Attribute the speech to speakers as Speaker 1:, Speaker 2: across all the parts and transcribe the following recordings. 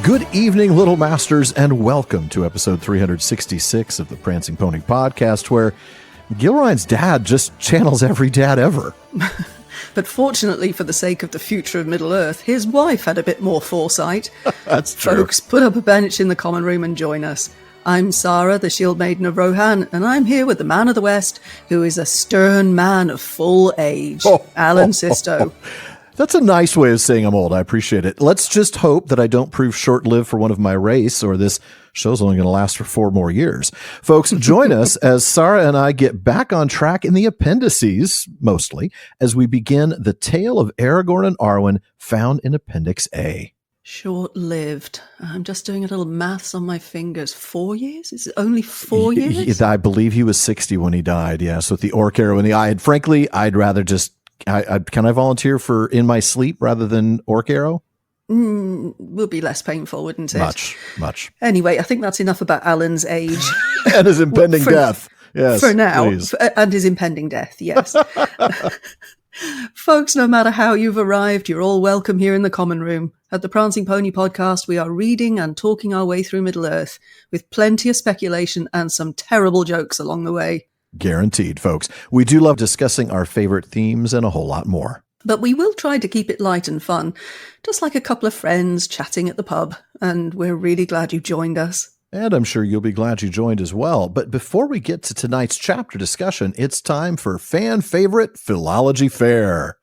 Speaker 1: Good evening, Little Masters, and welcome to episode 366 of the Prancing Pony podcast, where Gilraen's dad just channels every dad ever.
Speaker 2: But fortunately, for the sake of the future of Middle-earth, his wife had a bit more foresight.
Speaker 1: That's true.
Speaker 2: Folks, put up a bench in the common room and join us. I'm Sara, the Shieldmaiden of Rohan, and I'm here with the man of the West, who is a stern man of full age, Alan Sisto.
Speaker 1: That's a nice way of saying I'm old. I appreciate it. Let's just hope that I don't prove short-lived for one of my race, or this show's only going to last for 4 more years. Folks, join us as Sara and I get back on track in the appendices, mostly, as we begin the tale of Aragorn and Arwen found in Appendix A.
Speaker 2: Short-lived. I'm just doing a little maths on my fingers. 4 years? Is it only 4 years?
Speaker 1: I believe he was 60 when he died, yes, with the orc arrow in the eye. And frankly, I'd rather just... can I volunteer for in my sleep rather than orc arrow?
Speaker 2: Will be less painful, wouldn't it?
Speaker 1: Much.
Speaker 2: Anyway, I think that's enough about Alan's age.
Speaker 1: And his impending death. Yes,
Speaker 2: for now.
Speaker 1: Please.
Speaker 2: And his impending death, yes. Folks, no matter how you've arrived, you're all welcome here in the common room. At the Prancing Pony podcast, we are reading and talking our way through Middle-earth, with plenty of speculation and some terrible jokes along the way.
Speaker 1: Guaranteed, folks. We do love discussing our favorite themes and a whole lot more.
Speaker 2: But we will try to keep it light and fun, just like a couple of friends chatting at the pub, and we're really glad you joined us.
Speaker 1: And I'm sure you'll be glad you joined as well. But before we get to tonight's chapter discussion, it's time for fan favorite Philology Fair.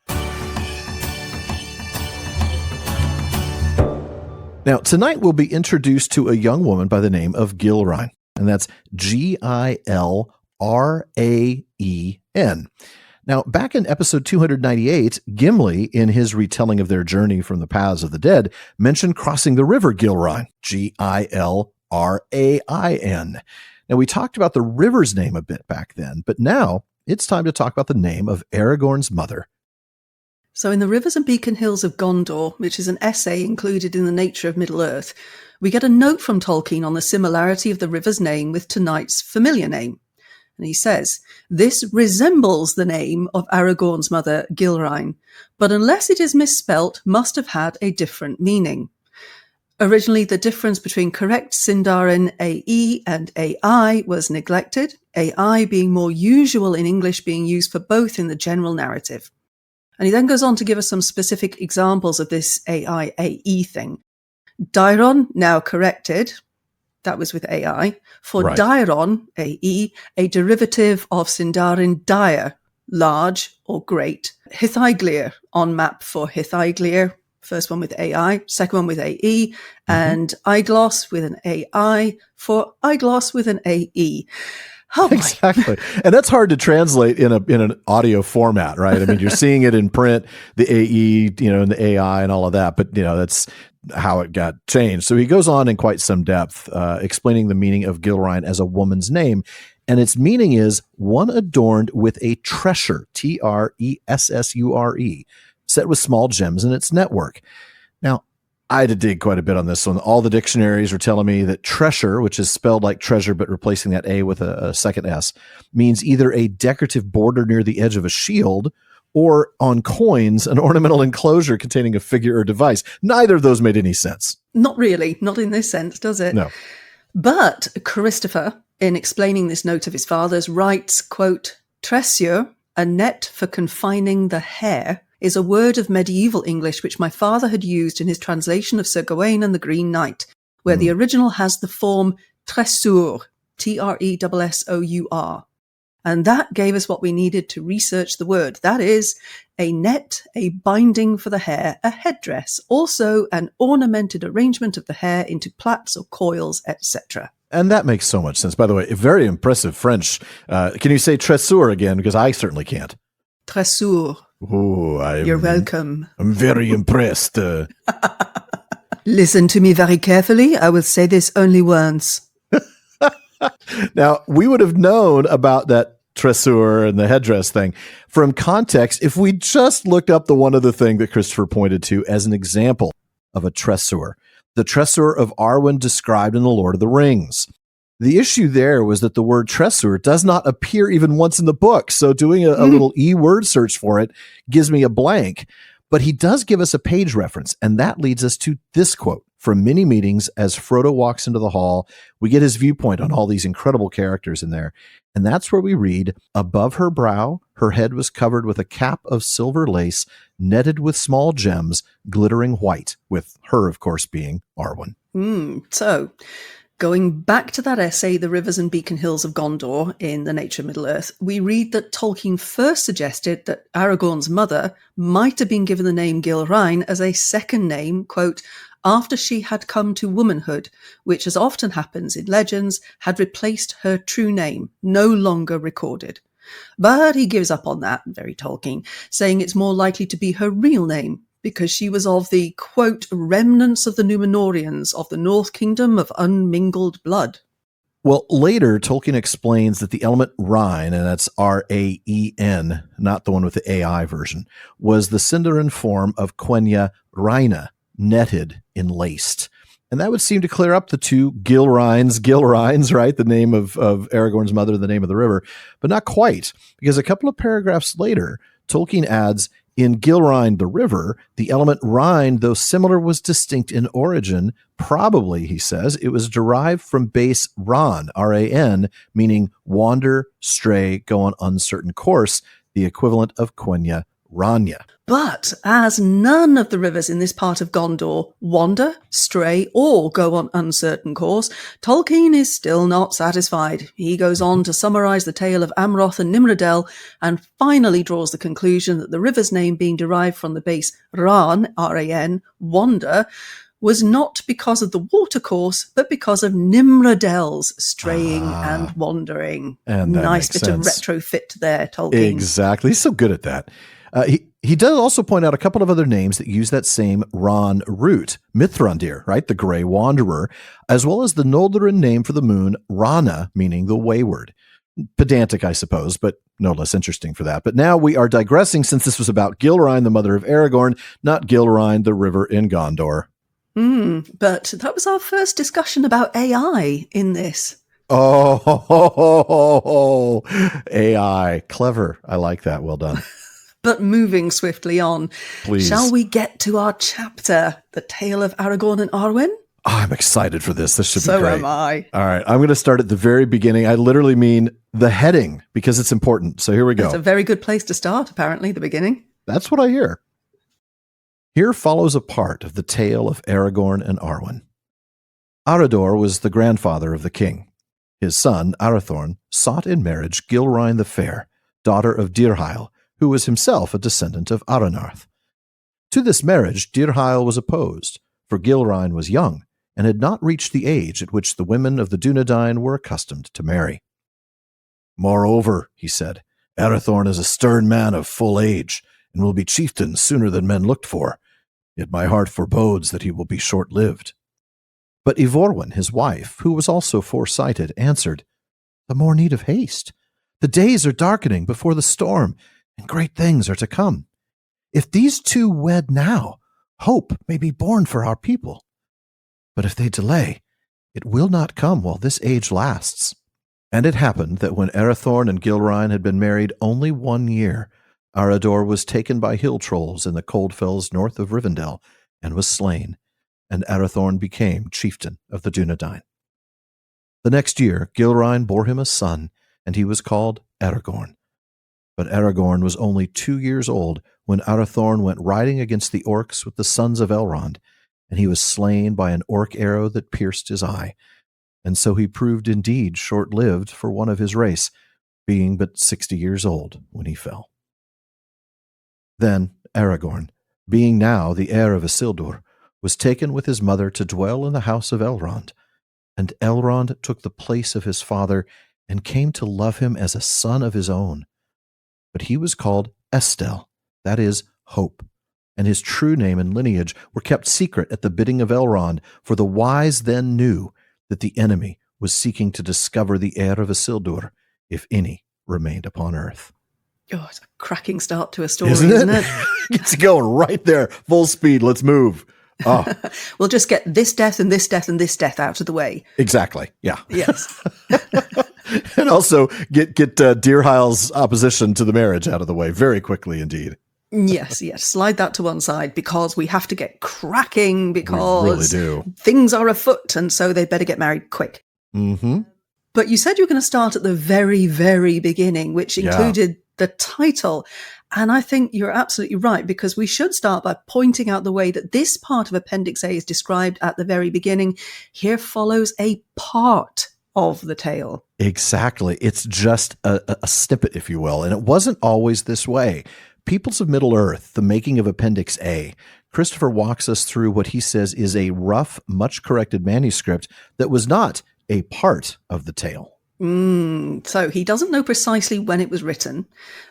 Speaker 1: Now, tonight we'll be introduced to a young woman by the name of Gilraen, and that's Gilraen. Now, back in episode 298, Gimli, in his retelling of their journey from the paths of the dead, mentioned crossing the river Gilraen, Gilrain. Now, we talked about the river's name a bit back then, but now it's time to talk about the name of Aragorn's mother.
Speaker 2: So in the Rivers and Beacon Hills of Gondor, which is an essay included in The Nature of Middle-earth, we get a note from Tolkien on the similarity of the river's name with tonight's familiar name. And he says, this resembles the name of Aragorn's mother, Gilraen, but unless it is misspelt, must have had a different meaning. Originally, the difference between correct Sindarin AE and AI was neglected, AI being more usual in English, being used for both in the general narrative. And he then goes on to give us some specific examples of this AI-AE thing. Dairon, now corrected, that was with AI, for right. Dairon, AE, a derivative of Sindarin dire, large or great. Hithyglir, on map for Hithyglir, first one with AI, second one with AE, and Aeglos with an AI for Aeglos with an AE. Oh,
Speaker 1: exactly. And that's hard to translate in an audio format, right? I mean, you're seeing it in print, the AE, and the AI and all of that, but that's how it got changed. So he goes on in quite some depth, explaining the meaning of Gilraen as a woman's name. And its meaning is one adorned with a tresure, Tressure, set with small gems in its network. Now, I had to dig quite a bit on this one. All the dictionaries are telling me that tresure, which is spelled like treasure, but replacing that A with a second S, means either a decorative border near the edge of a shield or on coins, an ornamental enclosure containing a figure or device. Neither of those made any sense.
Speaker 2: Not really. Not in this sense, does it?
Speaker 1: No.
Speaker 2: But Christopher, in explaining this note of his father's, writes, quote, tressure, a net for confining the hair, is a word of medieval English which my father had used in his translation of Sir Gawain and the Green Knight, where the original has the form tressure, Tresssour. And that gave us what we needed to research the word. That is, a net, a binding for the hair, a headdress, also an ornamented arrangement of the hair into plaits or coils, etc.
Speaker 1: And that makes so much sense. By the way, very impressive French. Can you say tressure again? Because I certainly can't.
Speaker 2: Tressure. You're welcome.
Speaker 1: I'm very impressed.
Speaker 2: Listen to me very carefully. I will say this only once.
Speaker 1: Now, we would have known about that tressure and the headdress thing from context if we just looked up the one other thing that Christopher pointed to as an example of a tressure. The tressure of Arwen described in The Lord of the Rings. The issue there was that the word tressure does not appear even once in the book, so doing a little e-word search for it gives me a blank. But he does give us a page reference, and that leads us to this quote From many meetings, as Frodo walks into the hall, we get his viewpoint on all these incredible characters in there. And that's where we read, above her brow, her head was covered with a cap of silver lace, netted with small gems, glittering white, with her, of course, being Arwen.
Speaker 2: So, going back to that essay, The Rivers and Beacon Hills of Gondor in The Nature of Middle-earth, we read that Tolkien first suggested that Aragorn's mother might have been given the name Gilraen as a second name, quote, after she had come to womanhood, which, as often happens in legends, had replaced her true name, no longer recorded. But he gives up on that, very Tolkien, saying it's more likely to be her real name, because she was of the, quote, remnants of the Númenóreans of the North Kingdom of unmingled blood.
Speaker 1: Well, later, Tolkien explains that the element Rain, and that's R-A-E-N, not the one with the AI version, was the Sindarin form of Quenya Raina, netted, enlaced. And that would seem to clear up the two Gilraens, right? The name of Aragorn's mother, the name of the river, but not quite, because a couple of paragraphs later, Tolkien adds, in Gilraen, the river, the element Rain, though similar, was distinct in origin. Probably, he says, it was derived from base Ran, R-A-N, meaning wander, stray, go on uncertain course, the equivalent of Quenya Ranya.
Speaker 2: But as none of the rivers in this part of Gondor wander, stray, or go on uncertain course, Tolkien is still not satisfied. He goes on to summarize the tale of Amroth and Nimrodel, and finally draws the conclusion that the river's name being derived from the base Ran, R-A-N, wander, was not because of the watercourse, but because of Nimrodel's straying and wandering.
Speaker 1: And
Speaker 2: nice bit of retrofit there, Tolkien.
Speaker 1: Exactly. He's so good at that. He does also point out a couple of other names that use that same Ran root. Mithrandir, right, the Grey Wanderer, as well as the Noldorin name for the moon, Rana, meaning the wayward. Pedantic, I suppose, but no less interesting for that. But now we are digressing, since this was about Gilraen, the mother of Aragorn, not Gilraen, the river in Gondor.
Speaker 2: But that was our first discussion about AI in this.
Speaker 1: Oh, AI. Clever. I like that. Well done.
Speaker 2: But moving swiftly on,
Speaker 1: Please.
Speaker 2: Shall we get to our chapter, The Tale of Aragorn and Arwen?
Speaker 1: Oh, I'm excited for this. This should be great.
Speaker 2: So am I.
Speaker 1: All right. I'm going to start at the very beginning. I literally mean the heading, because it's important. So here we go.
Speaker 2: It's a very good place to start, apparently, the beginning.
Speaker 1: That's what I hear. Here follows a part of the tale of Aragorn and Arwen. Arador was the grandfather of the king. His son, Arathorn, sought in marriage Gilraen the Fair, daughter of Dirhael, who was himself a descendant of Aranarth. To this marriage Dirhael was opposed, for Gilraen was young and had not reached the age at which the women of the Dunedain were accustomed to marry. Moreover, he said, Arathorn is a stern man of full age, and will be chieftain sooner than men looked for, yet my heart forebodes that he will be short-lived. But Evorwen, his wife, who was also foresighted, answered, The more need of haste. The days are darkening before the storm, and great things are to come. If these two wed now, hope may be born for our people. But if they delay, it will not come while this age lasts. And it happened that when Arathorn and Gilraen had been married only 1 year, Arador was taken by hill trolls in the Coldfells north of Rivendell, and was slain, and Arathorn became chieftain of the Dunedain. The next year Gilraen bore him a son, and he was called Aragorn. But Aragorn was only 2 years old when Arathorn went riding against the orcs with the sons of Elrond, and he was slain by an orc arrow that pierced his eye. And so he proved indeed short-lived for one of his race, being but 60 years old when he fell. Then Aragorn, being now the heir of Isildur, was taken with his mother to dwell in the house of Elrond, and Elrond took the place of his father and came to love him as a son of his own. But he was called Estel, that is, Hope, and his true name and lineage were kept secret at the bidding of Elrond, for the wise then knew that the enemy was seeking to discover the heir of Isildur, if any remained upon earth.
Speaker 2: Oh, it's a cracking start to a story, isn't it?
Speaker 1: It's going right there, full speed. Let's move. Oh.
Speaker 2: We'll just get this death and this death and this death out of the way.
Speaker 1: Exactly. Yeah.
Speaker 2: Yes.
Speaker 1: And also get Dirhael's opposition to the marriage out of the way very quickly indeed.
Speaker 2: Yes, slide that to one side because we have to get cracking because
Speaker 1: We really do.
Speaker 2: things are afoot and so they better get married quick.
Speaker 1: Mm-hmm.
Speaker 2: But you said you were going to start at the very, very beginning, which included the title. And I think you're absolutely right, because we should start by pointing out the way that this part of Appendix A is described at the very beginning. Here follows a part of the tale.
Speaker 1: Exactly. It's just a snippet, if you will. And it wasn't always this way. Peoples of Middle-earth, the making of Appendix A, Christopher walks us through what he says is a rough, much-corrected manuscript that was not a part of the tale.
Speaker 2: So he doesn't know precisely when it was written,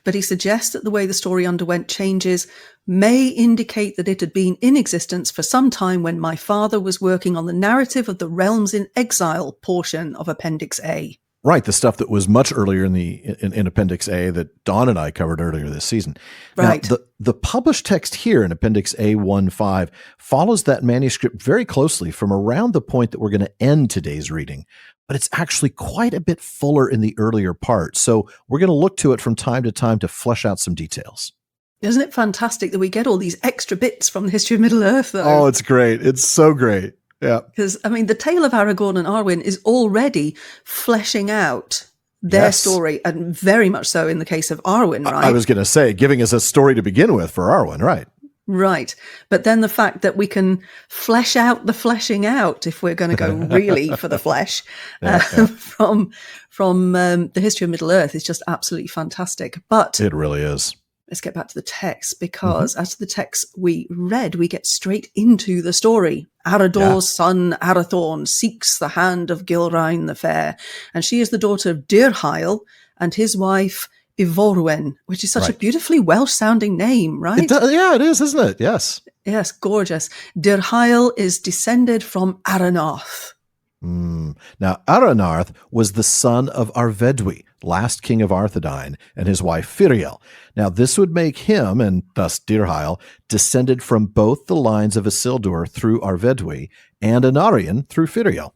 Speaker 2: but he suggests that the way the story underwent changes may indicate that it had been in existence for some time when my father was working on the narrative of the Realms in Exile portion of Appendix A.
Speaker 1: Right, the stuff that was much earlier in Appendix A that Dawn and I covered earlier this season.
Speaker 2: Right.
Speaker 1: Now, the published text here in Appendix A1.5 follows that manuscript very closely from around the point that we're going to end today's reading, but it's actually quite a bit fuller in the earlier part. So we're going to look to it from time to time to flesh out some details.
Speaker 2: Isn't it fantastic that we get all these extra bits from the history of Middle-earth, though?
Speaker 1: Oh, it's great. It's so great. Yeah.
Speaker 2: Because, I mean, the tale of Aragorn and Arwen is already fleshing out their story, and very much so in the case of Arwen, right?
Speaker 1: I was going to say, giving us a story to begin with for Arwen, right?
Speaker 2: Right. But then the fact that we can flesh out the fleshing out, if we're going to go really for the flesh, from the history of Middle-earth is just absolutely fantastic. But
Speaker 1: it really is.
Speaker 2: Let's get back to the text, because as to the text we read, we get straight into the story. Arador's son Arathorn seeks the hand of Gilraen the Fair, and she is the daughter of Dirhael and his wife Ivorwen, which is such a beautifully Welsh-sounding name, right?
Speaker 1: It is, isn't it? Yes.
Speaker 2: Yes, gorgeous. Dirhael is descended from Aranarth.
Speaker 1: Now, Aranarth was the son of Arvedwi, last king of Arthedain, and his wife Firiel. Now, this would make him, and thus Dirhael, descended from both the lines of Isildur through Arvedwi and Anarion through Firiel.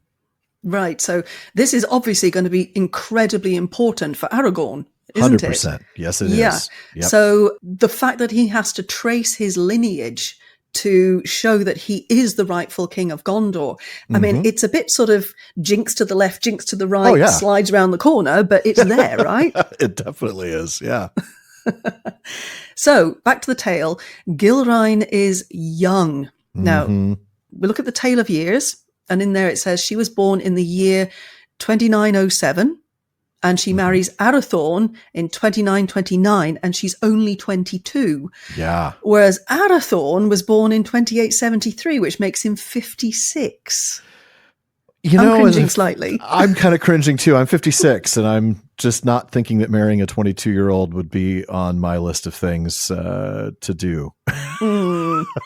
Speaker 2: Right, so this is obviously going to be incredibly important for Aragorn, isn't
Speaker 1: 100%.
Speaker 2: It?
Speaker 1: Yes, it is. Yep.
Speaker 2: So the fact that he has to trace his lineage to show that he is the rightful king of Gondor. I mean, it's a bit sort of jinx to the left, jinx to the right, slides around the corner, but it's there, right?
Speaker 1: It definitely is, yeah.
Speaker 2: So, back to the tale. Gilraen is young. Now, we look at the tale of years, and in there it says she was born in the year 2907, and she marries Arathorn in 2929, and she's only 22.
Speaker 1: Yeah.
Speaker 2: Whereas Arathorn was born in 2873, which makes him 56. I'm cringing slightly.
Speaker 1: I'm kind of cringing too. I'm 56, and I'm just not thinking that marrying a 22-year-old would be on my list of things to do.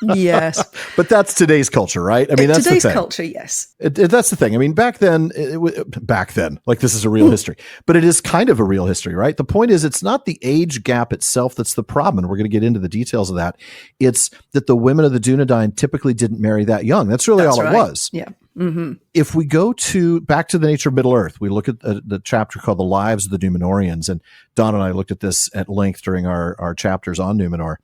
Speaker 2: Yes.
Speaker 1: But that's today's culture, right? I mean, that's
Speaker 2: today's
Speaker 1: the thing.
Speaker 2: culture, yes.
Speaker 1: That's the thing. I mean, back then, like this is a real history, but it is kind of a real history, right? The point is, it's not the age gap itself that's the problem, and we're going to get into the details of that. It's that the women of the Dunedain typically didn't marry that young. That's really all it was.
Speaker 2: Yeah.
Speaker 1: If we go back to the nature of Middle-earth, we look at the chapter called The Lives of the Númenóreans, and Don and I looked at this at length during our chapters on Númenor.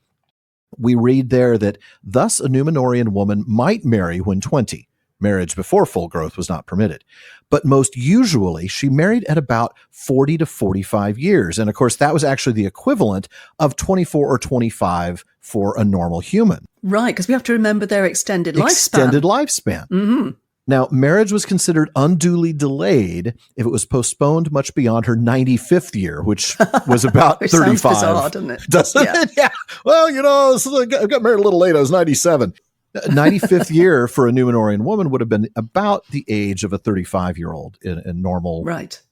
Speaker 1: We read there that thus a Númenórean woman might marry when 20. Marriage before full growth was not permitted. But most usually, she married at about 40 to 45 years. And of course, that was actually the equivalent of 24 or 25 for a normal human.
Speaker 2: Right, because we have to remember their extended
Speaker 1: lifespan. Now, marriage was considered unduly delayed if it was postponed much beyond her 95th year, which was about 35.
Speaker 2: Sounds bizarre, doesn't it?
Speaker 1: Doesn't it? Yeah. Well, I got married a little late. I was 97. 95th year for a Númenórean woman would have been about the age of a 35-year-old in normal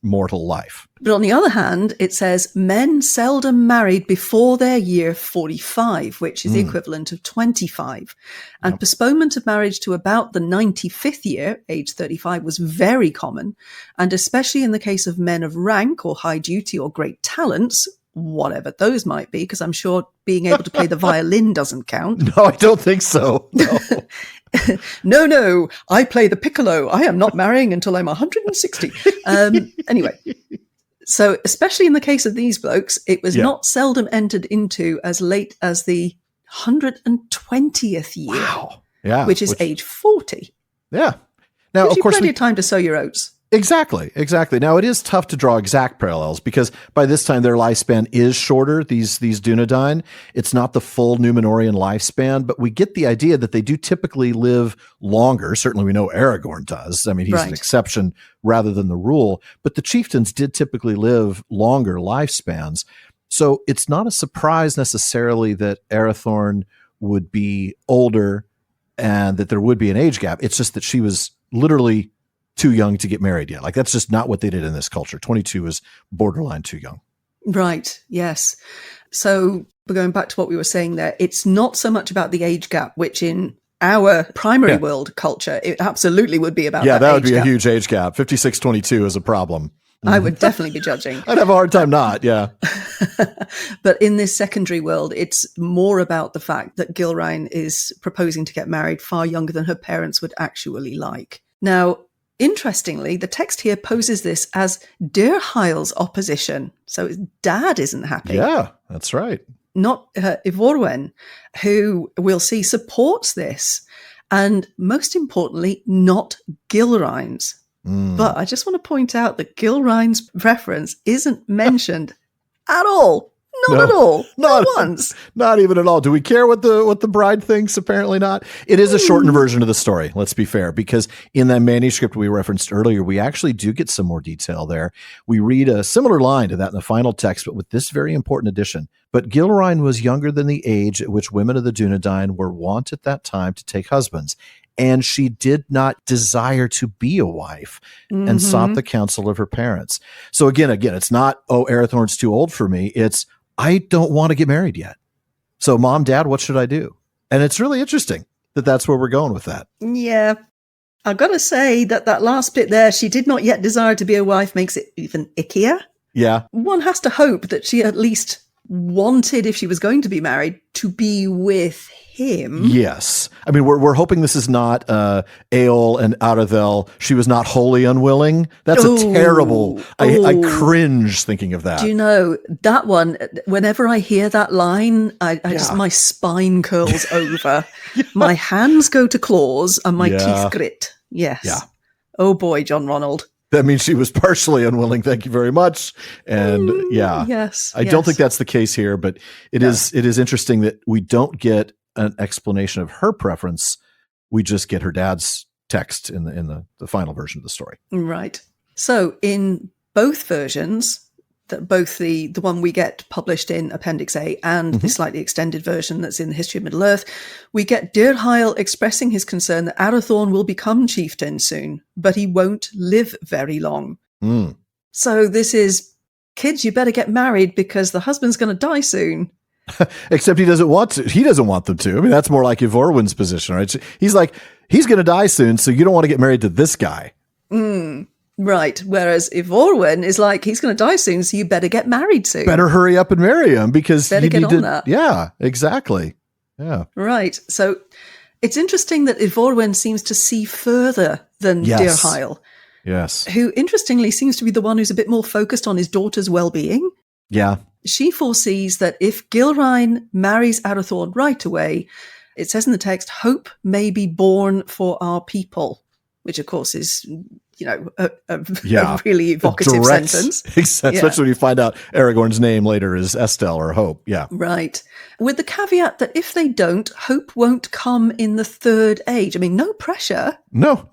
Speaker 1: mortal life.
Speaker 2: But on the other hand, it says men seldom married before their year 45, which is the equivalent of 25. And postponement of marriage to about the 95th year, age 35, was very common. And especially in the case of men of rank or high duty or great talents, whatever those might be, because I'm sure being able to play the violin doesn't count.
Speaker 1: No, I don't think so. No.
Speaker 2: No, I play the piccolo. I am not marrying until I'm 160. Anyway, So, especially in the case of these blokes, it was not seldom entered into as late as the 120th year.
Speaker 1: Wow. Yeah.
Speaker 2: Which is age 40.
Speaker 1: Yeah. Now,
Speaker 2: gives
Speaker 1: of course,
Speaker 2: plenty of time to sow your oats.
Speaker 1: Exactly. Now, it is tough to draw exact parallels because by this time their lifespan is shorter, these Dunedain. It's not the full Númenorian lifespan, but we get the idea that they do typically live longer. Certainly we know Aragorn does. I mean, he's an exception rather than the rule, but the chieftains did typically live longer lifespans. So it's not a surprise necessarily that Arathorn would be older and that there would be an age gap. It's just that she was literally too young to get married yet. Like, that's just not what they did in this culture. 22 is borderline too young.
Speaker 2: Right. Yes. So we're going back to what we were saying there. It's not so much about the age gap, which in our primary world culture, it absolutely would be about that
Speaker 1: would be a huge age gap. 56-22 is a problem.
Speaker 2: I would definitely be judging.
Speaker 1: I'd have a hard time not, yeah.
Speaker 2: But in this secondary world, it's more about the fact that Gilraen is proposing to get married far younger than her parents would actually like. Now, interestingly, the text here poses this as Dirhail's opposition. So his dad isn't happy.
Speaker 1: Yeah, that's right.
Speaker 2: Not Ivorwen, who we'll see supports this. And most importantly, not Gilraen's. But I just want to point out that Gilraen's reference isn't mentioned at all. Not at all. Not once.
Speaker 1: Not even at all. Do we care what the bride thinks? Apparently not. It is a shortened version of the story, let's be fair, because in that manuscript we referenced earlier, we actually do get some more detail there. We read a similar line to that in the final text, but with this very important addition. But Gilraen was younger than the age at which women of the Dunedain were wont at that time to take husbands, and she did not desire to be a wife and sought the counsel of her parents. So again, it's not, oh, Arathorn's too old for me. It's, I don't want to get married yet. So mom, dad, what should I do? And it's really interesting that that's where we're going with that.
Speaker 2: Yeah. I've got to say that last bit there, she did not yet desire to be a wife, makes it even ickier.
Speaker 1: Yeah. One
Speaker 2: has to hope that she at least wanted, if she was going to be married, to be with him.
Speaker 1: Yes. I mean, we're hoping this is not Eol and Arathel. She was not wholly unwilling. That's a terrible, I cringe thinking of that.
Speaker 2: Do you know, that one, whenever I hear that line, I just, my spine curls over. My hands go to claws and my teeth grit. Yes. Yeah. Oh boy, John Ronald.
Speaker 1: That means she was partially unwilling. Thank you very much. And I don't think that's the case here, but it is interesting that we don't get an explanation of her preference. We just get her dad's text in the final version of the story.
Speaker 2: Right. So in both versions, both the one we get published in Appendix A and the slightly extended version that's in the History of Middle-earth, we get Dirhail expressing his concern that Arathorn will become chieftain soon, but he won't live very long. So this is, kids, you better get married because the husband's going to die soon.
Speaker 1: Except he doesn't want to. He doesn't want them to. I mean, that's more like Ivorwen's position, right? He's like, he's going to die soon, so you don't want to get married to this guy.
Speaker 2: Right. Whereas Ivorwen is like, he's going to die soon, so you better get married soon.
Speaker 1: Better hurry up and marry him because
Speaker 2: better get on that.
Speaker 1: Yeah, exactly. Yeah.
Speaker 2: Right. So it's interesting that Ivorwen seems to see further than Dirhail.
Speaker 1: Yes.
Speaker 2: Who, interestingly, seems to be the one who's a bit more focused on his daughter's well-being.
Speaker 1: Yeah.
Speaker 2: She foresees that if Gilraen marries Arathorn right away, it says in the text, hope may be born for our people, which, of course, is, a really evocative sentence.
Speaker 1: Especially when you find out Aragorn's name later is Estel or Hope. Yeah.
Speaker 2: Right. With the caveat that if they don't, hope won't come in the third age. I mean, no pressure.
Speaker 1: No.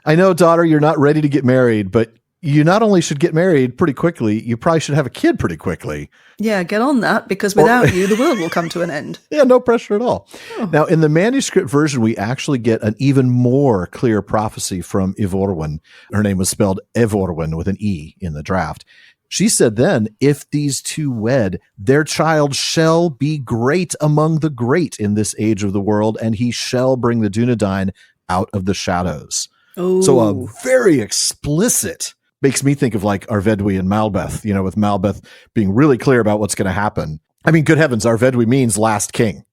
Speaker 1: I know, daughter, you're not ready to get married, but you not only should get married pretty quickly, you probably should have a kid pretty quickly.
Speaker 2: Yeah, get on that, because without you, the world will come to an end.
Speaker 1: Yeah, no pressure at all. Oh. Now, in the manuscript version, we actually get an even more clear prophecy from Ivorwen. Her name was spelled Evorwen with an E in the draft. She said then, if these two wed, their child shall be great among the great in this age of the world, and he shall bring the Dunedain out of the shadows.
Speaker 2: Oh.
Speaker 1: So a very explicit, makes me think of like Arvedwi and Malbeth, with Malbeth being really clear about what's going to happen. I mean, good heavens, Arvedwi means last king.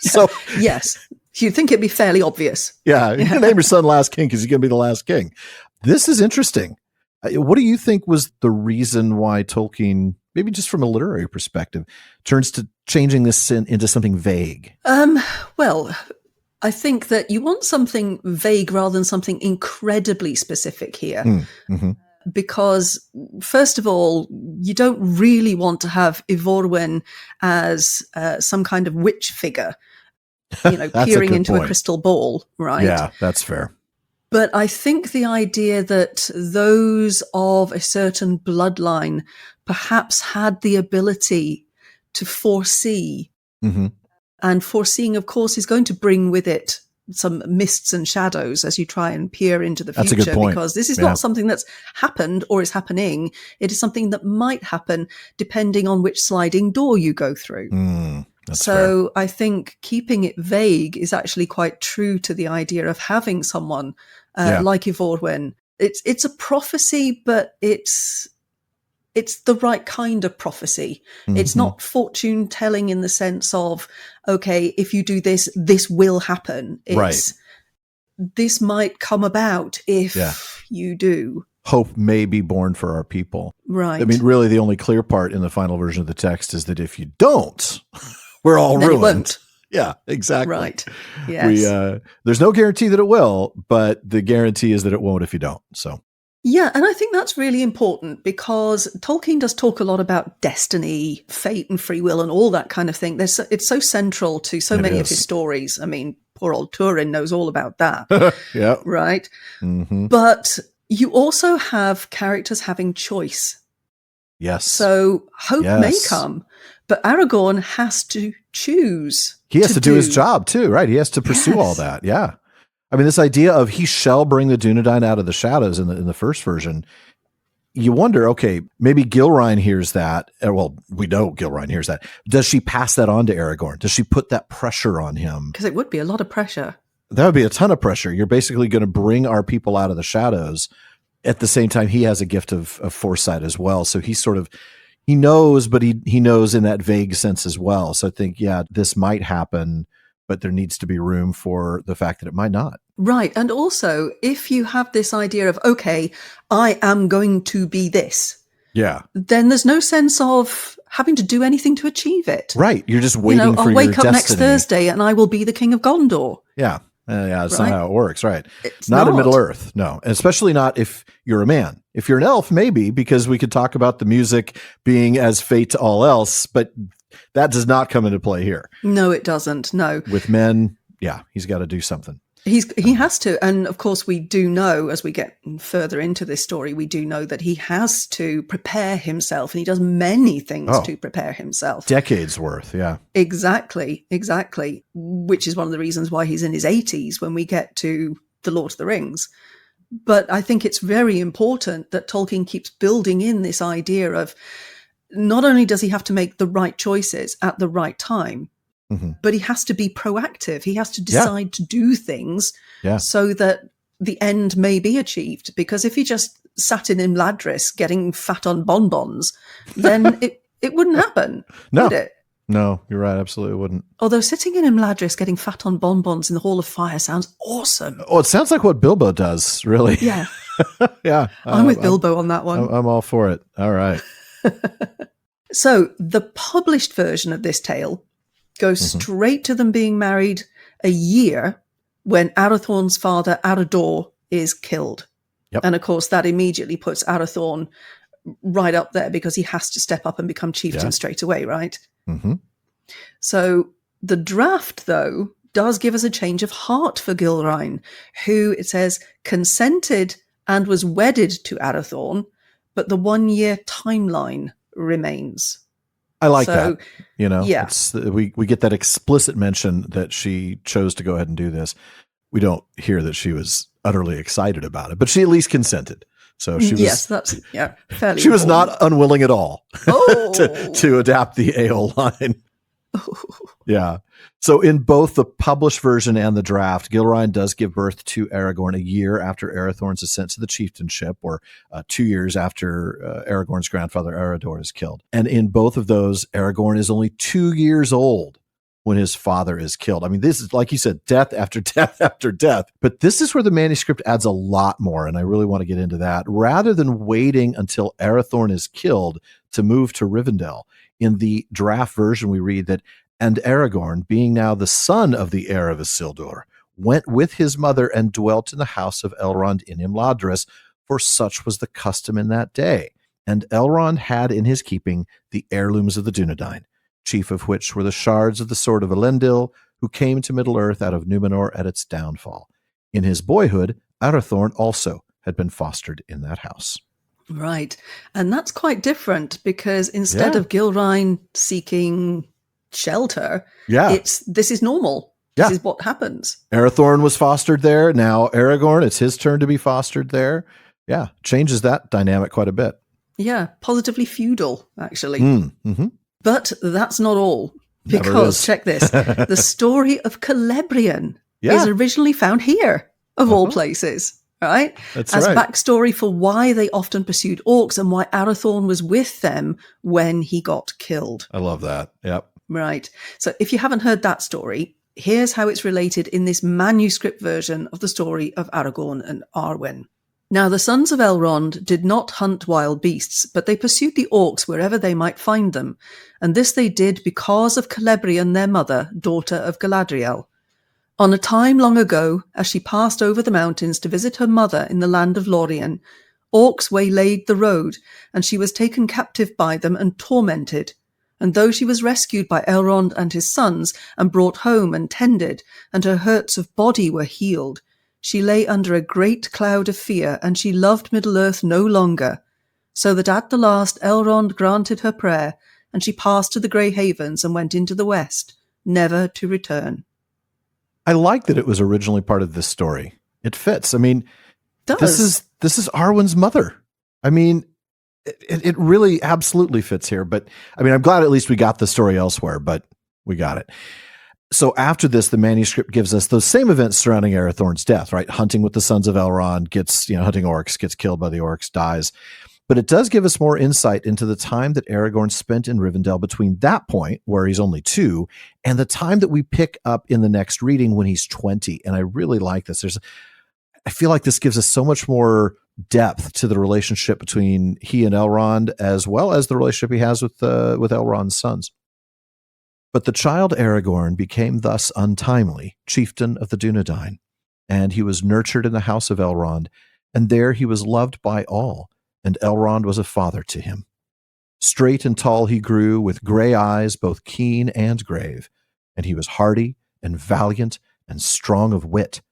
Speaker 1: So
Speaker 2: yes, you'd think it'd be fairly obvious.
Speaker 1: Yeah, you can name your son last king because he's going to be the last king. This is interesting What do you think was the reason why Tolkien, maybe just from a literary perspective, turns to changing this into something vague?
Speaker 2: Well, I think that you want something vague rather than something incredibly specific here.
Speaker 1: Mm-hmm.
Speaker 2: Because, first of all, you don't really want to have Eorwen as some kind of witch figure, peering into a crystal ball, right?
Speaker 1: Yeah, that's fair.
Speaker 2: But I think the idea that those of a certain bloodline perhaps had the ability to foresee, and foreseeing, of course, is going to bring with it some mists and shadows as you try and peer into the future.
Speaker 1: That's a good point.
Speaker 2: Because this is not something that's happened or is happening. It is something that might happen depending on which sliding door you go through. So fair. I think keeping it vague is actually quite true to the idea of having someone like Eorwen. It's a prophecy, but it's the right kind of prophecy. It's not fortune telling in the sense of, okay, if you do this, this will happen. It's this might come about if you do.
Speaker 1: Hope may be born for our people.
Speaker 2: Right.
Speaker 1: I mean, really the only clear part in the final version of the text is that if you don't, we're all
Speaker 2: then
Speaker 1: ruined.
Speaker 2: It won't.
Speaker 1: Yeah, exactly.
Speaker 2: Right. Yes.
Speaker 1: There's no guarantee that it will, but the guarantee is that it won't if you don't. So.
Speaker 2: Yeah, and I think that's really important because Tolkien does talk a lot about destiny, fate, and free will and all that kind of thing. It's so central to so many of his stories. I mean, poor old Turin knows all about that.
Speaker 1: Yeah.
Speaker 2: Right? But you also have characters having choice.
Speaker 1: Yes.
Speaker 2: So hope may come, but Aragorn has to choose.
Speaker 1: He has to do his job too, right? He has to pursue all that. Yeah. I mean, this idea of he shall bring the Dunedain out of the shadows in the first version, you wonder, okay, maybe Gilraen hears that. Well, we know Gilraen hears that. Does she pass that on to Aragorn? Does she put that pressure on him?
Speaker 2: Because it would be a lot of pressure.
Speaker 1: That would be a ton of pressure. You're basically going to bring our people out of the shadows. At the same time, he has a gift of foresight as well. So he's sort of, he knows, but he knows in that vague sense as well. So I think, this might happen, but there needs to be room for the fact that it might not.
Speaker 2: Right. And also, if you have this idea of, okay, I am going to be this.
Speaker 1: Yeah.
Speaker 2: Then there's no sense of having to do anything to achieve it.
Speaker 1: Right. You're just waiting for your destiny.
Speaker 2: I'll wake up next Thursday and I will be the king of Gondor.
Speaker 1: Yeah. That's not how it works. Right.
Speaker 2: It's
Speaker 1: not in Middle Earth. No. And especially not if you're a man. If you're an elf, maybe, because we could talk about the music being as fate to all else, but that does not come into play here.
Speaker 2: No, it doesn't. No.
Speaker 1: With men, he's got to do something.
Speaker 2: He has to. And of course, we do know as we get further into this story, we do know that he has to prepare himself, and he does many things to prepare himself.
Speaker 1: Decades worth. Yeah.
Speaker 2: Exactly. Which is one of the reasons why he's in his 80s when we get to The Lord of the Rings. But I think it's very important that Tolkien keeps building in this idea of not only does he have to make the right choices at the right time, but he has to be proactive. He has to decide to do things so that the end may be achieved. Because if he just sat in Imladris getting fat on bonbons, then it wouldn't happen, would it?
Speaker 1: No, you're right. Absolutely wouldn't.
Speaker 2: Although sitting in Imladris getting fat on bonbons in the Hall of Fire sounds awesome.
Speaker 1: Oh, it sounds like what Bilbo does, really.
Speaker 2: Yeah.
Speaker 1: Yeah.
Speaker 2: I'm with Bilbo on that one.
Speaker 1: I'm all for it. All right.
Speaker 2: So the published version of this tale goes straight to them being married a year when Arathorn's father, Arador, is killed. Yep. And of course, that immediately puts Arathorn right up there because he has to step up and become chieftain straight away, right? So the draft, though, does give us a change of heart for Gilraen, who, it says, consented and was wedded to Arathorn, but the 1-year timeline remains.
Speaker 1: I like that. It's, we get that explicit mention that she chose to go ahead and do this. We don't hear that she was utterly excited about it, but she at least consented. So she was.
Speaker 2: Yes, that's fairly.
Speaker 1: She was not unwilling at all to adapt the AO line. Yeah. So in both the published version and the draft, Gilraen does give birth to Aragorn a year after Arathorn's ascent to the chieftainship, or 2 years after Aragorn's grandfather Arador is killed. And in both of those, Aragorn is only 2 years old when his father is killed. I mean, this is, like you said, death after death after death. But this is where the manuscript adds a lot more, and I really want to get into that. Rather than waiting until Arathorn is killed to move to Rivendell, in the draft version we read that, and Aragorn, being now the son of the heir of Isildur, went with his mother and dwelt in the house of Elrond in Imladris, for such was the custom in that day. And Elrond had in his keeping the heirlooms of the Dunedain, chief of which were the shards of the sword of Elendil, who came to Middle-earth out of Númenor at its downfall. In his boyhood, Arathorn also had been fostered in that house.
Speaker 2: Right. And that's quite different, because instead of Gilraen seeking shelter, this is normal. This is what happens.
Speaker 1: Arathorn was fostered there. Now Aragorn, it's his turn to be fostered there. Yeah, changes that dynamic quite a bit.
Speaker 2: Yeah, positively feudal, actually.
Speaker 1: Mm-hmm. But
Speaker 2: that's not all. Because, check this, the story of Celebrian is originally found here, of all places. Right?
Speaker 1: That's
Speaker 2: as
Speaker 1: right.
Speaker 2: backstory for why they often pursued orcs and why Arathorn was with them when he got killed.
Speaker 1: I love that. Yep.
Speaker 2: Right. So if you haven't heard that story, here's how it's related in this manuscript version of the story of Aragorn and Arwen. Now, the sons of Elrond did not hunt wild beasts, but they pursued the orcs wherever they might find them. And this they did because of Celebrian, their mother, daughter of Galadriel. On a time long ago, as she passed over the mountains to visit her mother in the land of Lorien, orcs waylaid the road, and she was taken captive by them and tormented. And though she was rescued by Elrond and his sons, and brought home and tended, and her hurts of body were healed, she lay under a great cloud of fear, and she loved Middle-earth no longer. So that at the last Elrond granted her prayer, and she passed to the Grey Havens and went into the west, never to return.
Speaker 1: I like that it was originally part of this story. It fits. I mean, this is Arwen's mother. I mean, it really absolutely fits here. But I mean, I'm glad at least we got the story elsewhere, but we got it. So after this, the manuscript gives us those same events surrounding Arathorn's death, right? Hunting with the sons of Elrond, hunting orcs, gets killed by the orcs, dies. But it does give us more insight into the time that Aragorn spent in Rivendell between that point, where he's only 2, and the time that we pick up in the next reading when he's 20. And I really like this. I feel like this gives us so much more depth to the relationship between he and Elrond, as well as the relationship he has with Elrond's sons. But the child Aragorn became thus untimely chieftain of the Dunedain, and he was nurtured in the house of Elrond, and there he was loved by all, and Elrond was a father to him. Straight and tall he grew, with gray eyes both keen and grave, and he was hardy and valiant and strong of wit,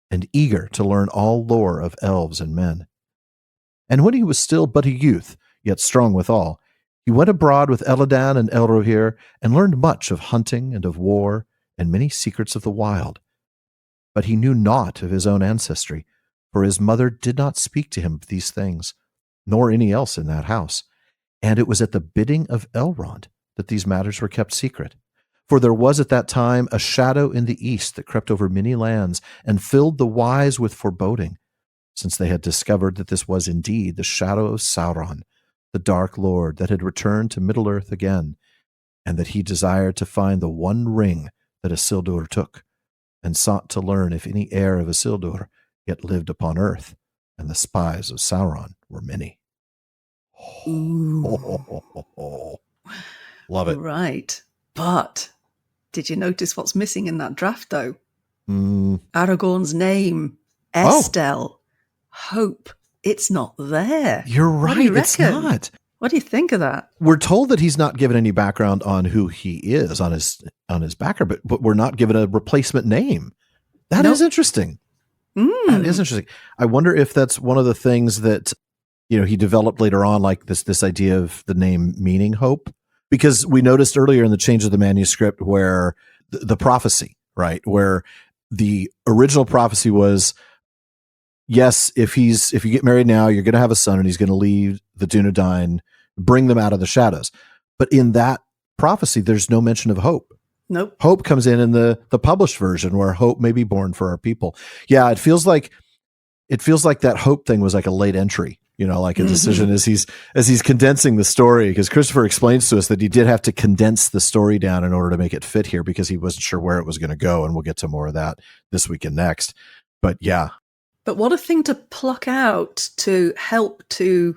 Speaker 1: and eager to learn all lore of elves and men. And when he was still but a youth, yet strong withal, he went abroad with Elladan and Elrohir, and learned much of hunting and of war, and many secrets of the wild. But he knew naught of his own ancestry, for his mother did not speak to him of these things, nor any else in that house. And it was at the bidding of Elrond that these matters were kept secret. For there was at that time a shadow in the east that crept over many lands, and filled the wise with foreboding, since they had discovered that this was indeed the shadow of Sauron, the Dark Lord, that had returned to Middle-earth again, and that he desired to find the one ring that Isildur took, and sought to learn if any heir of Isildur yet lived upon earth, and the spies of Sauron were many. Love it.
Speaker 2: Right. But did you notice what's missing in that draft, though? Aragorn's name, Estelle, Hope. It's not there.
Speaker 1: You're right. It's not.
Speaker 2: What do you think of that?
Speaker 1: We're told that he's not given any background on who he is on his backer, but we're not given a replacement name. That is interesting. That is interesting. I wonder if that's one of the things that he developed later on, like this idea of the name meaning hope, because we noticed earlier in the change of the manuscript where the prophecy, right, where the original prophecy was, yes, if you get married now, you're going to have a son and he's going to leave the Dunedain, bring them out of the shadows. But in that prophecy, there's no mention of hope.
Speaker 2: Nope.
Speaker 1: Hope comes in the published version, where hope may be born for our people. Yeah, it feels like that hope thing was like a late entry, like a decision as he's condensing the story, because Christopher explains to us that he did have to condense the story down in order to make it fit here because he wasn't sure where it was going to go. And we'll get to more of that this week and next. But yeah.
Speaker 2: But what a thing to pluck out to help to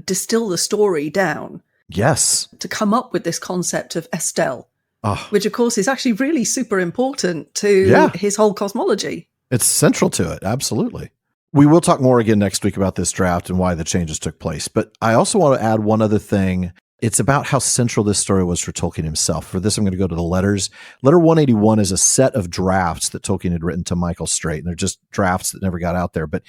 Speaker 2: distill the story down.
Speaker 1: Yes.
Speaker 2: To come up with this concept of Estelle, which of course is actually really super important to his whole cosmology.
Speaker 1: It's central to it. Absolutely. We will talk more again next week about this draft and why the changes took place. But I also want to add one other thing. It's about how central this story was for Tolkien himself. For this, I'm going to go to the letters. Letter 181 is a set of drafts that Tolkien had written to Michael Straight. And they're just drafts that never got out there. But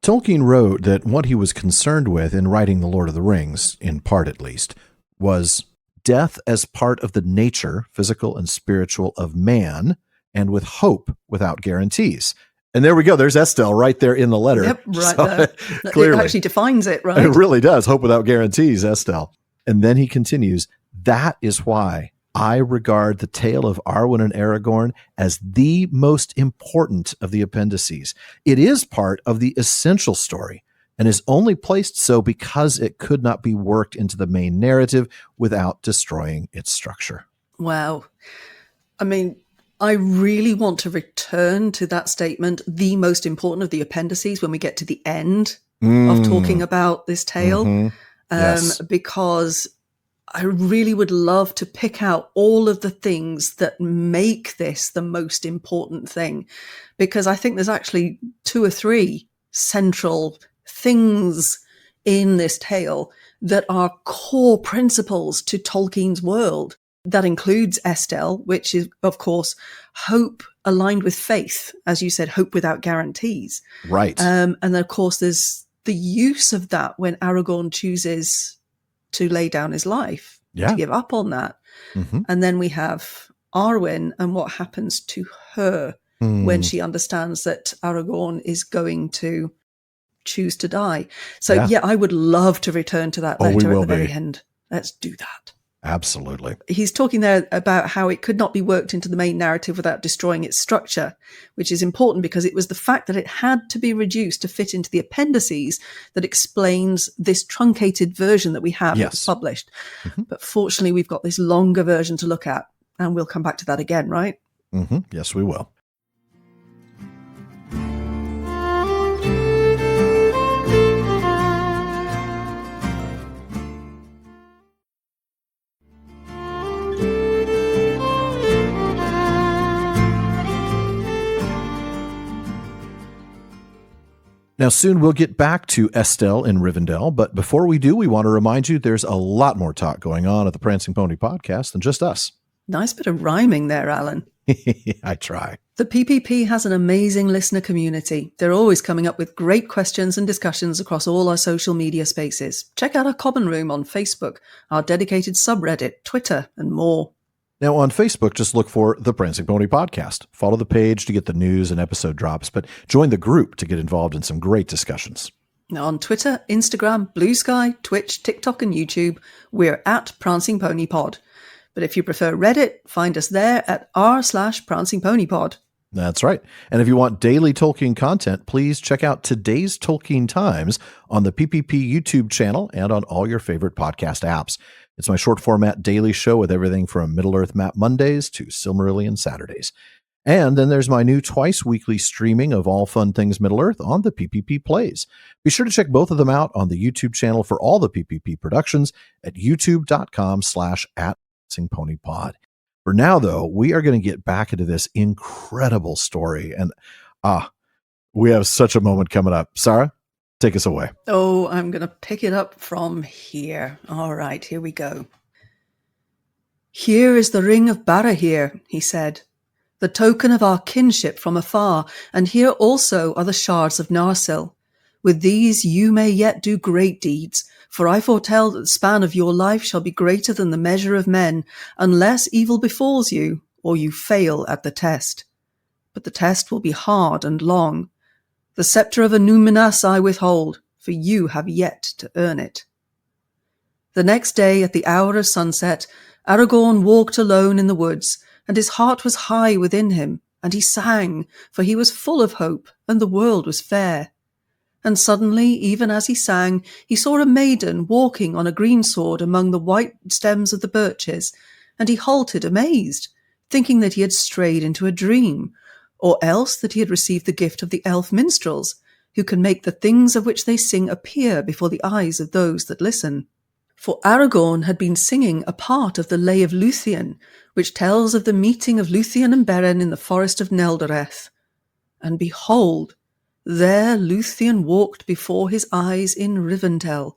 Speaker 1: Tolkien wrote that what he was concerned with in writing The Lord of the Rings, in part at least, was death as part of the nature, physical and spiritual, of man, and with hope without guarantees. And there we go. There's Estelle right there in the letter.
Speaker 2: Yep, right there.
Speaker 1: Clearly.
Speaker 2: It actually defines it, right?
Speaker 1: It really does. Hope without guarantees, Estelle. And then he continues, that is why I regard the tale of Arwen and Aragorn as the most important of the appendices. It is part of the essential story and is only placed so because it could not be worked into the main narrative without destroying its structure.
Speaker 2: Wow. I mean, I really want to return to that statement, the most important of the appendices, when we get to the end of talking about this tale, because I really would love to pick out all of the things that make this the most important thing, because I think there's actually 2 or 3 central things in this tale that are core principles to Tolkien's world. That includes Estelle, which is, of course, hope aligned with faith. As you said, hope without guarantees.
Speaker 1: Right.
Speaker 2: And then, of course, there's the use of that when Aragorn chooses to lay down his life, to give up on that. And then we have Arwen and what happens to her when she understands that Aragorn is going to choose to die. So, I would love to return to that letter at the very end. Let's do that.
Speaker 1: Absolutely.
Speaker 2: He's talking there about how it could not be worked into the main narrative without destroying its structure, which is important because it was the fact that it had to be reduced to fit into the appendices that explains this truncated version that we have that was published. But fortunately, we've got this longer version to look at, and we'll come back to that again, right?
Speaker 1: Yes, we will. Now, soon we'll get back to Estelle in Rivendell, but before we do, we want to remind you there's a lot more talk going on at the Prancing Pony podcast than just us.
Speaker 2: Nice bit of rhyming there, Alan.
Speaker 1: I try.
Speaker 2: The PPP has an amazing listener community. They're always coming up with great questions and discussions across all our social media spaces. Check out our common room on Facebook, our dedicated subreddit, Twitter, and more.
Speaker 1: Now, on Facebook, just look for The Prancing Pony Podcast. Follow the page to get the news and episode drops, but join the group to get involved in some great discussions.
Speaker 2: Now, on Twitter, Instagram, Blue Sky, Twitch, TikTok, and YouTube, we're at Prancing Pony Pod. But if you prefer Reddit, find us there at r/Prancing Pony Pod.
Speaker 1: That's right. And if you want daily Tolkien content, please check out Today's Tolkien Times on the PPP YouTube channel and on all your favorite podcast apps. It's my short format daily show with everything from Middle-earth Map Mondays to Silmarillion Saturdays. And then there's my new twice weekly streaming of all fun things Middle-earth on the PPP Plays. Be sure to check both of them out on the YouTube channel for all the PPP productions at youtube.com/@prancingponypod. For now, though, we are going to get back into this incredible story. And we have such a moment coming up. Sara, take us away.
Speaker 2: Oh, I'm going to pick it up from here. All right, here we go. Here is the ring of Barahir, he said, the token of our kinship from afar, and here also are the shards of Narsil. With these you may yet do great deeds, for I foretell that the span of your life shall be greater than the measure of men, unless evil befalls you, or you fail at the test. But the test will be hard and long. The sceptre of Anúminas I withhold, for you have yet to earn it. The next day, at the hour of sunset, Aragorn walked alone in the woods, and his heart was high within him, and he sang, for he was full of hope, and the world was fair. And suddenly, even as he sang, he saw a maiden walking on a greensward among the white stems of the birches, and he halted amazed, thinking that he had strayed into a dream, or else that he had received the gift of the elf minstrels, who can make the things of which they sing appear before the eyes of those that listen. For Aragorn had been singing a part of the Lay of Luthien, which tells of the meeting of Luthien and Beren in the forest of Neldereth. And behold, there Luthien walked before his eyes in Rivendell,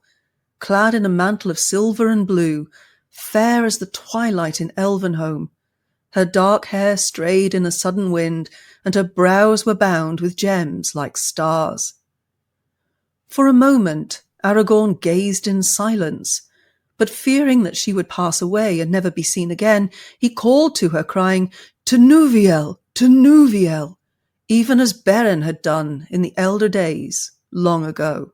Speaker 2: clad in a mantle of silver and blue, fair as the twilight in Elvenhome. Her dark hair strayed in a sudden wind, and her brows were bound with gems like stars. For a moment Aragorn gazed in silence, but fearing that she would pass away and never be seen again, he called to her, crying, "Tenuviel, Tenuviel," even as Beren had done in the elder days long ago.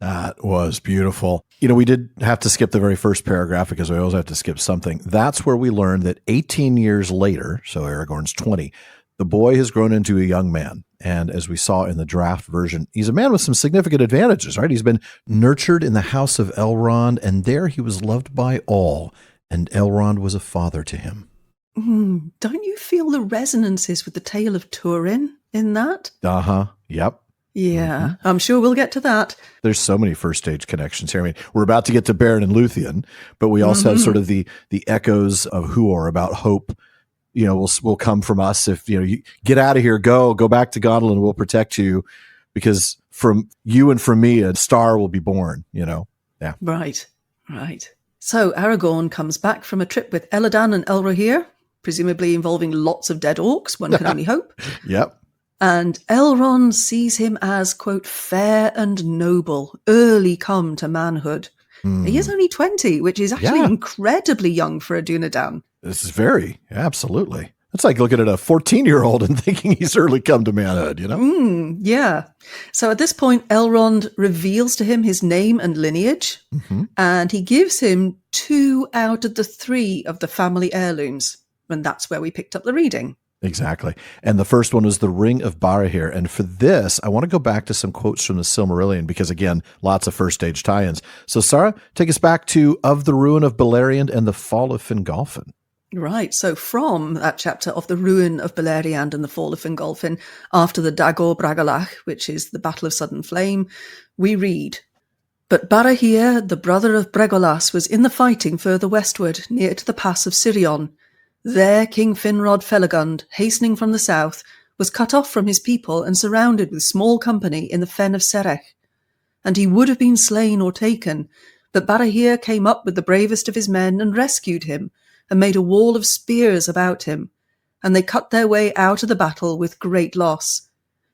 Speaker 1: That was beautiful. We did have to skip the very first paragraph because we always have to skip something. That's where we learned that 18 years later, so Aragorn's 20, the boy has grown into a young man. And as we saw in the draft version, he's a man with some significant advantages, right? He's been nurtured in the house of Elrond, and there he was loved by all, and Elrond was a father to him.
Speaker 2: Don't you feel the resonances with the tale of Turin in that?
Speaker 1: Uh-huh. Yep.
Speaker 2: Yeah, I'm sure we'll get to that.
Speaker 1: There's so many first stage connections here. I mean, we're about to get to Beren and Luthien, but we also have sort of the echoes of Huor about hope. Will come from us if you get out of here, go back to Gondolin. We'll protect you because from you and from me, a star will be born. Yeah,
Speaker 2: right. So Aragorn comes back from a trip with Elladan and Elrohir, presumably involving lots of dead orcs. One can only hope.
Speaker 1: Yep.
Speaker 2: And Elrond sees him as, quote, fair and noble, early come to manhood. He is only 20, which is actually incredibly young for a Dunedain.
Speaker 1: This is absolutely. It's like looking at a 14-year-old and thinking he's early come to manhood,
Speaker 2: Yeah. So at this point, Elrond reveals to him his name and lineage, and he gives him 2 out of the 3 of the family heirlooms. And that's where we picked up the reading.
Speaker 1: Exactly. And the first one was the Ring of Barahir. And for this, I want to go back to some quotes from the Silmarillion because, again, lots of first stage tie-ins. So, Sara, take us back to Of the Ruin of Beleriand and the Fall of Fingolfin.
Speaker 2: Right. So from that chapter of the Ruin of Beleriand and the Fall of Fingolfin, after the Dagor Bragalach, which is the Battle of Sudden Flame, we read, "But Barahir, the brother of Bregolas, was in the fighting further westward, near to the pass of Sirion. There King Finrod Felagund, hastening from the south, was cut off from his people and surrounded with small company in the fen of Serech. And he would have been slain or taken, but Barahir came up with the bravest of his men and rescued him, and made a wall of spears about him, and they cut their way out of the battle with great loss.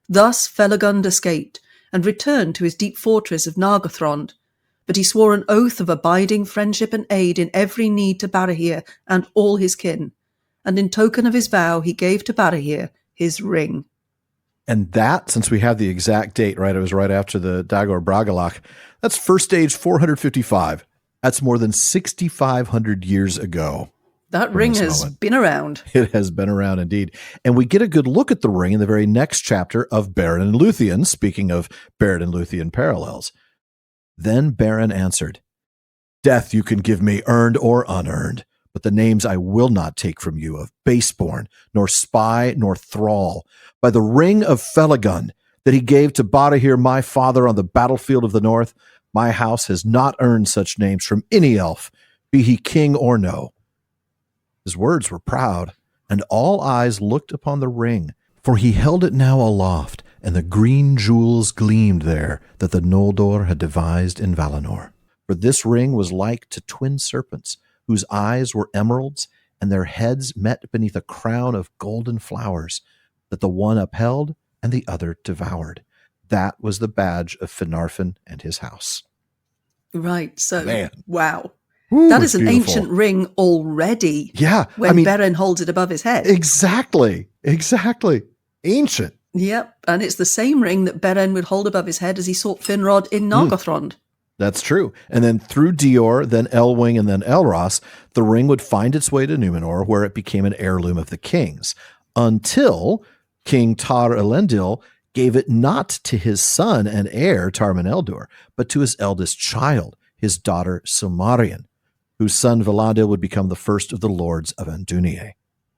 Speaker 2: Thus Felagund escaped, and returned to his deep fortress of Nargothrond, but he swore an oath of abiding friendship and aid in every need to Barahir and all his kin. And in token of his vow, he gave to Barahir his ring."
Speaker 1: And that, since we have the exact date, right, it was right after the Dagor Bragalach, that's first stage 455. That's more than 6,500 years ago.
Speaker 2: That ring has been around.
Speaker 1: It has been around indeed. And we get a good look at the ring in the very next chapter of Beren and Luthien, speaking of Beren and Luthien parallels. Then Beren answered, "Death you can give me, earned or unearned, but the names I will not take from you of baseborn, nor spy, nor thrall. By the ring of Felagund that he gave to Barahir my father on the battlefield of the north, my house has not earned such names from any elf, be he king or no." His words were proud, and all eyes looked upon the ring, for he held it now aloft, and the green jewels gleamed there that the Noldor had devised in Valinor. For this ring was like to twin serpents, whose eyes were emeralds, and their heads met beneath a crown of golden flowers, that the one upheld and the other devoured. That was the badge of Finarfin and his house.
Speaker 2: Right. So,
Speaker 1: Man.
Speaker 2: Wow.
Speaker 1: Ooh,
Speaker 2: that is an
Speaker 1: beautiful.
Speaker 2: Ancient ring already.
Speaker 1: Yeah.
Speaker 2: When Beren holds it above his head.
Speaker 1: Exactly. Ancient.
Speaker 2: Yep. And it's the same ring that Beren would hold above his head as he sought Finrod in Nargothrond.
Speaker 1: That's true. And then through Dior, then Elwing, and then Elros, the ring would find its way to Numenor, where it became an heirloom of the kings, until King Tar Elendil gave it not to his son and heir, Tarman-Eldur, but to his eldest child, his daughter Silmarien, whose son Valandil would become the first of the lords of Andúnië.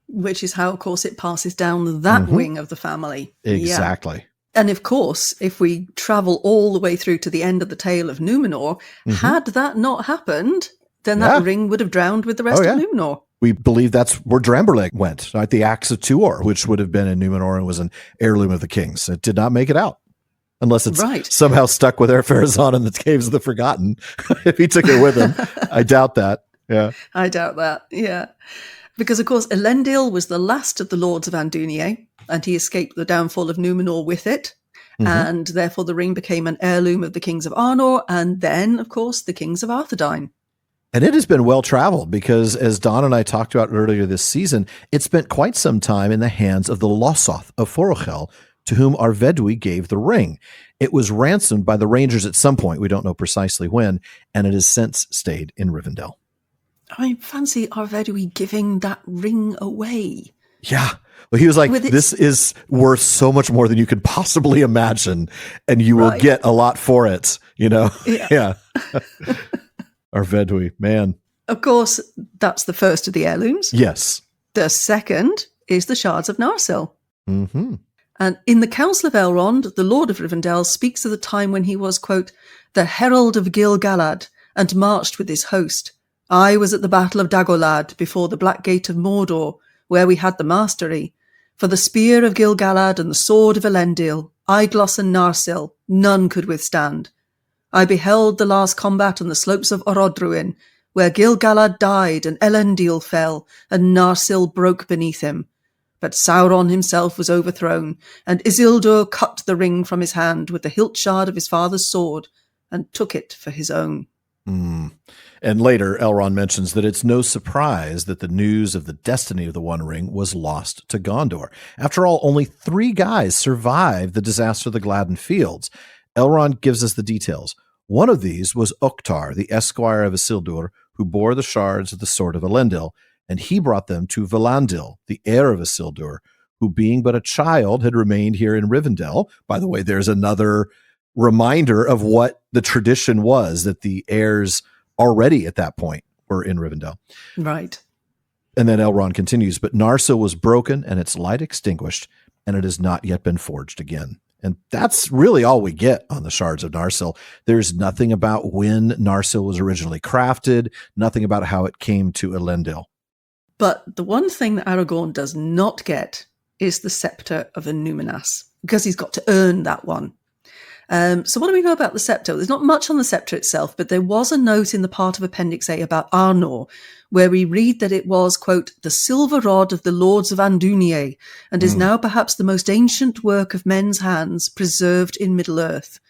Speaker 2: Which is how, of course, it passes down that wing of the family.
Speaker 1: Exactly.
Speaker 2: Yeah. And of course, if we travel all the way through to the end of the tale of Númenor, had that not happened, then that ring would have drowned with the rest of Númenor.
Speaker 1: We believe that's where Dramberleg went, right? The Axe of Tuor, which would have been in Númenor and was an heirloom of the kings. It did not make it out. Unless it's somehow stuck with Ar-Pharazôn in the Caves of the Forgotten. If he took it with him. I doubt that. Yeah.
Speaker 2: I doubt that. Yeah. Because, of course, Elendil was the last of the lords of Andúnië, and he escaped the downfall of Númenor with it. And therefore the ring became an heirloom of the kings of Arnor, and then, of course, the kings of Arthedain.
Speaker 1: And it has been well-traveled because, as Don and I talked about earlier this season, it spent quite some time in the hands of the Losoth of Forochel, to whom Arvedui gave the ring. It was ransomed by the Rangers at some point, we don't know precisely when, and it has since stayed in Rivendell.
Speaker 2: I fancy Arvedui giving that ring away.
Speaker 1: Yeah. Well, he was like, this is worth so much more than you could possibly imagine, and you will get a lot for it, you know? Yeah. Arvedui, man.
Speaker 2: Of course, that's the first of the heirlooms.
Speaker 1: Yes.
Speaker 2: The second is the Shards of Narsil.
Speaker 1: Mm-hmm.
Speaker 2: And in the Council of Elrond, the Lord of Rivendell speaks of the time when he was, quote, the herald of Gil-galad, and marched with his host. I was at the battle of Dagorlad before the Black Gate of Mordor, where we had the mastery. For the spear of Gil-galad and the sword of Elendil, Aeglos and Narsil, none could withstand. I beheld the last combat on the slopes of Orodruin, where Gil-galad died and Elendil fell, and Narsil broke beneath him. But Sauron himself was overthrown, and Isildur cut the ring from his hand with the hilt shard of his father's sword, and took it for his own.
Speaker 1: And later, Elrond mentions that it's no surprise that the news of the destiny of the One Ring was lost to Gondor. After all, only 3 guys survived the disaster of the Gladden Fields. Elrond gives us the details. One of these was Oktar, the esquire of Isildur, who bore the shards of the sword of Elendil, and he brought them to Valandil, the heir of Isildur, who, being but a child, had remained here in Rivendell. By the way, there's another reminder of what the tradition was, that the heirs already at that point were in Rivendell.
Speaker 2: Right.
Speaker 1: And then Elrond continues, but Narsil was broken and its light extinguished, and it has not yet been forged again. And that's really all we get on the Shards of Narsil. There's nothing about when Narsil was originally crafted, nothing about how it came to Elendil.
Speaker 2: But the one thing that Aragorn does not get is the Scepter of Annúminas, because he's got to earn that one. So what do we know about the scepter? There's not much on the scepter itself, but there was a note in the part of Appendix A about Arnor, where we read that it was, quote, the silver rod of the lords of Andúnië, and is now perhaps the most ancient work of men's hands preserved in Middle-earth.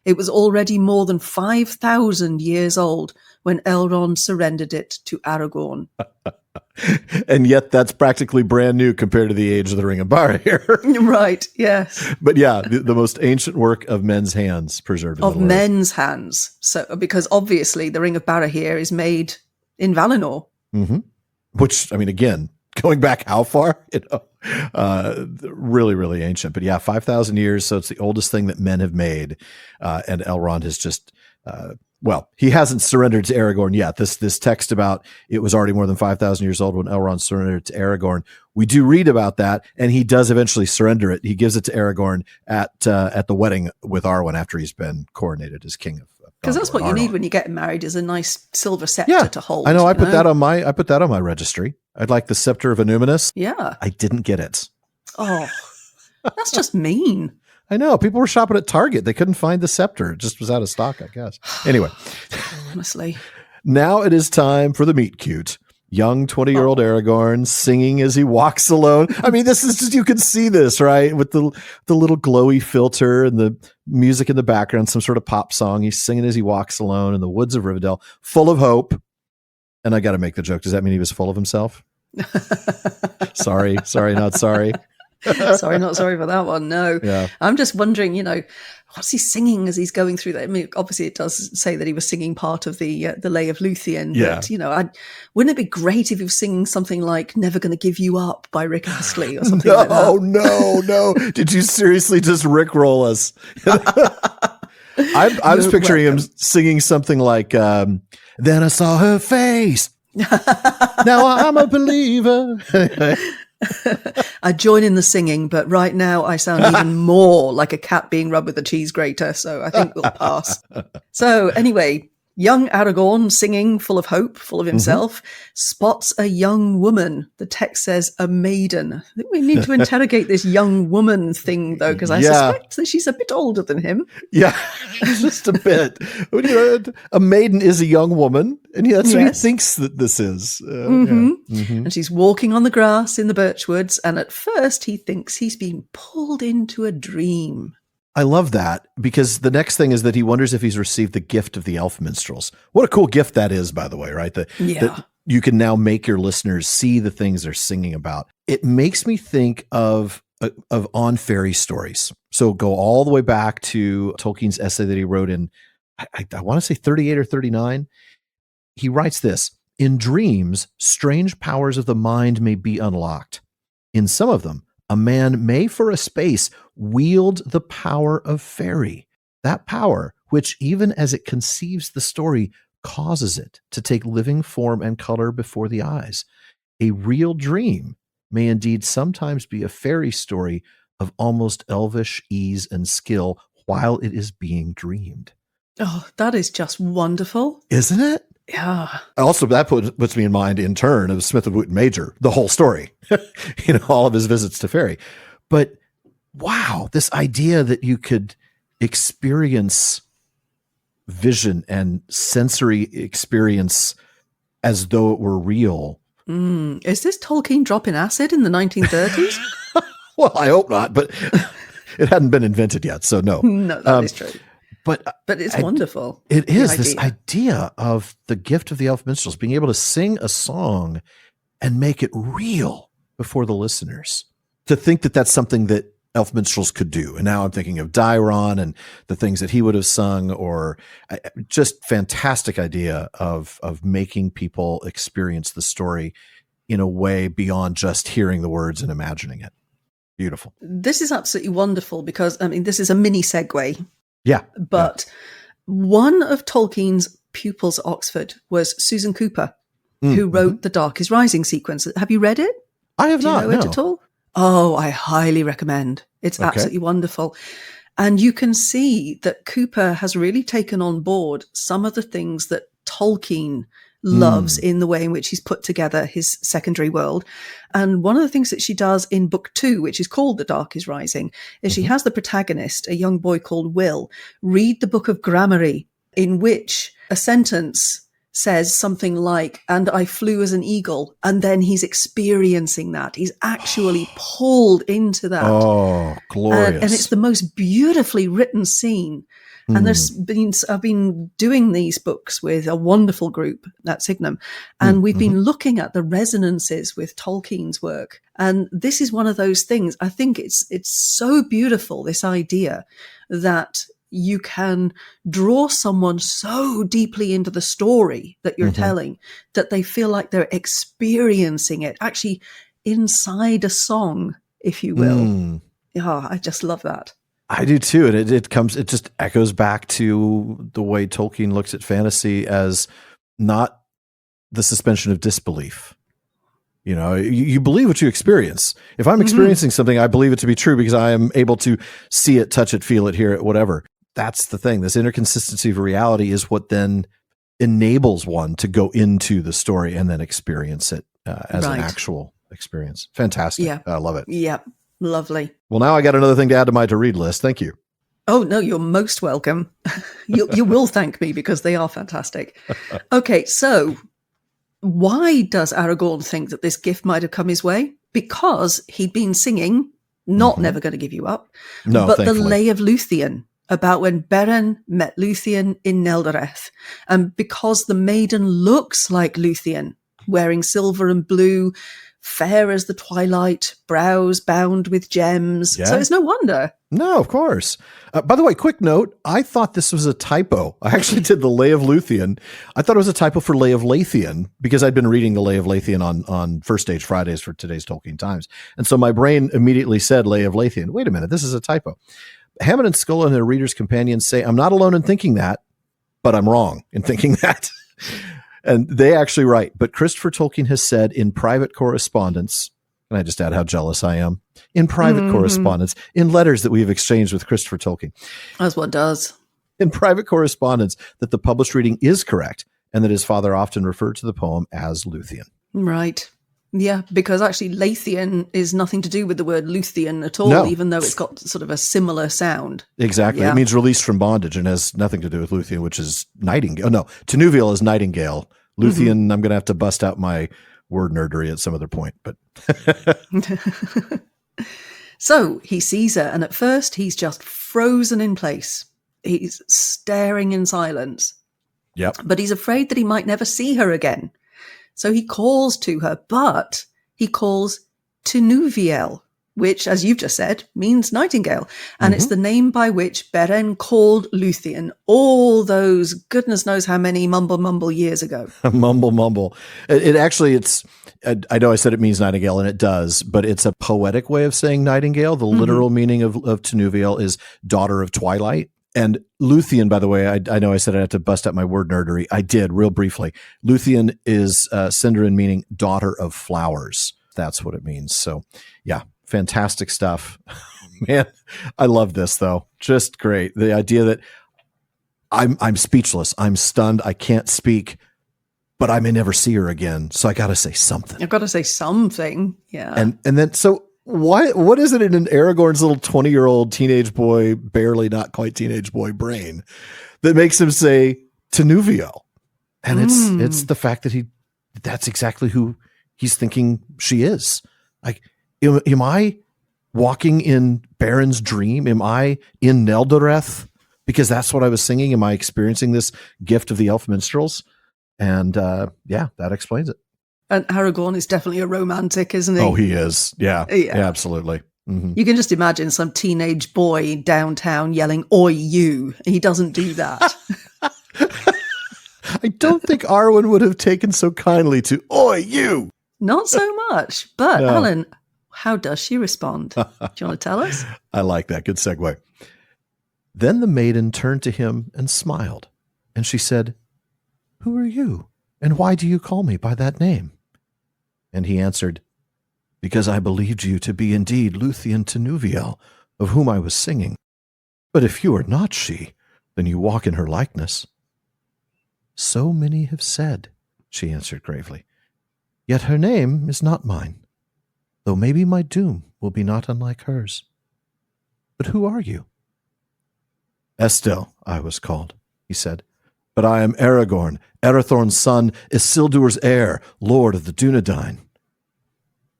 Speaker 2: It was already more than 5,000 years old when Elrond surrendered it to Aragorn.
Speaker 1: And yet that's practically brand new compared to the age of the Ring of Barahir.
Speaker 2: Right, yes.
Speaker 1: But yeah, the most ancient work of men's hands preserved in
Speaker 2: Of men's hands. So, because obviously the Ring of Barahir is made in Valinor.
Speaker 1: Mm-hmm. Which, I mean, again, going back how far? Really, really ancient. But yeah, 5,000 years. So it's the oldest thing that men have made. And Elrond has just... well, he hasn't surrendered to Aragorn yet. This text about it was already more than 5,000 years old when Elrond surrendered to Aragorn. We do read about that, and he does eventually surrender it. He gives it to Aragorn at the wedding with Arwen after he's been coronated as king of.
Speaker 2: Because that's what you need when you get married, is a nice silver scepter to hold.
Speaker 1: I know. I put that on my registry. I'd like the Scepter of Annúminas.
Speaker 2: Yeah,
Speaker 1: I didn't get it.
Speaker 2: Oh, that's just mean.
Speaker 1: I know. People were shopping at Target. They couldn't find the scepter. It just was out of stock, I guess. Anyway.
Speaker 2: Honestly. Now
Speaker 1: it is time for the meet cute. Young 20-year-old Aragorn singing as he walks alone. I mean, this is just, you can see this, right? With the little glowy filter and the music in the background, some sort of pop song. He's singing as he walks alone in the woods of Rivendell, full of hope. And I got to make the joke. Does that mean he was full of himself? Sorry, not sorry.
Speaker 2: Sorry, not sorry for that one. No.
Speaker 1: Yeah.
Speaker 2: I'm just wondering, what's he singing as he's going through that? I mean, obviously it does say that he was singing part of the Lay of Luthien.
Speaker 1: Yeah.
Speaker 2: But, wouldn't it be great if he was singing something like Never Gonna Give You Up by Rick Astley or something like that?
Speaker 1: No. Did you seriously just Rickroll us? I was picturing him singing something like, Then I saw her face. Now I'm a believer.
Speaker 2: I join in the singing, but right now I sound even more like a cat being rubbed with a cheese grater, so I think we'll pass. So anyway, young Aragorn, singing, full of hope, full of himself, spots a young woman. The text says a maiden. I think we need to interrogate this young woman thing, though, because I suspect that she's a bit older than him.
Speaker 1: Yeah, just a bit. A maiden is a young woman, and that's what he thinks that this is. And she's walking on the grass in the birchwoods, and at first he thinks he's been pulled into a dream. I love that, because the next thing is that he wonders if he's received the gift of the elf minstrels. What a cool gift that is, by the way, right? That you can now make your listeners see the things they're singing about. It makes me think of on fairy stories. So go all the way back to Tolkien's essay that he wrote in, I want to say 38 or 39. He writes this: in dreams, strange powers of the mind may be unlocked. In some of them, a man may for a space wield the power of fairy, that power which, even as it conceives the story, causes it to take living form and color before the eyes. A real dream may indeed sometimes be a fairy story of almost elvish ease and skill while it is being dreamed.
Speaker 2: Oh, that is just wonderful.
Speaker 1: Isn't it?
Speaker 2: Yeah.
Speaker 1: Also, that puts me in mind, in turn, of Smith of Wootton Major, the whole story, all of his visits to fairy. But wow, this idea that you could experience vision and sensory experience as though it were real.
Speaker 2: Is this Tolkien dropping acid in the 1930s?
Speaker 1: Well, I hope not, but it hadn't been invented yet, so no.
Speaker 2: No, that is true.
Speaker 1: But
Speaker 2: it's wonderful.
Speaker 1: It is this idea of the gift of the elf minstrels, being able to sing a song and make it real before the listeners. To think that that's something that elf minstrels could do. And now I'm thinking of Gilraen and the things that he would have sung, or just fantastic idea of making people experience the story in a way beyond just hearing the words and imagining it. Beautiful.
Speaker 2: This is absolutely wonderful because, this is a mini segue.
Speaker 1: Yeah.
Speaker 2: But one of Tolkien's pupils at Oxford was Susan Cooper, who wrote the Dark is Rising sequence. Have you read it?
Speaker 1: I have not.
Speaker 2: Do you know it at all? Oh, I highly recommend. It's absolutely wonderful. And you can see that Cooper has really taken on board some of the things that Tolkien loves in the way in which he's put together his secondary world. And one of the things that she does in book 2, which is called The Dark is Rising, is she has the protagonist, a young boy called Will, read the book of Gramarye, in which a sentence says something like, and I flew as an eagle. And then he's experiencing that. He's actually pulled into that. Oh,
Speaker 1: glorious.
Speaker 2: And it's the most beautifully written scene. And I've been doing these books with a wonderful group at Signum, and we've been looking at the resonances with Tolkien's work. And this is one of those things. I think it's so beautiful, this idea that you can draw someone so deeply into the story that you're telling that they feel like they're experiencing it actually inside a song, if you will. Oh, I just love that.
Speaker 1: I do too. And it just echoes back to the way Tolkien looks at fantasy as not the suspension of disbelief. You believe what you experience. If I'm experiencing something, I believe it to be true because I am able to see it, touch it, feel it, hear it, whatever. That's the thing. This inconsistency of reality is what then enables one to go into the story and then experience it as an actual experience. Fantastic.
Speaker 2: Yeah.
Speaker 1: I love it.
Speaker 2: Yeah. Lovely.
Speaker 1: Well, now I got another thing to add to my to-read list. Thank you.
Speaker 2: Oh, no, you're most welcome. You will thank me because they are fantastic. Okay, so why does Aragorn think that this gift might have come his way? Because he'd been singing, not Never Gonna Give You Up, but thankfully. The Lay of Luthien, about when Beren met Luthien in Neldareth. And because the maiden looks like Luthien, wearing silver and blue, fair as the twilight, brows bound with gems.
Speaker 1: Yeah.
Speaker 2: So it's no wonder.
Speaker 1: No, of course. By the way, quick note, I thought this was a typo. I actually did the Lay of Luthien. I thought it was a typo for Lay of Lathian because I'd been reading the Lay of Lathian on First Stage Fridays for today's Tolkien Times. And so my brain immediately said Lay of Lathian. Wait a minute, this is a typo. Hammond and Sculla and their reader's companions say, I'm not alone in thinking that, but I'm wrong in thinking that. And they actually write, but Christopher Tolkien has said in private correspondence, and I just add how jealous I am, in private correspondence, in letters that we have exchanged with Christopher Tolkien.
Speaker 2: As one does.
Speaker 1: In private correspondence, that the published reading is correct, and that his father often referred to the poem as Luthien.
Speaker 2: Right. Yeah, because actually Lathian is nothing to do with the word Luthien at all, even though it's got sort of a similar sound.
Speaker 1: Exactly. Yeah. It means released from bondage and has nothing to do with Luthien, which is nightingale. Oh, no, Tinuviel is nightingale. Luthien, I'm going to have to bust out my word nerdery at some other point. But
Speaker 2: So he sees her, and at first he's just frozen in place. He's staring in silence.
Speaker 1: Yep.
Speaker 2: But he's afraid that he might never see her again. So he calls to her, but he calls Tinuviel, which, as you've just said, means nightingale. And it's the name by which Beren called Luthien all those goodness knows how many mumble years ago.
Speaker 1: Mumble. It actually, it's, I know I said it means nightingale, and it does, but it's a poetic way of saying nightingale. The literal meaning of Tinuviel is daughter of twilight. And Luthien, by the way, I know I said I had to bust out my word nerdery. I did, real briefly. Luthien is Sindarin, meaning daughter of flowers. That's what it means. So, yeah, fantastic stuff. Man, I love this, though. Just great. The idea that I'm speechless. I'm stunned. I can't speak, but I may never see her again. So I got to say something.
Speaker 2: I've got to say something. Yeah.
Speaker 1: And then, so what is it in Aragorn's little 20-year-old teenage boy, barely not quite teenage boy brain that makes him say Tinuviel? And it's the fact that that's exactly who he's thinking she is. Like, am I walking in Beren's dream? Am I in Neldoreth? Because that's what I was singing. Am I experiencing this gift of the elf minstrels? And yeah, that explains it.
Speaker 2: And Aragorn is definitely a romantic, isn't he?
Speaker 1: Oh, he is. Yeah, absolutely. Mm-hmm.
Speaker 2: You can just imagine some teenage boy downtown yelling, "Oi, you." He doesn't do that.
Speaker 1: I don't think Arwen would have taken so kindly to "Oi, you."
Speaker 2: Not so much. But, no. Alan, how does she respond? Do you want to tell us?
Speaker 1: I like that. Good segue. Then the maiden turned to him and smiled. And she said, "Who are you? And why do you call me by that name?" And he answered, "Because I believed you to be indeed Luthien Tinuviel, of whom I was singing. But if you are not she, then you walk in her likeness." "So many have said," she answered gravely. "Yet her name is not mine, though maybe my doom will be not unlike hers. But who are you?" "Estel, I was called," he said. "But I am Aragorn, Arathorn's son, Isildur's heir, lord of the Dunedain."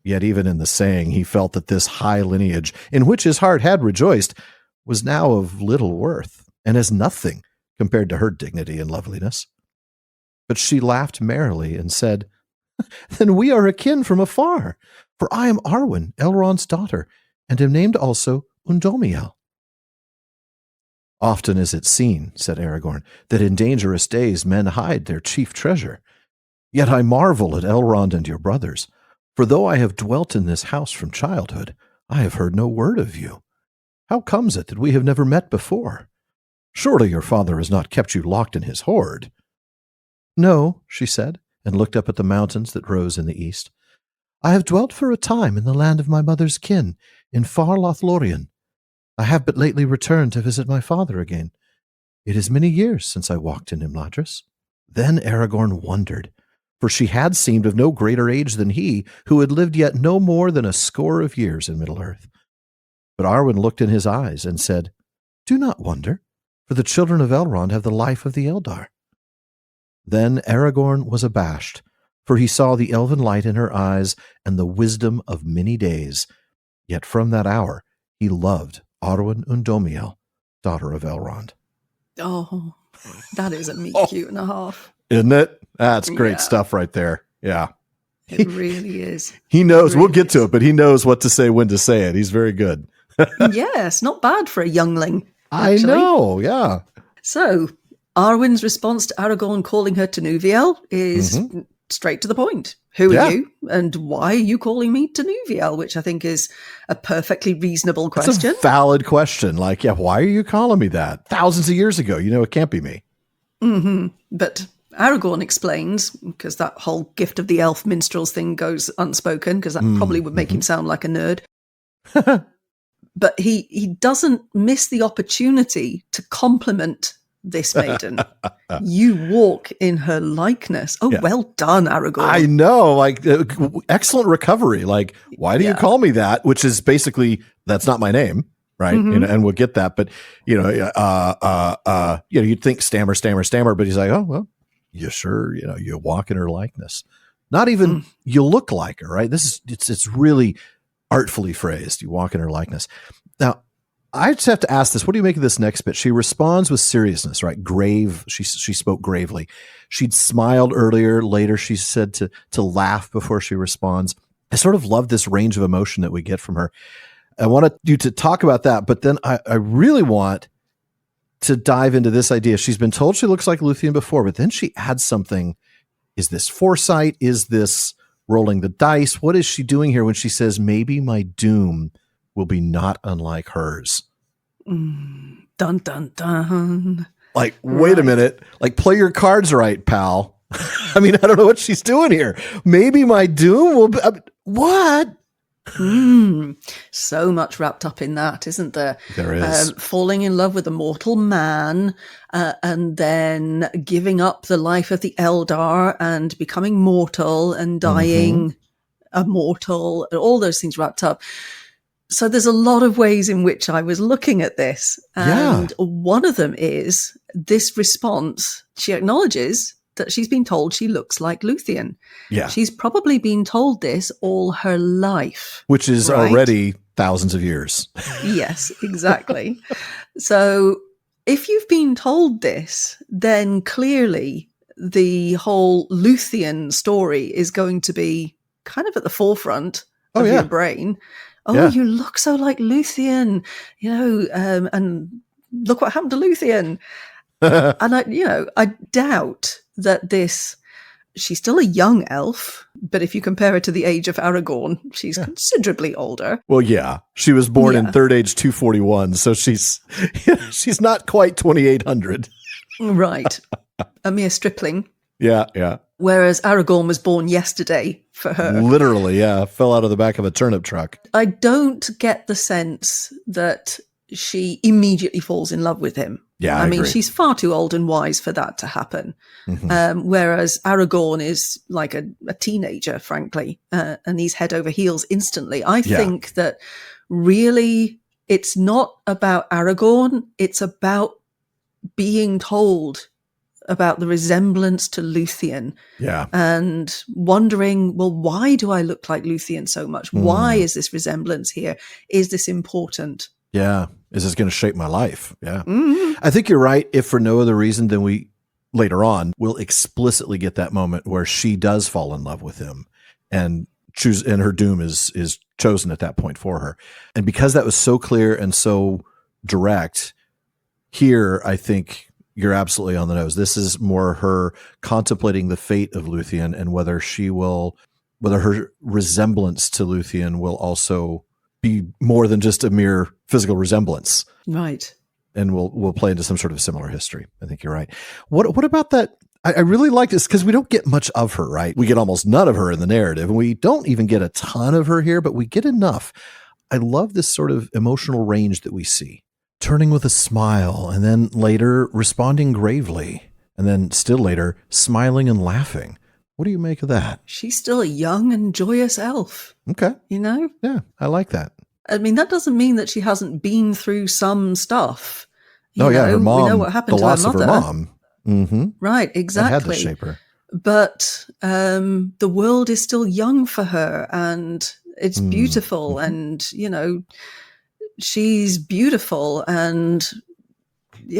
Speaker 1: Yet even in the saying, he felt that this high lineage, in which his heart had rejoiced, was now of little worth, and as nothing compared to her dignity and loveliness. But she laughed merrily and said, "Then we are akin from afar, for I am Arwen, Elrond's daughter, and am named also Undomiel." "Often is it seen," said Aragorn, "that in dangerous days men hide their chief treasure. Yet I marvel at Elrond and your brothers, for though I have dwelt in this house from childhood, I have heard no word of you. How comes it that we have never met before? Surely your father has not kept you locked in his hoard." "No," she said, and looked up at the mountains that rose in the east. "I have dwelt for a time in the land of my mother's kin, in far Lothlorien. I have but lately returned to visit my father again. It is many years since I walked in Imladris." Then Aragorn wondered, for she had seemed of no greater age than he, who had lived yet no more than a score of years in Middle-earth. But Arwen looked in his eyes and said, "Do not wonder, for the children of Elrond have the life of the Eldar." Then Aragorn was abashed, for he saw the elven light in her eyes and the wisdom of many days. Yet from that hour he loved Arwen Undomiel, daughter of Elrond.
Speaker 2: Oh, that is a meet cute and a half.
Speaker 1: Isn't it? That's great stuff right there. Yeah.
Speaker 2: It really is.
Speaker 1: He knows.
Speaker 2: Really
Speaker 1: we'll get to it, but he knows what to say when to say it. He's very good.
Speaker 2: Yes, not bad for a youngling.
Speaker 1: Actually. I know, yeah.
Speaker 2: So, Arwen's response to Aragorn calling her Tanuviel is straight to the point. Who are you, and why are you calling me Tanuviel? Which I think is a perfectly reasonable question.
Speaker 1: It's a valid question. Like, why are you calling me that? Thousands of years ago, it can't be me.
Speaker 2: But Aragorn explains, because that whole gift of the elf minstrels thing goes unspoken, because that probably would make him sound like a nerd. But he doesn't miss the opportunity to compliment this maiden. You walk in her likeness. Oh, well done, Aragorn.
Speaker 1: I know, like, excellent recovery. Like, why do you call me that? Which is basically, that's not my name, right? And we'll get that. But, you'd think stammer, but he's like, oh, well, you sure, you walk in her likeness. Not even you look like her, right? It's really artfully phrased. You walk in her likeness. Now, I just have to ask this. What do you make of this next bit? She responds with seriousness, right? Grave. She spoke gravely. She'd smiled earlier. Later, she said to laugh before she responds. I sort of love this range of emotion that we get from her. I wanted you to talk about that, but then I really want to dive into this idea. She's been told she looks like Luthien before, but then she adds something. Is this foresight? Is this rolling the dice? What is she doing here when she says, maybe my doom will be not unlike hers?
Speaker 2: Dun, dun, dun.
Speaker 1: Like, wait a minute. Like, play your cards right, pal. I mean, I don't know what she's doing here. Maybe my doom will be... what?
Speaker 2: So much wrapped up in that, isn't there?
Speaker 1: There is.
Speaker 2: Falling in love with a mortal man, and then giving up the life of the Eldar and becoming mortal and dying a mortal, all those things wrapped up. So there's a lot of ways in which I was looking at this. And one of them is this response. She acknowledges that she's been told she looks like Luthien.
Speaker 1: Yeah.
Speaker 2: She's probably been told this all her life.
Speaker 1: Which is already thousands of years.
Speaker 2: Yes, exactly. So if you've been told this, then clearly the whole Luthien story is going to be kind of at the forefront of your brain. Oh, you look so like Luthien, and look what happened to Luthien. And I doubt that she's still a young elf, but if you compare her to the age of Aragorn, she's considerably older.
Speaker 1: Well, yeah, she was born in Third Age 241, so she's not quite 2800.
Speaker 2: Right. A mere stripling.
Speaker 1: Yeah.
Speaker 2: Whereas Aragorn was born yesterday for her.
Speaker 1: Literally, fell out of the back of a turnip truck.
Speaker 2: I don't get the sense that she immediately falls in love with him.
Speaker 1: Yeah,
Speaker 2: I mean,
Speaker 1: agree.
Speaker 2: she's far too old and wise for that to happen. Whereas Aragorn is like a teenager, frankly, and he's head over heels instantly. I think that really it's not about Aragorn. It's about being told about the resemblance to Luthien. Yeah. And wondering, well, why do I look like Luthien so much? Why is this resemblance here? Is this important?
Speaker 1: Yeah. Is this going to shape my life? Yeah. I think you're right. If for no other reason than we later on will explicitly get that moment where she does fall in love with him and her doom is chosen at that point for her. And because that was so clear and so direct here, I think you're absolutely on the nose. This is more her contemplating the fate of Luthien and whether her resemblance to Luthien will also be more than just a mere physical resemblance.
Speaker 2: Right.
Speaker 1: And we'll play into some sort of similar history. I think you're right. What about that? I really like this because we don't get much of her, right? We get almost none of her in the narrative, and we don't even get a ton of her here, but we get enough. I love this sort of emotional range that we see. Turning with a smile, and then later responding gravely, and then still later smiling and laughing. What do you make of that?
Speaker 2: She's still a young and joyous elf.
Speaker 1: Okay.
Speaker 2: Yeah,
Speaker 1: I like that.
Speaker 2: I mean, that doesn't mean that she hasn't been through some stuff.
Speaker 1: Her mom.
Speaker 2: We know what happened
Speaker 1: the
Speaker 2: to
Speaker 1: loss
Speaker 2: her mother.
Speaker 1: Of her mom. Mm-hmm.
Speaker 2: Right, exactly.
Speaker 1: That had to shape her.
Speaker 2: But the world is still young for her, and it's beautiful, and she's beautiful, and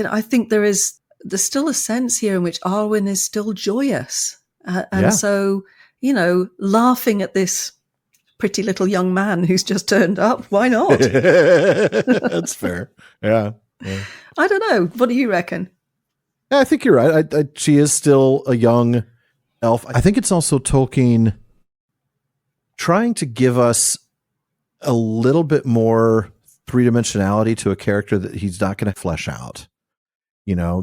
Speaker 2: I think there's still a sense here in which Arwen is still joyous, and so laughing at this pretty little young man who's just turned up. Why not?
Speaker 1: That's fair. Yeah.
Speaker 2: I don't know. What do you reckon?
Speaker 1: Yeah, I think you're right. She is still a young elf. I think it's also Tolkien trying to give us a little bit more three-dimensionality to a character that he's not going to flesh out.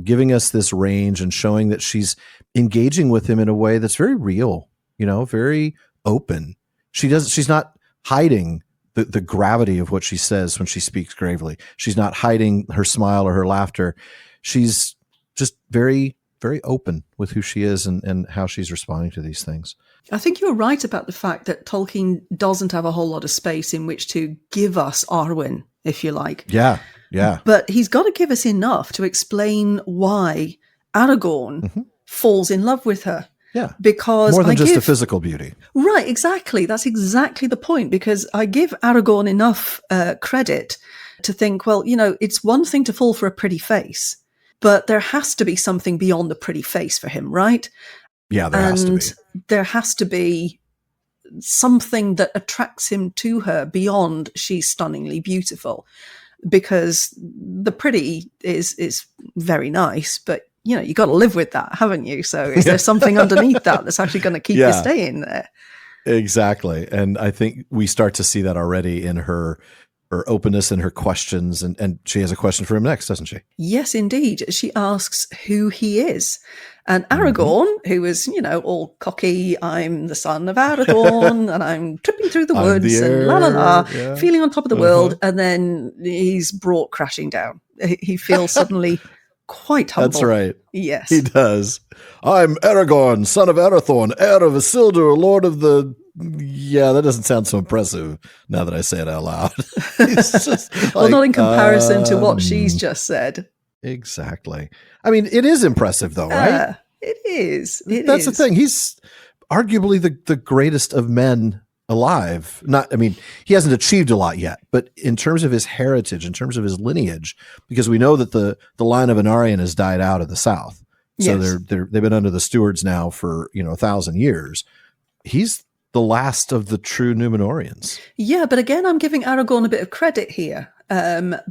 Speaker 1: Giving us this range and showing that she's engaging with him in a way that's very real, very open. She's not hiding the gravity of what she says when she speaks gravely. She's not hiding her smile or her laughter. She's just very, very open with who she is and how she's responding to these things.
Speaker 2: I think you're right about the fact that Tolkien doesn't have a whole lot of space in which to give us Arwen, if you like.
Speaker 1: Yeah.
Speaker 2: But he's got to give us enough to explain why Aragorn falls in love with her.
Speaker 1: Yeah.
Speaker 2: Because
Speaker 1: more than just a physical beauty.
Speaker 2: Right, exactly. That's exactly the point, because I give Aragorn enough credit to think, well, it's one thing to fall for a pretty face, but there has to be something beyond the pretty face for him, right?
Speaker 1: Yeah, there has to be.
Speaker 2: There has to be something that attracts him to her beyond she's stunningly beautiful, because the pretty is very nice, but you got to live with that, haven't you? So is there something underneath that's actually going to keep you staying there?
Speaker 1: Exactly. And I think we start to see that already in her openness and her questions. And she has a question for him next, doesn't she?
Speaker 2: Yes, indeed. She asks who he is. And Aragorn, who is, all cocky, I'm the son of Arathorn, and I'm tripping through the woods and feeling on top of the world. And then he's brought crashing down. He feels suddenly quite humble.
Speaker 1: That's right.
Speaker 2: Yes.
Speaker 1: He does. I'm Aragorn, son of Arathorn, heir of Isildur, lord of the... Yeah, that doesn't sound so impressive now that I say it out loud. It's just
Speaker 2: well, not in comparison to what she's just said.
Speaker 1: Exactly. I mean, it is impressive though, right?
Speaker 2: It is.
Speaker 1: That's the thing. He's arguably the greatest of men alive. He hasn't achieved a lot yet, but in terms of his heritage, in terms of his lineage, because we know that the line of Anarion has died out of the south. So
Speaker 2: yes.
Speaker 1: they've been under the stewards now for 1,000 years. He's the last of the true Númenóreans.
Speaker 2: Yeah, but again, I'm giving Aragorn a bit of credit here,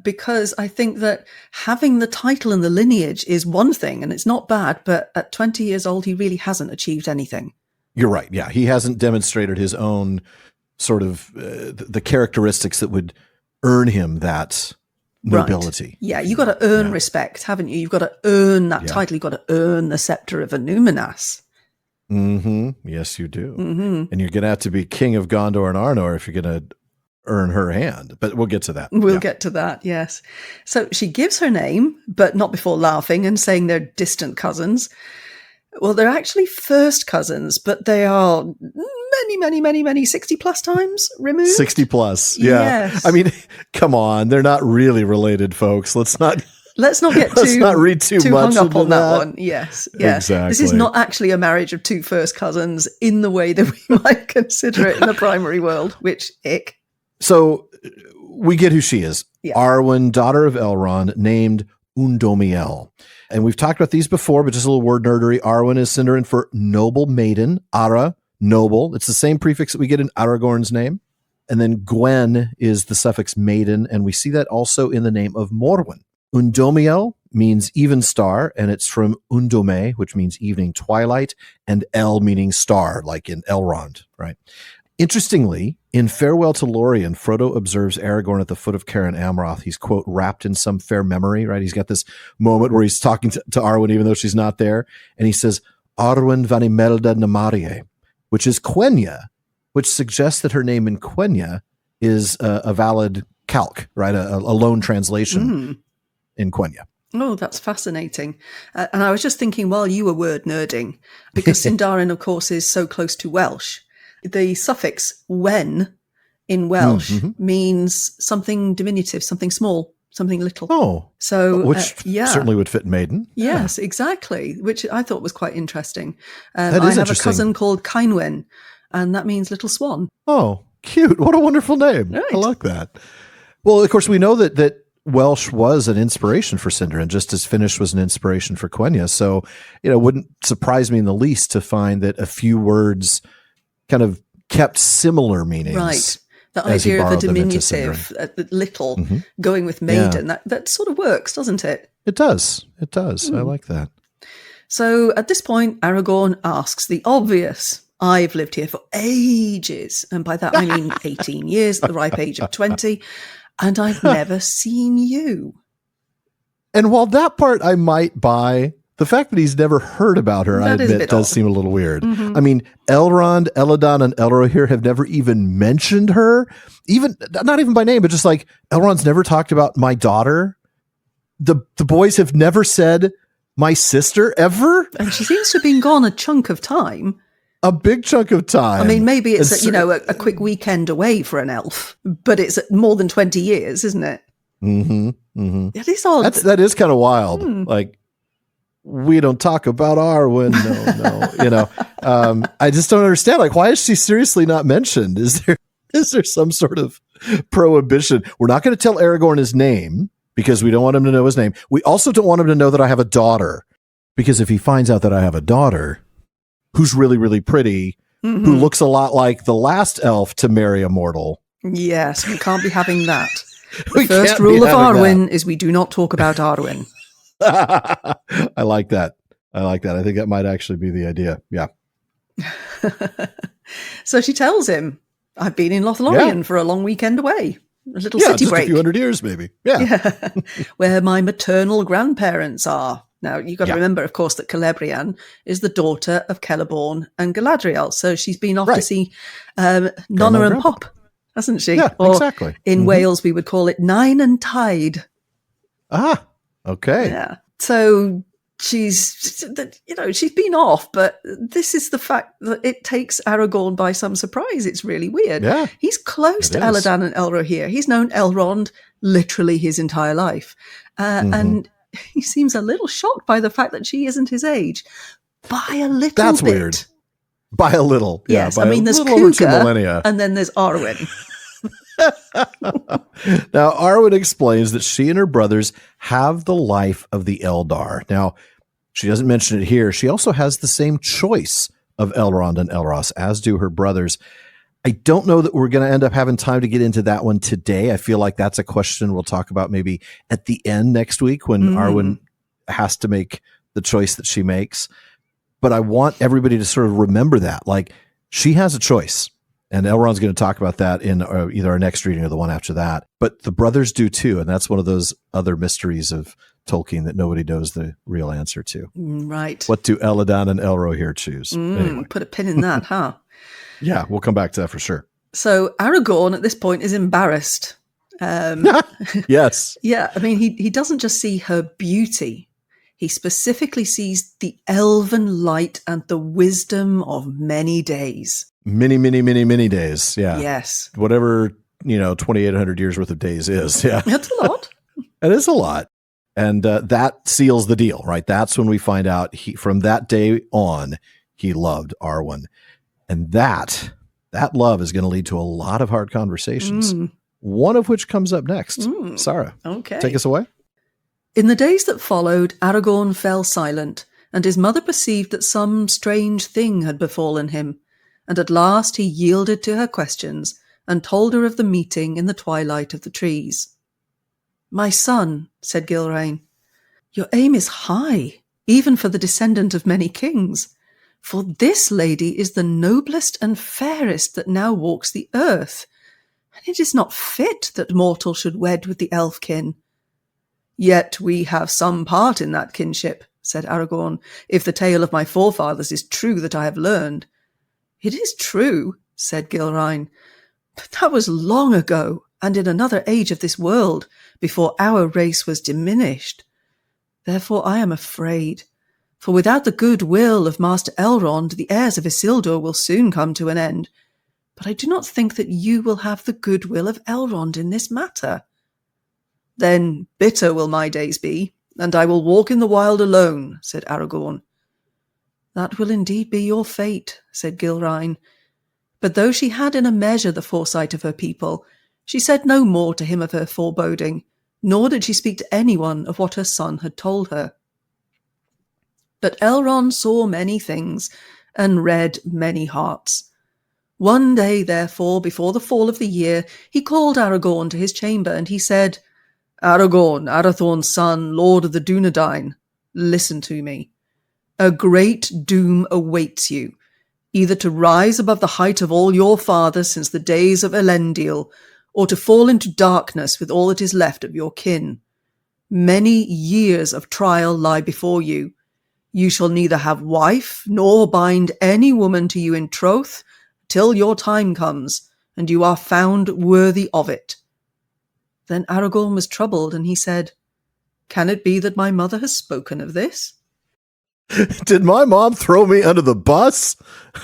Speaker 2: because I think that having the title and the lineage is one thing, and it's not bad, but at 20 years old, he really hasn't achieved anything.
Speaker 1: You're right. Yeah, he hasn't demonstrated his own sort of the characteristics that would earn him that nobility.
Speaker 2: Right. Yeah, you got to earn respect, haven't you? You've got to earn that title. You've got to earn the scepter of a Númenas.
Speaker 1: Yes, you do. And you're going to have to be king of Gondor and Arnor if you're going to earn her hand. But we'll get to that.
Speaker 2: We'll get to that, yes. So she gives her name, but not before laughing and saying they're distant cousins. Well, they're actually first cousins, but they are many 60 plus times removed.
Speaker 1: 60 plus, yeah.
Speaker 2: Yes.
Speaker 1: I mean, come on. They're not really related, folks. Let's not
Speaker 2: get
Speaker 1: read too much
Speaker 2: hung up on that
Speaker 1: that
Speaker 2: one. Yes. Yeah.
Speaker 1: Exactly.
Speaker 2: This is not actually a marriage of two first cousins in the way that we might consider it in the primary world, which ick.
Speaker 1: So we get who she is.
Speaker 2: Yeah.
Speaker 1: Arwen, daughter of Elrond, named Undomiel. And we've talked about these before, but just a little word nerdery. Arwen is Sindarin for noble maiden. Ara, noble. It's the same prefix that we get in Aragorn's name. And then Gwen is the suffix maiden, and we see that also in the name of Morwen. Undomiel means even star, and it's from Undome, which means evening twilight, and El meaning star, like in Elrond, right? Interestingly, in Farewell to Lorien, Frodo observes Aragorn at the foot of Cairn Amroth. He's, quote, wrapped in some fair memory, right? He's got this moment where he's talking to Arwen, even though she's not there. And he says, Arwen van Imelda Namarie, which is Quenya, which suggests that her name in Quenya is a valid calque, right? A loan translation in Quenya.
Speaker 2: Oh, that's fascinating. And I was just thinking while you were word nerding, because Sindarin, of course, is so close to Welsh. The suffix wen in Welsh means something diminutive, something small, something little.
Speaker 1: Oh,
Speaker 2: so
Speaker 1: which certainly would fit maiden.
Speaker 2: Yes, exactly, which I thought was quite interesting.
Speaker 1: That
Speaker 2: I
Speaker 1: is
Speaker 2: have a cousin called Kynwen, and that means little swan.
Speaker 1: Oh, cute. What a wonderful name.
Speaker 2: Right.
Speaker 1: I like that. Well, of course, we know that Welsh was an inspiration for Sindarin, just as Finnish was an inspiration for Quenya. So, it wouldn't surprise me in the least to find that a few words kind of kept similar meanings.
Speaker 2: Right. The idea of a diminutive, little, going with maiden, that sort of works, doesn't it?
Speaker 1: It does. It does. I like that.
Speaker 2: So at this point, Aragorn asks the obvious. I've lived here for ages, and by that I mean 18 years at the ripe age of 20, and I've never seen you.
Speaker 1: And while that part I might buy, the fact that he's never heard about her, I admit, does seem a little weird. I mean, Elrond, Elladan, and Elrohir have never even mentioned her, not even by name, but just like, Elrond's never talked about my daughter. The boys have never said my sister ever.
Speaker 2: And she seems to have been gone a chunk of time.
Speaker 1: A big chunk of time.
Speaker 2: I mean, maybe it's a quick weekend away for an elf, but it's more than 20 years, isn't it? It is odd.
Speaker 1: That is kind of wild. Like, we don't talk about Arwen. No. I just don't understand. Like, why is she seriously not mentioned? Is there some sort of prohibition? We're not going to tell Aragorn his name because we don't want him to know his name. We also don't want him to know that I have a daughter, because if he finds out that I have a daughter who's really, really pretty, who looks a lot like the last elf to marry a mortal.
Speaker 2: Yes, we can't be having that. The first rule of Arwen is we do not talk about Arwen.
Speaker 1: I like that. I think that might actually be the idea. Yeah.
Speaker 2: So she tells him, I've been in Lothlorien for a long weekend away. A little city break.
Speaker 1: A few hundred years, maybe. Yeah.
Speaker 2: Where my maternal grandparents are. Now, you've got to remember, of course, that Celebrian is the daughter of Celeborn and Galadriel. So she's been off to see Nonna and Pop, hasn't she?
Speaker 1: Yeah,
Speaker 2: or
Speaker 1: exactly.
Speaker 2: In Wales, we would call it Nine and Tide.
Speaker 1: Ah, okay.
Speaker 2: Yeah. So she's been off, but this is the fact that it takes Aragorn by some surprise. It's really weird.
Speaker 1: Yeah,
Speaker 2: he's close to Elladan and Elrohir. He's known Elrond literally his entire life. And he seems a little shocked by the fact that she isn't his age. By a little bit.
Speaker 1: That's weird. By a little.
Speaker 2: Yes.
Speaker 1: I
Speaker 2: mean, there's Cougar, and then there's Arwen.
Speaker 1: Now, Arwen explains that she and her brothers have the life of the Eldar. Now, she doesn't mention it here. She also has the same choice of Elrond and Elros, as do her brothers. I don't know that we're going to end up having time to get into that one today. I feel like that's a question we'll talk about maybe at the end next week when Arwen has to make the choice that she makes. But I want everybody to sort of remember that. Like, she has a choice. And Elrond's going to talk about that in either our next reading or the one after that. But the brothers do too. And that's one of those other mysteries of Tolkien that nobody knows the real answer to.
Speaker 2: Right.
Speaker 1: What do Elladan and Elrohir choose? Anyway.
Speaker 2: Put a pin in that, huh?
Speaker 1: Yeah, we'll come back to that for sure.
Speaker 2: So Aragorn at this point is embarrassed.
Speaker 1: Yes.
Speaker 2: Yeah, I mean, he doesn't just see her beauty. He specifically sees the elven light and the wisdom of many days.
Speaker 1: Many, many, many, many days. Yeah.
Speaker 2: Yes.
Speaker 1: Whatever, 2,800 years worth of days is. Yeah.
Speaker 2: That's a lot.
Speaker 1: It is a lot. And that seals the deal, right? That's when we find out from that day on, he loved Arwen. And that love is going to lead to a lot of hard conversations, one of which comes up next. Sara,
Speaker 2: okay,
Speaker 1: take us away.
Speaker 2: In the days that followed, Aragorn fell silent, and his mother perceived that some strange thing had befallen him, and at last he yielded to her questions and told her of the meeting in the twilight of the trees. "My son," said Gilraen, "your aim is high, even for the descendant of many kings. For this lady is the noblest and fairest that now walks the earth, and it is not fit that mortal should wed with the elf-kin." "Yet we have some part in that kinship," said Aragorn, "if the tale of my forefathers is true that I have learned." "It is true," said Gilraen, "but that was long ago, and in another age of this world, before our race was diminished. Therefore I am afraid. For without the good will of Master Elrond, the heirs of Isildur will soon come to an end. But I do not think that you will have the good will of Elrond in this matter." "Then bitter will my days be, and I will walk in the wild alone," said Aragorn. "That will indeed be your fate," said Gilraen. But though she had in a measure the foresight of her people, she said no more to him of her foreboding, nor did she speak to anyone of what her son had told her. But Elrond saw many things and read many hearts. One day, therefore, before the fall of the year, he called Aragorn to his chamber, and he said, Aragorn, Arathorn's son, lord of the Dunedain, listen to me. A great doom awaits you, either to rise above the height of all your fathers since the days of Elendil, or to fall into darkness with all that is left of your kin. Many years of trial lie before you. You shall neither have wife nor bind any woman to you in troth till your time comes, and you are found worthy of it. Then Aragorn was troubled, and he said, Can it be that my mother has spoken of this?
Speaker 1: Did my mom throw me under the bus?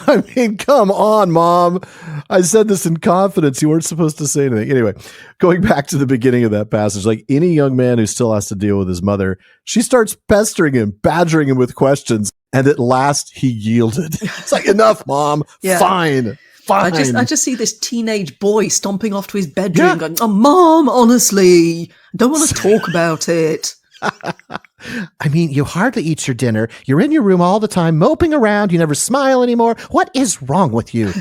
Speaker 1: I mean, come on, Mom. I said this in confidence. You weren't supposed to say anything. Anyway, going back to the beginning of that passage, like any young man who still has to deal with his mother, she starts pestering him, badgering him with questions, and at last he yielded. It's like, enough, Mom. Yeah. Fine.
Speaker 2: I just see this teenage boy stomping off to his bedroom going, oh, Mom, honestly, I don't want to talk about it.
Speaker 1: I mean, you hardly eat your dinner. You're in your room all the time, moping around. You never smile anymore. What is wrong with you?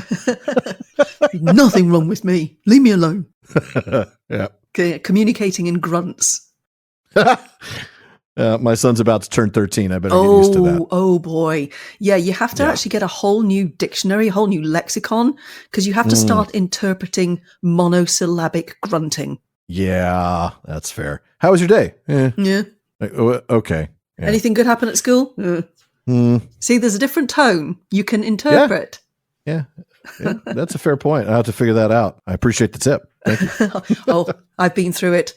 Speaker 2: Nothing wrong with me. Leave me alone.
Speaker 1: Yeah.
Speaker 2: Okay, communicating in grunts.
Speaker 1: My son's about to turn 13. I better get used to that.
Speaker 2: Oh, boy. Yeah, you have to actually get a whole new dictionary, a whole new lexicon, because you have to start interpreting monosyllabic grunting.
Speaker 1: Yeah, that's fair. How was your day?
Speaker 2: Yeah.
Speaker 1: Okay. Yeah.
Speaker 2: Anything good happen at school? See, there's a different tone you can interpret.
Speaker 1: Yeah, that's a fair point. I'll have to figure that out. I appreciate the tip. Thank you.
Speaker 2: Oh, I've been through it.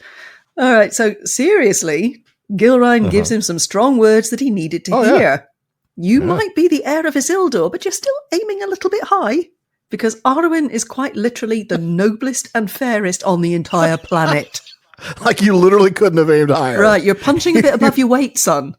Speaker 2: All right. So seriously, Gilraen gives him some strong words that he needed to hear. Yeah. You might be the heir of Isildur, but you're still aiming a little bit high. Because Arwen is quite literally the noblest and fairest on the entire planet.
Speaker 1: Like you literally couldn't have aimed higher.
Speaker 2: Right, you're punching a bit above your weight, son.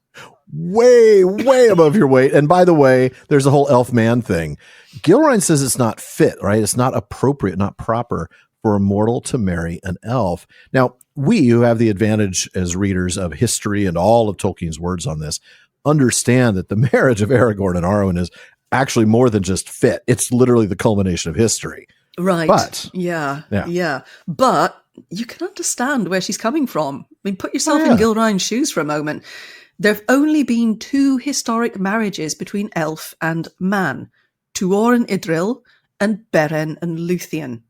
Speaker 1: Way above your weight. And by the way, there's a whole elf man thing. Gilraen says it's not fit, right? It's not appropriate, not proper for a mortal to marry an elf. Now, we who have the advantage as readers of history and all of Tolkien's words on this understand that the marriage of Aragorn and Arwen is actually more than just fit. It's literally the culmination of history.
Speaker 2: Right.
Speaker 1: But
Speaker 2: yeah. But you can understand where she's coming from. I mean, put yourself in Gilraen's shoes for a moment. There have only been 2 historic marriages between elf and man, Tuor and Idril, and Beren and Luthien.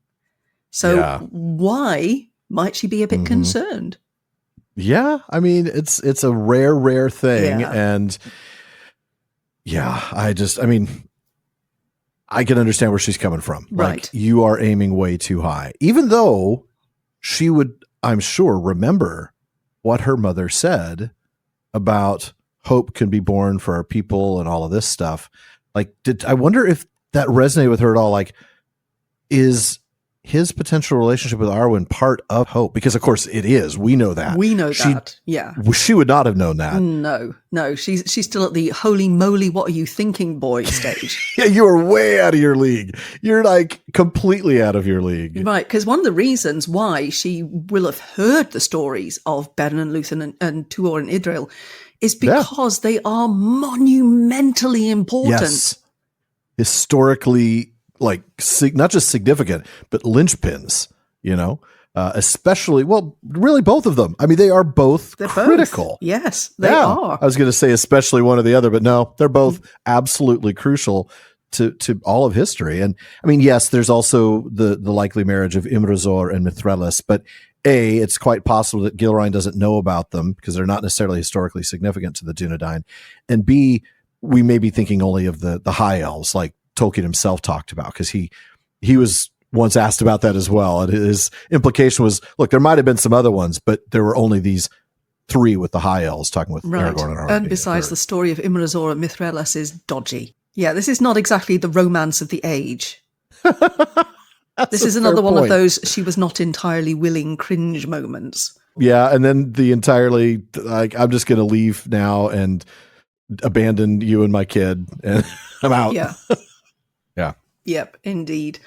Speaker 2: So why might she be a bit concerned?
Speaker 1: Yeah, I mean, it's a rare thing.
Speaker 2: Yeah.
Speaker 1: And I can understand where she's coming from.
Speaker 2: Right.
Speaker 1: Like, you are aiming way too high. Even though she would, I'm sure, remember what her mother said about hope can be born for our people and all of this stuff. Like, I wonder if that resonated with her at all? Like, is his potential relationship with Arwen part of hope? Because, of course, it is. We know that.
Speaker 2: Yeah.
Speaker 1: She would not have known that.
Speaker 2: No. She's still at the holy moly, what are you thinking, boy stage.
Speaker 1: Yeah, you are way out of your league. You're like completely out of your league.
Speaker 2: Right, because one of the reasons why she will have heard the stories of Beren and Luthien and Tuor and Idril is because they are monumentally important.
Speaker 1: Yes. Historically, like, not just significant, but linchpins, especially, really both of them. I mean, they are both critical.
Speaker 2: Both. Yes, they are.
Speaker 1: I was going to say especially one or the other, but no, they're both absolutely crucial to all of history. And I mean, yes, there's also the likely marriage of Imrasor and Mithrelis, but A, it's quite possible that Gilraen doesn't know about them because they're not necessarily historically significant to the Dunedain. And B, we may be thinking only of the high elves, like Tolkien himself talked about, because he was once asked about that as well. And his implication was, look, there might have been some other ones, but there were only these 3 with the high elves, talking with Aragorn and Arwen.
Speaker 2: And besides, the story of Imrasor and Mithrelis is dodgy. Yeah, this is not exactly the romance of the age. This is another one of those she was not entirely willing cringe moments.
Speaker 1: Yeah, and then the entirely, like, I'm just going to leave now and abandon you and my kid, and I'm out.
Speaker 2: Yeah.
Speaker 1: Yeah.
Speaker 2: Yep, indeed.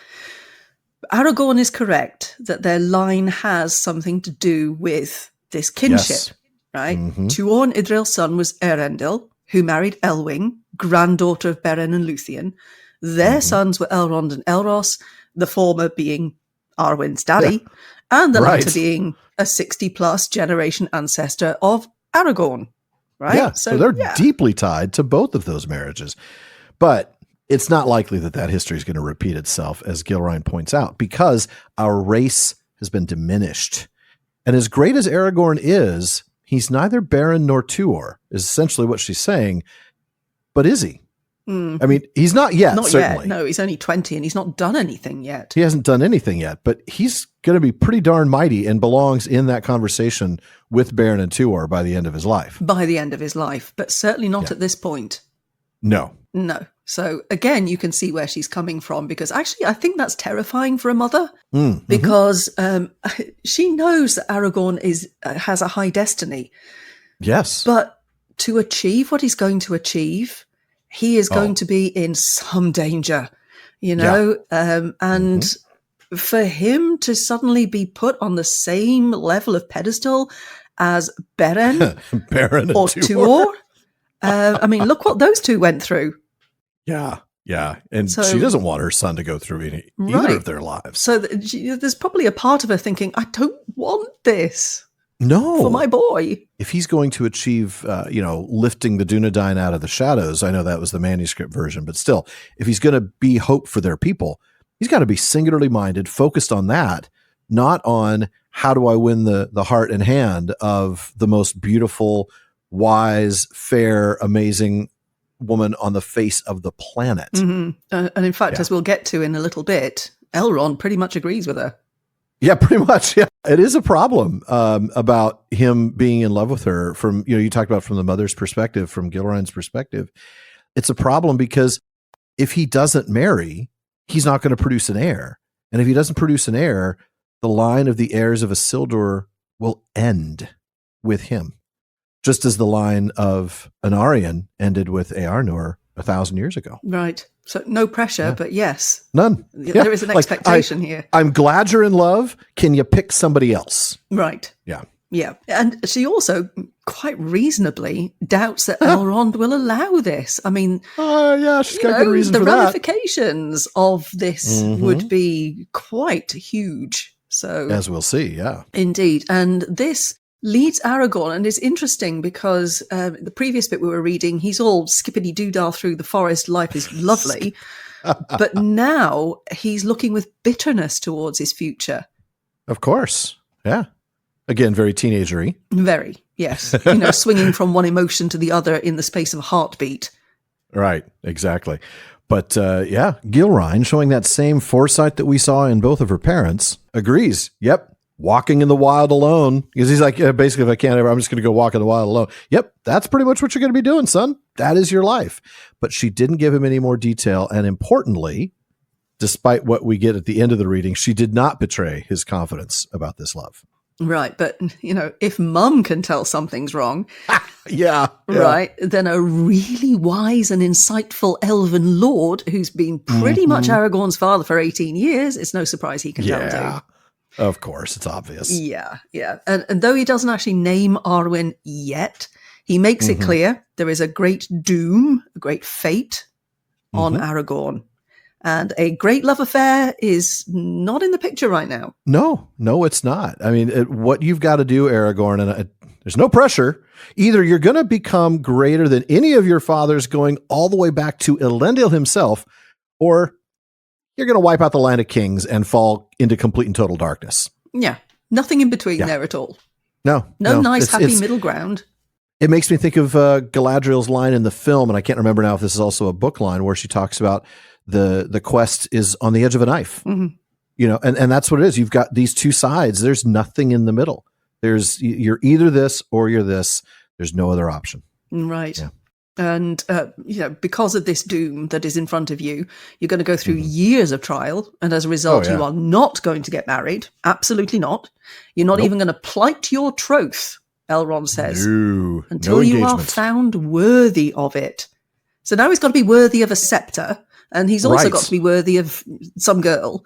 Speaker 2: Aragorn is correct that their line has something to do with this kinship, right? Tuor and Idril's son was Erendil, who married Elwing, granddaughter of Beren and Luthien, Their sons were Elrond and Elros, the former being Arwen's daddy, and the latter being a 60-plus generation ancestor of Aragorn. Right?
Speaker 1: Yeah, so they're deeply tied to both of those marriages. But it's not likely that history is going to repeat itself, as Gilraen points out, because our race has been diminished. And as great as Aragorn is, he's neither Baron nor Tuor, is essentially what she's saying. But is he? I mean, he's not yet, certainly.
Speaker 2: Yet. No, he's only 20 and he's not done anything yet.
Speaker 1: He hasn't done anything yet, but he's going to be pretty darn mighty and belongs in that conversation with Baron and Tuor by the end of his life.
Speaker 2: By the end of his life, but certainly not at this point.
Speaker 1: No.
Speaker 2: So again, you can see where she's coming from, because actually I think that's terrifying for a mother, because she knows that Aragorn has a high destiny. Yes. But to achieve what he's going to achieve, he is going to be in some danger, and for him to suddenly be put on the same level of pedestal as Baron or Tuor. I mean, look what those two went through.
Speaker 1: Yeah. And so, she doesn't want her son to go through either of their lives.
Speaker 2: So there's probably a part of her thinking, I don't want this.
Speaker 1: No.
Speaker 2: For my boy.
Speaker 1: If he's going to achieve, lifting the Dunedain out of the shadows, I know that was the manuscript version, but still, if he's going to be hope for their people, he's got to be singularly minded, focused on that, not on how do I win the heart and hand of the most beautiful, wise, fair, amazing woman on the face of the planet.
Speaker 2: And in fact, as we'll get to in a little bit, Elrond pretty much agrees with her.
Speaker 1: Yeah, pretty much. Yeah, it is a problem about him being in love with her. From you talked about from the mother's perspective, from Gilraen's perspective, it's a problem because if he doesn't marry, he's not going to produce an heir, and if he doesn't produce an heir, the line of the heirs of Isildur will end with him, just as the line of Anarion ended with Eärnur 1,000 years ago.
Speaker 2: Right. So no pressure, but yes.
Speaker 1: None.
Speaker 2: There is an expectation here.
Speaker 1: I'm glad you're in love. Can you pick somebody else?
Speaker 2: Right.
Speaker 1: Yeah.
Speaker 2: Yeah. And she also quite reasonably doubts that Elrond will allow this. I mean,
Speaker 1: she's got good reason for that.
Speaker 2: The ramifications of this would be quite huge. So,
Speaker 1: as we'll see, yeah.
Speaker 2: Indeed. And this leads Aragorn, and it's interesting because the previous bit we were reading, he's all skippity-doodah through the forest, life is lovely, but now he's looking with bitterness towards his future.
Speaker 1: Of course, yeah. Again, very teenagery.
Speaker 2: Very, yes. Swinging from one emotion to the other in the space of a heartbeat.
Speaker 1: Right, exactly. But Gilraen, showing that same foresight that we saw in both of her parents, agrees. Yep. Walking in the wild alone, because he's like, basically, if I can't ever, I'm just going to go walk in the wild alone. Yep, that's pretty much what you're going to be doing, son. That is your life. But she didn't give him any more detail. And importantly, despite what we get at the end of the reading, she did not betray his confidence about this love.
Speaker 2: Right. But, if mum can tell something's wrong, right, then a really wise and insightful elven lord who's been pretty much Aragorn's father for 18 years, it's no surprise he can tell too.
Speaker 1: Of course, it's obvious.
Speaker 2: Yeah. And though he doesn't actually name Arwen yet, he makes it clear there is a great doom, a great fate on Aragorn. And a great love affair is not in the picture right now.
Speaker 1: No, it's not. I mean, what you've got to do, Aragorn, and there's no pressure. Either you're going to become greater than any of your fathers going all the way back to Elendil himself, or you're going to wipe out the land of kings and fall into complete and total darkness.
Speaker 2: Yeah. Nothing in between there at all.
Speaker 1: No.
Speaker 2: Nice, happy middle ground.
Speaker 1: It makes me think of Galadriel's line in the film, and I can't remember now if this is also a book line, where she talks about the quest is on the edge of a knife. And that's what it is. You've got these two sides. There's nothing in the middle. You're either this or you're this. There's no other option.
Speaker 2: Right. Yeah. And, because of this doom that is in front of you, you're going to go through years of trial. And as a result, you are not going to get married. Absolutely not. You're not even going to plight your troth, Elrond says, until you are found worthy of it. So now he's got to be worthy of a scepter. And he's also got to be worthy of some girl.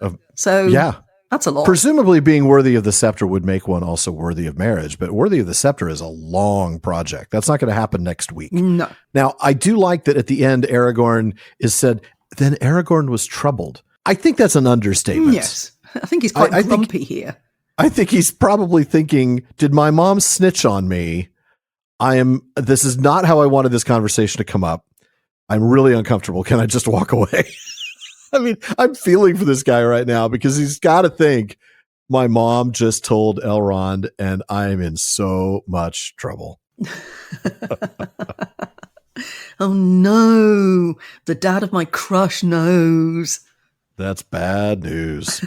Speaker 2: That's a lot.
Speaker 1: Presumably being worthy of the scepter would make one also worthy of marriage, but worthy of the scepter is a long project. That's not going to happen next week.
Speaker 2: No.
Speaker 1: Now, I do like that at the end, Aragorn is said, then Aragorn was troubled. I think that's an understatement.
Speaker 2: Yes. I think he's quite grumpy here.
Speaker 1: I think he's probably thinking, did my mom snitch on me? This is not how I wanted this conversation to come up. I'm really uncomfortable. Can I just walk away? I mean, I'm feeling for this guy right now because he's got to think my mom just told Elrond and I'm in so much trouble.
Speaker 2: Oh no, the dad of my crush knows.
Speaker 1: That's bad news.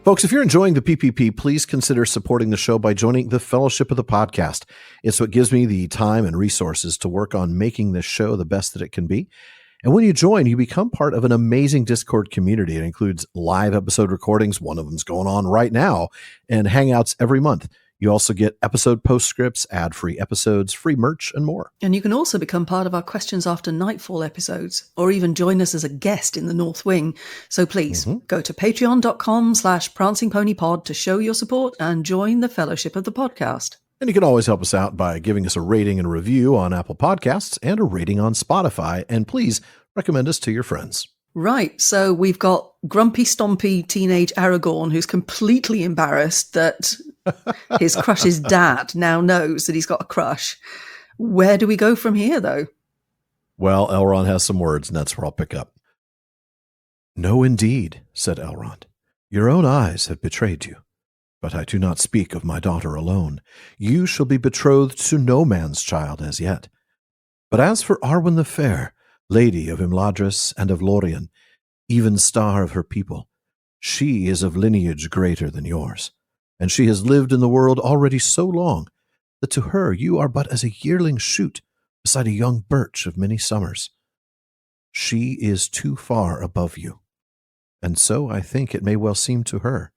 Speaker 1: Folks, if you're enjoying the PPP, please consider supporting the show by joining the Fellowship of the Podcast. It's what gives me the time and resources to work on making this show the best that it can be. And when you join, you become part of an amazing Discord community. It includes live episode recordings, one of them's going on right now, and hangouts every month. You also get episode postscripts, ad-free episodes, free merch, and more.
Speaker 2: And you can also become part of our Questions After Nightfall episodes, or even join us as a guest in the North Wing. So please, go to patreon.com/prancingponypod to show your support and join the Fellowship of the Podcast.
Speaker 1: And you can always help us out by giving us a rating and review on Apple Podcasts and a rating on Spotify. And please recommend us to your friends.
Speaker 2: Right, so we've got grumpy, stompy teenage Aragorn who's completely embarrassed that his crush's dad now knows that he's got a crush. Where do we go from here, though?
Speaker 1: Well, Elrond has some words, and that's where I'll pick up. No, indeed, said Elrond. Your own eyes have betrayed you. But I do not speak of my daughter alone. You shall be betrothed to no man's child as yet. But as for Arwen the Fair, Lady of Imladris and of Lorien, even star of her people, she is of lineage greater than yours, and she has lived in the world already so long that to her you are but as a yearling shoot beside a young birch of many summers. She is too far above you, and so I think it may well seem to her.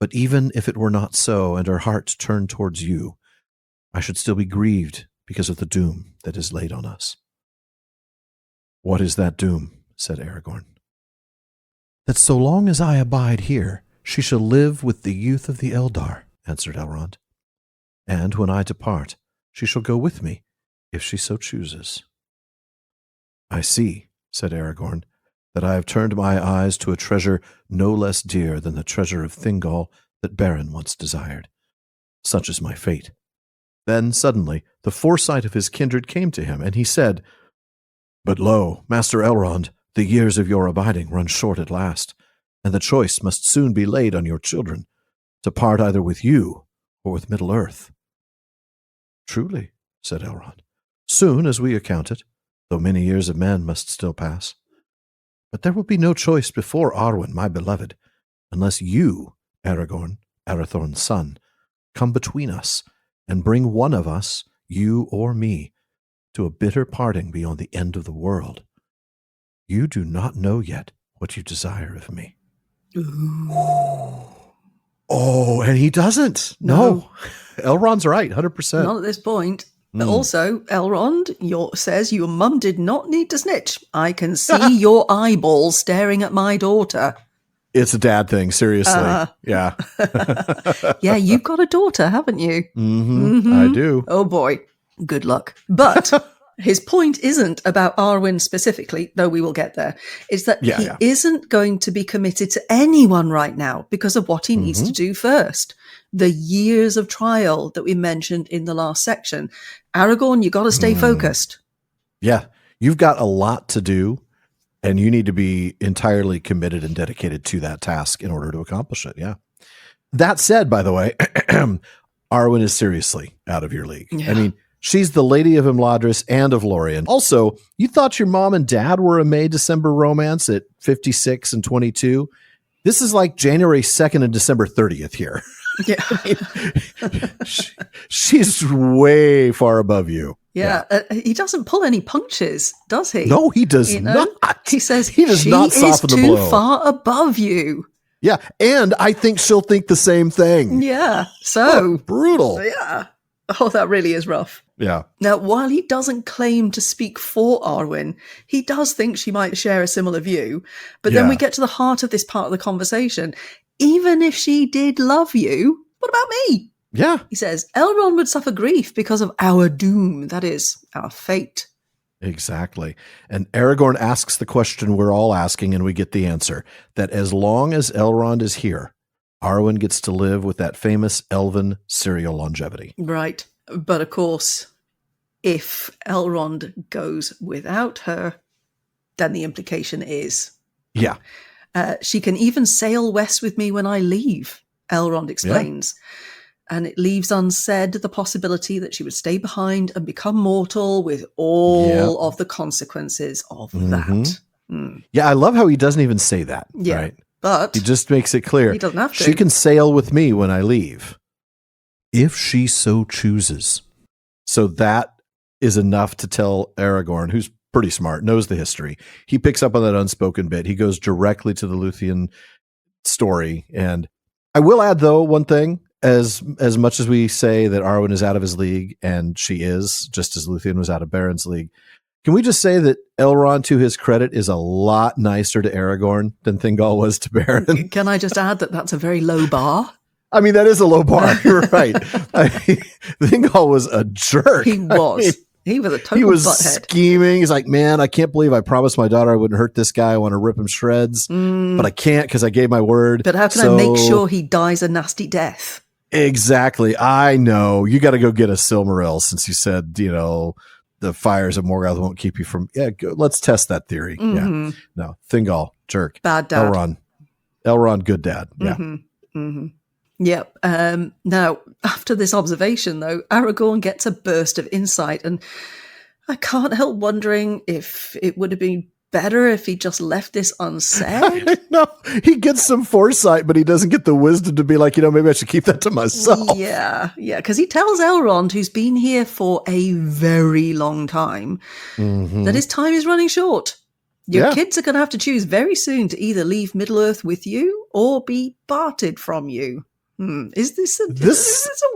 Speaker 1: But even if it were not so, and her heart turned towards you, I should still be grieved because of the doom that is laid on us. What is that doom? Said Aragorn. That so long as I abide here, she shall live with the youth of the Eldar, answered Elrond. And when I depart, she shall go with me, if she so chooses. I see, said Aragorn, that I have turned my eyes to a treasure no less dear than the treasure of Thingol that Beren once desired. Such is my fate. Then suddenly the foresight of his kindred came to him, and he said, But lo, Master Elrond, the years of your abiding run short at last, and the choice must soon be laid on your children, to part either with you or with Middle-earth. Truly, said Elrond, soon as we account it, though many years of men must still pass. But there will be no choice before Arwen, my beloved, unless you, Aragorn, Arathorn's son, come between us and bring one of us, you or me, to a bitter parting beyond the end of the world. You do not know yet what you desire of me.
Speaker 2: Ooh.
Speaker 1: Oh, and he doesn't. No. Elrond's right, 100%.
Speaker 2: Not at this point. But also, Elrond says your mum did not need to snitch. I can see your eyeballs staring at my daughter.
Speaker 1: It's a dad thing, seriously. Yeah.
Speaker 2: Yeah, you've got a daughter, haven't you?
Speaker 1: I do.
Speaker 2: Oh, boy. Good luck. But his point isn't about Arwen specifically, though we will get there. It's that he isn't going to be committed to anyone right now because of what he needs to do first. The years of trial that we mentioned in the last section. Aragorn, you got to stay focused.
Speaker 1: Yeah, you've got a lot to do, and you need to be entirely committed and dedicated to that task in order to accomplish it. Yeah. That said, by the way, Arwen is seriously out of your league. Yeah. I mean, she's the Lady of Imladris and of Lorien. Also, you thought your mom and dad were a May-December romance at 56 and 22. This is like January 2nd and December 30th here.
Speaker 2: Yeah.
Speaker 1: I mean, she's way far above you.
Speaker 2: Yeah. He doesn't pull any punches, does he?
Speaker 1: No, he does not.
Speaker 2: He says
Speaker 1: he does not soften the blow.
Speaker 2: She is too far above you.
Speaker 1: Yeah. And I think she'll think the same thing.
Speaker 2: Yeah. So
Speaker 1: brutal.
Speaker 2: Yeah. Oh, that really is rough.
Speaker 1: Yeah.
Speaker 2: Now, while he doesn't claim to speak for Arwen, he does think she might share a similar view. But then we get to the heart of this part of the conversation. Even if she did love you, what about me?
Speaker 1: Yeah.
Speaker 2: He says, Elrond would suffer grief because of our doom, that is, our fate.
Speaker 1: Exactly. And Aragorn asks the question we're all asking, and we get the answer, that as long as Elrond is here, Arwen gets to live with that famous elven serial longevity.
Speaker 2: Right. But of course, if Elrond goes without her, then the implication is...
Speaker 1: Yeah.
Speaker 2: She can even sail west with me when I leave, Elrond explains. Yeah. And it leaves unsaid the possibility that she would stay behind and become mortal with all of the consequences of that. Mm.
Speaker 1: Yeah, I love how he doesn't even say that.
Speaker 2: Yeah.
Speaker 1: Right?
Speaker 2: But
Speaker 1: he just makes it clear.
Speaker 2: He doesn't have to.
Speaker 1: She can sail with me when I leave, if she so chooses. So that is enough to tell Aragorn, who's pretty smart, knows the history. He picks up on that unspoken bit. He goes directly to the Luthien story. And I will add, though, one thing. As much as we say that Arwen is out of his league, and she is, just as Luthien was out of Baron's league, can we just say that Elrond, to his credit, is a lot nicer to Aragorn than Thingol was to Baron?
Speaker 2: Can I just add that that's a very low bar?
Speaker 1: I mean, that is a low bar. You're right. Thingol was a jerk.
Speaker 2: He was. He was a total
Speaker 1: He was
Speaker 2: butthead.
Speaker 1: Scheming. He's like, man, I can't believe I promised my daughter I wouldn't hurt this guy. I want to rip him shreds, but I can't because I gave my word.
Speaker 2: But how can I make sure he dies a nasty death?
Speaker 1: Exactly. I know. You got to go get a Silmaril since you said, the fires of Morgoth won't keep you from... Yeah, let's test that theory.
Speaker 2: Mm-hmm.
Speaker 1: Yeah. No, Thingol, jerk.
Speaker 2: Bad dad.
Speaker 1: Elrond, good dad. Yeah.
Speaker 2: Mm-hmm. Mm-hmm. Yep. Now, after this observation, though, Aragorn gets a burst of insight, and I can't help wondering if it would have been better if he just left this unsaid.
Speaker 1: No, he gets some foresight, but he doesn't get the wisdom to be like, maybe I should keep that to myself.
Speaker 2: Yeah, because he tells Elrond, who's been here for a very long time, that his time is running short. Your kids are going to have to choose very soon to either leave Middle-earth with you or be parted from you. Is this a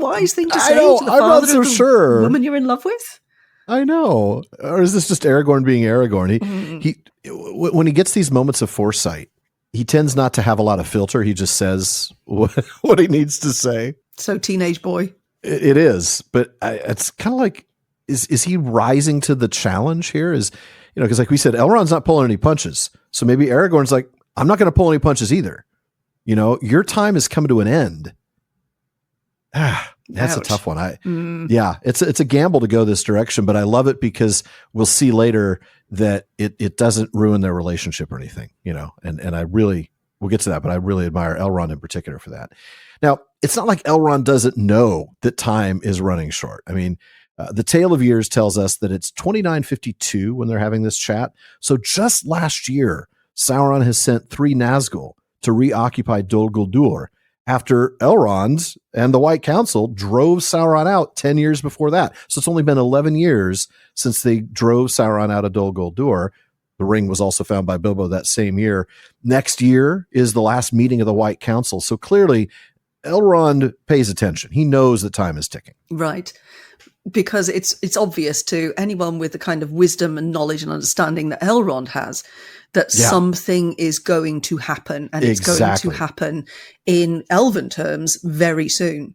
Speaker 2: wise thing to say to the father of the woman you're in love with?
Speaker 1: I know. Or is this just Aragorn being Aragorn? He when he gets these moments of foresight, he tends not to have a lot of filter. He just says what he needs to say.
Speaker 2: So teenage boy.
Speaker 1: It is, but it's kind of like, is he rising to the challenge here? Because like we said, Elrond's not pulling any punches. So maybe Aragorn's like, I'm not going to pull any punches either. Your time is coming to an end. That's a tough one. Yeah, it's a gamble to go this direction, but I love it because we'll see later that it doesn't ruin their relationship or anything, and I really, we'll get to that, but I really admire Elrond in particular for that. Now, it's not like Elrond doesn't know that time is running short. I mean, the Tale of Years tells us that it's 2952 when they're having this chat. So just last year, Sauron has sent 3 Nazgul to reoccupy Dol Guldur after Elrond and the White Council drove Sauron out 10 years before that. So it's only been 11 years since they drove Sauron out of Dol Guldur. The ring was also found by Bilbo that same year. Next year is the last meeting of the White Council. So clearly, Elrond pays attention. He knows that time is ticking.
Speaker 2: Right. Because it's obvious to anyone with the kind of wisdom and knowledge and understanding that Elrond has that something is going to happen, and it's going to happen in Elven terms very soon.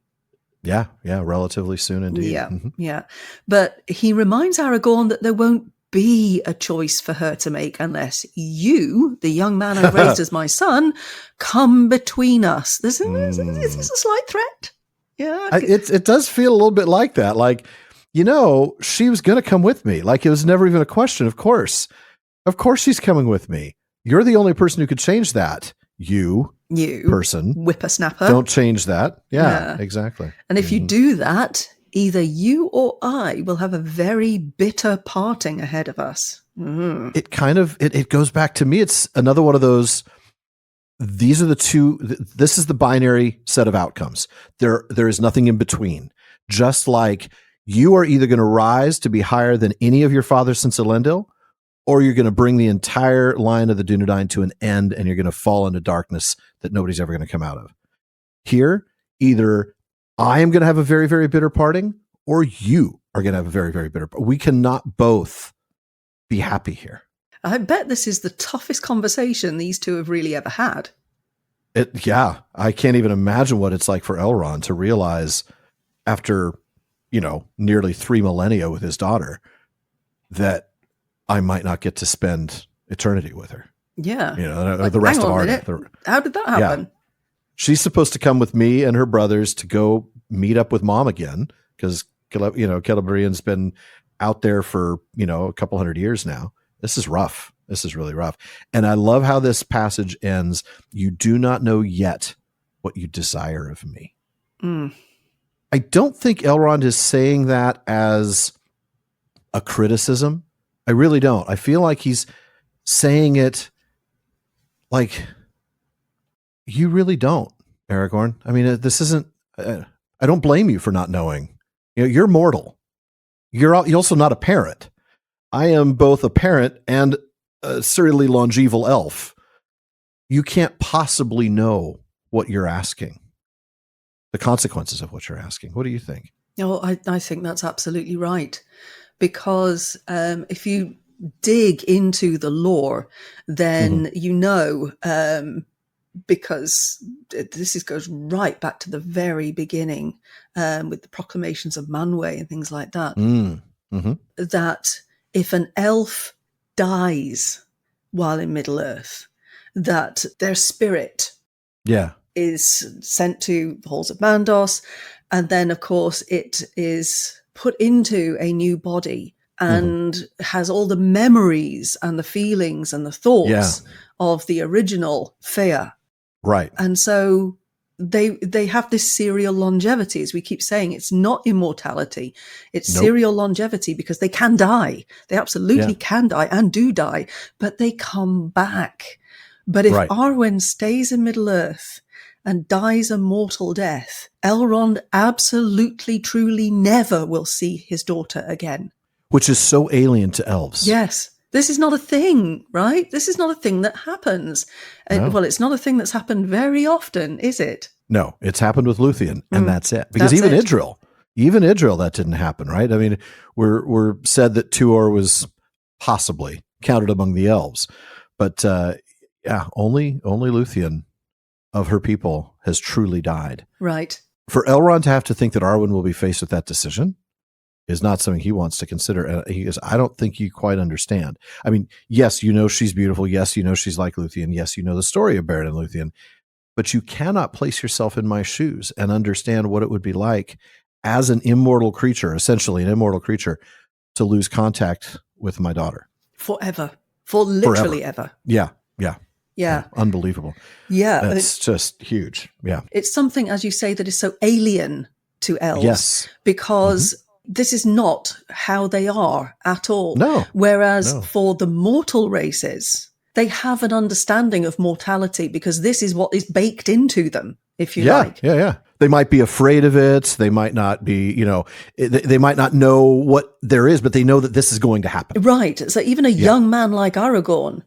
Speaker 1: Yeah, relatively soon indeed.
Speaker 2: Yeah. But he reminds Aragorn that there won't be a choice for her to make unless you, the young man I raised as my son, come between us. Is this a slight threat? Yeah.
Speaker 1: It does feel a little bit like that. Like, she was going to come with me. Like, it was never even a question. Of course she's coming with me. You're the only person who could change that. You person.
Speaker 2: Whippersnapper.
Speaker 1: Don't change that. Yeah. Exactly.
Speaker 2: And if you do that, either you or I will have a very bitter parting ahead of us.
Speaker 1: It kind of, it goes back to me. It's another one of those, these are the two, this is the binary set of outcomes. There is nothing in between. Just like you are either going to rise to be higher than any of your fathers since Elendil, or you're going to bring the entire line of the Dunedain to an end, and you're going to fall into darkness that nobody's ever going to come out of. Here, either I am going to have a very, very bitter parting, or you are going to have a very, very bitter. We cannot both be happy here.
Speaker 2: I bet this is the toughest conversation these two have really ever had.
Speaker 1: I can't even imagine what it's like for Elrond to realize after, nearly 3 millennia with his daughter that I might not get to spend eternity with her.
Speaker 2: Yeah.
Speaker 1: The rest of Arda.
Speaker 2: How did that happen?
Speaker 1: Yeah. She's supposed to come with me and her brothers to go meet up with mom again because, Celebrian's been out there for, a couple hundred years now. This is rough. This is really rough. And I love how this passage ends. You do not know yet what you desire of me.
Speaker 2: Mm.
Speaker 1: I don't think Elrond is saying that as a criticism. I really don't. I feel like he's saying it like, you really don't, Aragorn. I mean, this isn't, I don't blame you for not knowing. You're mortal. You're also not a parent. I am both a parent and a serially longeval elf. You can't possibly know what you're asking, the consequences of what you're asking. What do you think?
Speaker 2: I think that's absolutely right. Because if you dig into the lore, then because this goes right back to the very beginning with the proclamations of Manwë and things like that, that if an elf dies while in Middle-earth, that their spirit is sent to the halls of Mandos, and then, of course, it is put into a new body and has all the memories and the feelings and the thoughts of the original Fëa.
Speaker 1: Right.
Speaker 2: And so they have this serial longevity, as we keep saying. It's not immortality. It's serial longevity because they can die. They absolutely can die and do die, but they come back. But if Arwen stays in Middle-earth and dies a mortal death, Elrond absolutely, truly never will see his daughter again.
Speaker 1: Which is so alien to elves.
Speaker 2: Yes. This is not a thing, right? This is not a thing that happens.
Speaker 1: No.
Speaker 2: Well, it's not a thing that's happened very often, is it?
Speaker 1: No, it's happened with Luthien, and that's it. Because even Idril, that didn't happen, right? I mean, we're said that Tuor was possibly counted among the elves. But only Luthien of her people has truly died.
Speaker 2: Right.
Speaker 1: For Elrond to have to think that Arwen will be faced with that decision is not something he wants to consider. And he goes, I don't think you quite understand. I mean, yes, she's beautiful. Yes, she's like Luthien. Yes, the story of Beren and Luthien. But you cannot place yourself in my shoes and understand what it would be like as an immortal creature, essentially an immortal creature, to lose contact with my daughter.
Speaker 2: Forever. For literally ever.
Speaker 1: Yeah. Unbelievable.
Speaker 2: Yeah.
Speaker 1: It's just huge. Yeah.
Speaker 2: It's something, as you say, that is so alien to elves.
Speaker 1: Yes.
Speaker 2: Because this is not how they are at all.
Speaker 1: No.
Speaker 2: Whereas for the mortal races, they have an understanding of mortality because this is what is baked into them, if you like.
Speaker 1: Yeah. They might be afraid of it. They might not be, they might not know what there is, but they know that this is going to happen.
Speaker 2: Right. So even a young man like Aragorn,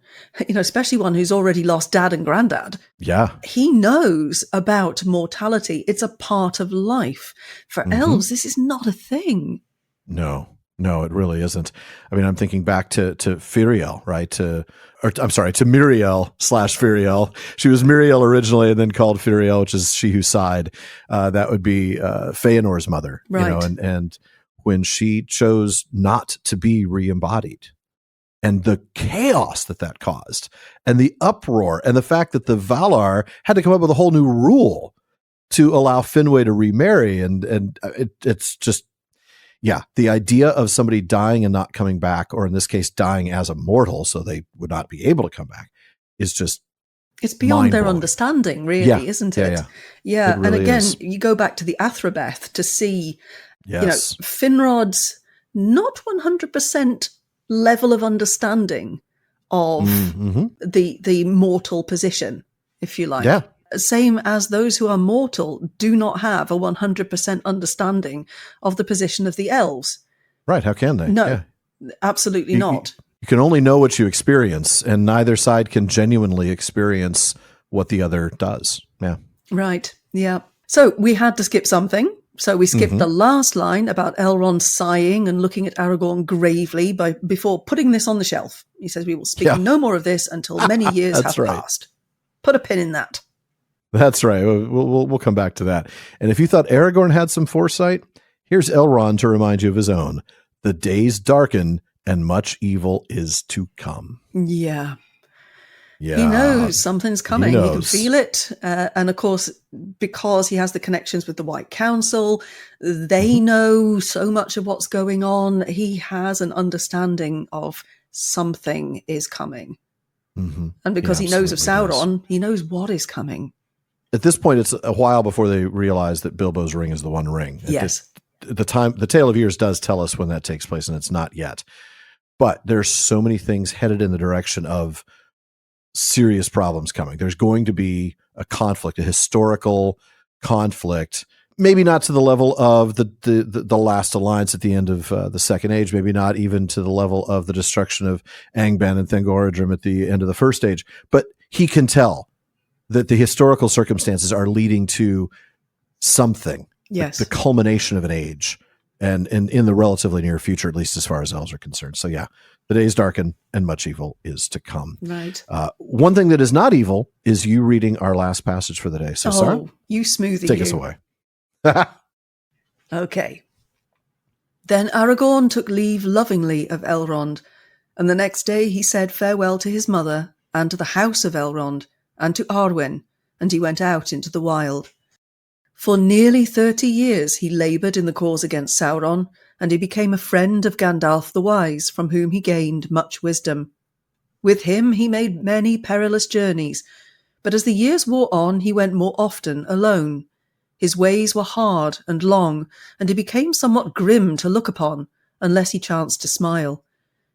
Speaker 2: especially one who's already lost dad and granddad.
Speaker 1: Yeah.
Speaker 2: He knows about mortality. It's a part of life. For elves, this is not a thing.
Speaker 1: No, it really isn't. I mean, I'm thinking back to Firiel, right? to Miriel / Firiel. She was Miriel originally and then called Firiel, which is she who sighed. That would be Feanor's mother,
Speaker 2: right.
Speaker 1: And when she chose not to be re-embodied and the chaos that caused and the uproar and the fact that the Valar had to come up with a whole new rule to allow Finwë to remarry. And it's just, the idea of somebody dying and not coming back, or in this case, dying as a mortal, so they would not be able to come back, is just
Speaker 2: it's beyond their understanding, really, isn't it? Yeah. It really and again, you go back to the Athrobeth to see, Finrod's not 100% level of understanding of the mortal position, if you like.
Speaker 1: Yeah.
Speaker 2: Same as those who are mortal do not have a 100% understanding of the position of the elves.
Speaker 1: Right. How can they?
Speaker 2: No, absolutely not.
Speaker 1: You can only know what you experience, and neither side can genuinely experience what the other does. Yeah.
Speaker 2: Right. Yeah. So we had to skip something. So we skipped the last line about Elrond sighing and looking at Aragorn gravely before putting this on the shelf. He says, we will speak no more of this until many years have passed. Put a pin in that.
Speaker 1: That's right. We'll come back to that. And if you thought Aragorn had some foresight, here's Elrond to remind you of his own. The days darken and much evil is to come.
Speaker 2: Yeah. Yeah. He knows something's coming. He can feel it. And of course, because he has the connections with the White Council, they know so much of what's going on. He has an understanding of something is coming. And because he knows of Sauron, he knows what is coming.
Speaker 1: At this point, it's a while before they realize that Bilbo's ring is the One Ring.
Speaker 2: Yes.
Speaker 1: The Tale of Years does tell us when that takes place, and it's not yet. But there's so many things headed in the direction of serious problems coming. There's going to be a conflict, a historical conflict, maybe not to the level of the last alliance at the end of the Second Age, maybe not even to the level of the destruction of Angband and Thangorodrim at the end of the First Age, but he can tell that the historical circumstances are leading to something, the culmination of an age, and in the relatively near future, at least as far as elves are concerned. So yeah, the days darken and much evil is to come.
Speaker 2: Right.
Speaker 1: One thing that is not evil is you reading our last passage for the day. So Sara,
Speaker 2: you smoothie.
Speaker 1: Take us away.
Speaker 2: Okay. Then Aragorn took leave lovingly of Elrond, and the next day he said farewell to his mother and to the house of Elrond and to Arwen, and he went out into the wild. For nearly 30 years he laboured in the cause against Sauron, and he became a friend of Gandalf the Wise, from whom he gained much wisdom. With him he made many perilous journeys, but as the years wore on he went more often alone. His ways were hard and long, and he became somewhat grim to look upon, unless he chanced to smile.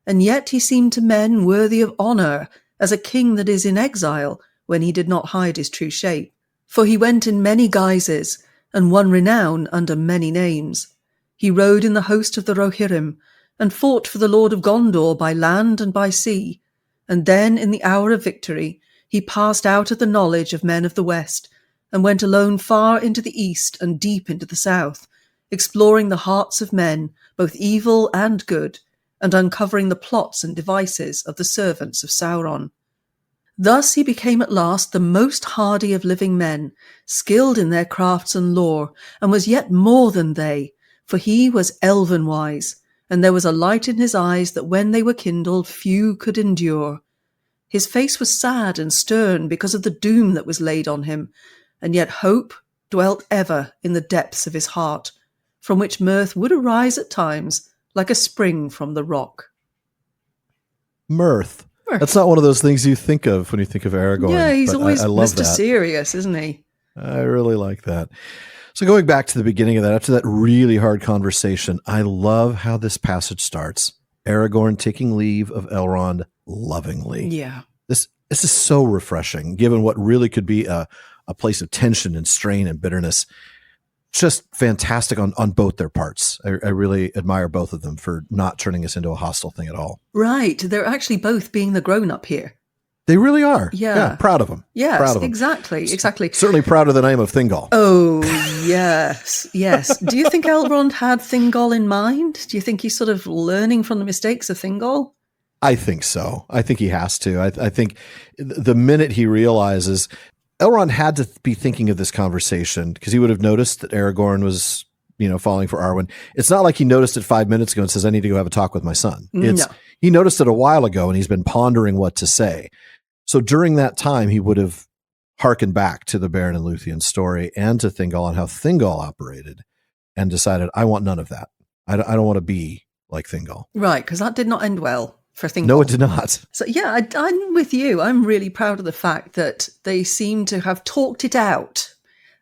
Speaker 2: And yet he seemed to men worthy of honour, as a king that is in exile, when he did not hide his true shape. For he went in many guises, and won renown under many names. He rode in the host of the Rohirrim, and fought for the Lord of Gondor by land and by sea. And then, in the hour of victory, he passed out of the knowledge of men of the West, and went alone far into the east and deep into the south, exploring the hearts of men, both evil and good, and uncovering the plots and devices of the servants of Sauron. Thus he became at last the most hardy of living men, skilled in their crafts and lore, and was yet more than they, for he was elven-wise, and there was a light in his eyes that when they were kindled few could endure. His face was sad and stern because of the doom that was laid on him, and yet hope dwelt ever in the depths of his heart, from which mirth would arise at times like a spring from the rock.
Speaker 1: Mirth. That's not one of those things you think of when you think of Aragorn.
Speaker 2: Yeah, he's always
Speaker 1: I love
Speaker 2: Mr.
Speaker 1: that.
Speaker 2: Serious, isn't he?
Speaker 1: I really like that. So going back to the beginning of that, after that really hard conversation, I love how this passage starts. Aragorn taking leave of Elrond lovingly.
Speaker 2: Yeah.
Speaker 1: This is so refreshing, given what really could be a place of tension and strain and bitterness. Just fantastic on both their parts. I really admire both of them for not turning this into a hostile thing at all.
Speaker 2: Right. They're actually both being the grown-up here.
Speaker 1: They really are.
Speaker 2: Yeah.
Speaker 1: Proud of them.
Speaker 2: Yes,
Speaker 1: proud of them.
Speaker 2: Exactly.
Speaker 1: Certainly prouder than I am of Thingol.
Speaker 2: Oh, yes. Yes. Do you think Elrond had Thingol in mind? Do you think he's sort of learning from the mistakes of Thingol?
Speaker 1: I think so. I think he has to. I think the minute he realizes... Elrond had to be thinking of this conversation because he would have noticed that Aragorn was, falling for Arwen. It's not like he noticed it 5 minutes ago and says, I need to go have a talk with my son. He noticed it a while ago and he's been pondering what to say. So during that time, he would have hearkened back to the Beren and Luthien story and to Thingol and how Thingol operated and decided, I want none of that. I don't want to be like Thingol.
Speaker 2: Right, because that did not end well. For Thingol.
Speaker 1: No, it did not.
Speaker 2: So yeah, I'm with you. I'm really proud of the fact that they seem to have talked it out,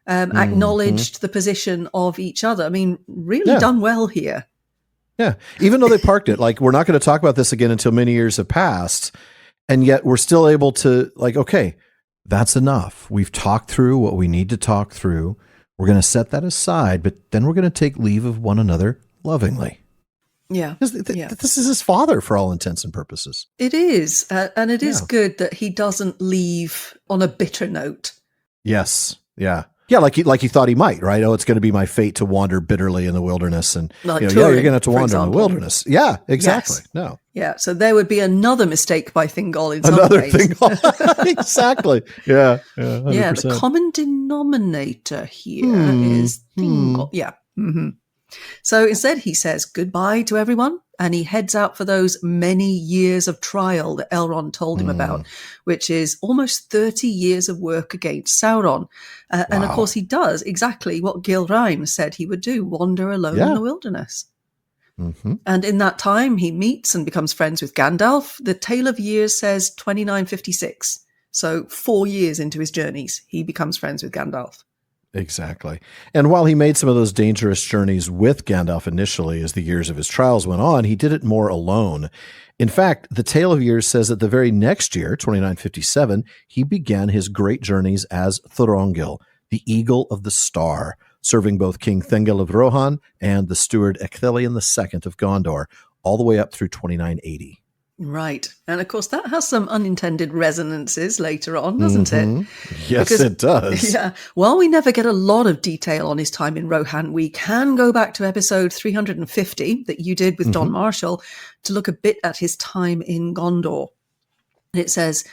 Speaker 2: acknowledged the position of each other. I mean, really done well here.
Speaker 1: Yeah, even though they parked it, like we're not going to talk about this again until many years have passed, and yet we're still able to okay, that's enough. We've talked through what we need to talk through. We're going to set that aside, but then we're going to take leave of one another lovingly.
Speaker 2: Yeah.
Speaker 1: This is his father for all intents and purposes.
Speaker 2: It is. And it is good that he doesn't leave on a bitter note.
Speaker 1: Yes. Yeah. Yeah, like he thought he might, right? Oh, it's going to be my fate to wander bitterly in the wilderness, and
Speaker 2: Like
Speaker 1: yeah,
Speaker 2: touring,
Speaker 1: you're going to have to
Speaker 2: for
Speaker 1: wander in the
Speaker 2: example.
Speaker 1: wilderness. Yeah, exactly.
Speaker 2: Yes.
Speaker 1: No,
Speaker 2: Yeah, so there would be another mistake by Thingol in some
Speaker 1: another
Speaker 2: ways.
Speaker 1: thing. Exactly. Yeah. 100%.
Speaker 2: Yeah, the common denominator here is Thingol. Yeah. Mm-hmm. So instead, he says goodbye to everyone, and he heads out for those many years of trial that Elrond told him about, which is almost 30 years of work against Sauron. And of course, he does exactly what Gilraen said he would do, wander alone in the wilderness.
Speaker 1: Mm-hmm.
Speaker 2: And in that time, he meets and becomes friends with Gandalf. The Tale of Years says 2956. So 4 years into his journeys, he becomes friends with Gandalf.
Speaker 1: Exactly. And while he made some of those dangerous journeys with Gandalf initially, as the years of his trials went on, he did it more alone. In fact, the Tale of Years says that the very next year, 2957, he began his great journeys as Thorongil, the Eagle of the Star, serving both King Thingol of Rohan and the steward Ecthelion II of Gondor, all the way up through 2980.
Speaker 2: Right. And of course, that has some unintended resonances later on, doesn't it?
Speaker 1: Yes, because, it does.
Speaker 2: Yeah. While we never get a lot of detail on his time in Rohan, we can go back to episode 350 that you did with Don Marshall to look a bit at his time in Gondor. It says,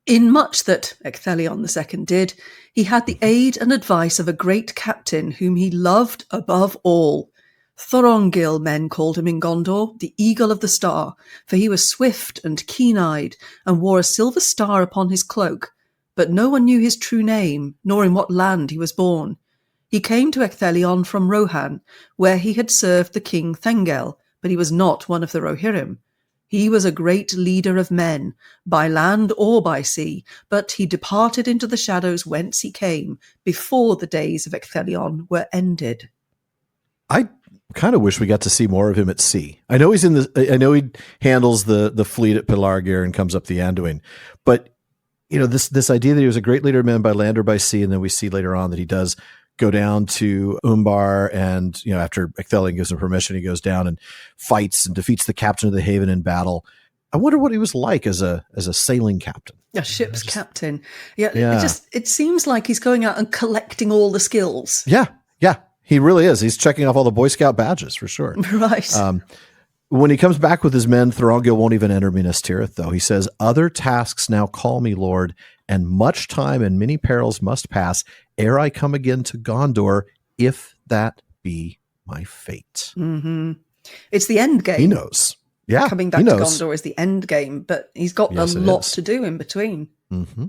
Speaker 2: in much that Ecthelion II did, he had the aid and advice of a great captain whom he loved above all. Thorongil, men called him in Gondor, the Eagle of the Star, for he was swift and keen-eyed, and wore a silver star upon his cloak. But no one knew his true name, nor in what land he was born. He came to Ecthelion from Rohan, where he had served the king Thengel, but he was not one of the Rohirrim. He was a great leader of men, by land or by sea, but he departed into the shadows whence he came, before the days of Ecthelion were ended.
Speaker 1: I kind of wish we got to see more of him at sea. I know he handles the fleet at Pelargir and comes up the Anduin, but this idea that he was a great leader of men by land or by sea, and then we see later on that he does go down to Umbar, and after Ecthelion gives him permission, he goes down and fights and defeats the captain of the Haven in battle. I wonder what he was like as a sailing captain.
Speaker 2: A ship's captain. Yeah. It seems like he's going out and collecting all the skills.
Speaker 1: Yeah. He really is. He's checking off all the Boy Scout badges for sure.
Speaker 2: Right.
Speaker 1: When he comes back with his men, Thorongil won't even enter Minas Tirith, though. He says, "Other tasks now call me, Lord, and much time and many perils must pass ere I come again to Gondor, if that be my fate."
Speaker 2: Mm-hmm. It's the end game.
Speaker 1: He knows. Yeah,
Speaker 2: coming back to Gondor is the end game, but he's got a lot to do in between.
Speaker 1: Mm-hmm.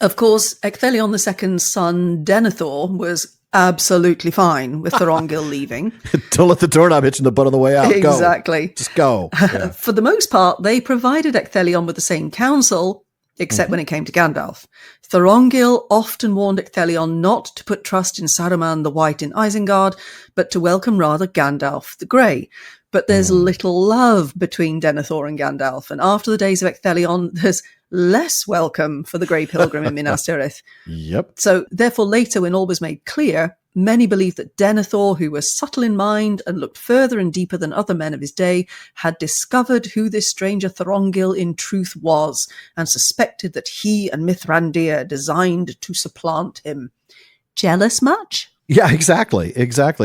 Speaker 2: Of course, Ecthelion II's son Denethor was absolutely fine with Thorongil leaving.
Speaker 1: Don't let the doorknob hitch in the butt on the way out.
Speaker 2: Exactly.
Speaker 1: Go. Just go. Yeah.
Speaker 2: For the most part, they provided Ecthelion with the same counsel, except when it came to Gandalf. Thorongil often warned Ecthelion not to put trust in Saruman the White in Isengard, but to welcome rather Gandalf the Grey. But there's little love between Denethor and Gandalf, and after the days of Ecthelion, there's less welcome for the Grey Pilgrim in Minas Tirith.
Speaker 1: Yep.
Speaker 2: So therefore later, when all was made clear, many believed that Denethor, who was subtle in mind and looked further and deeper than other men of his day, had discovered who this stranger Thorongil in truth was, and suspected that he and Mithrandir designed to supplant him. Jealous much?
Speaker 1: Yeah, exactly.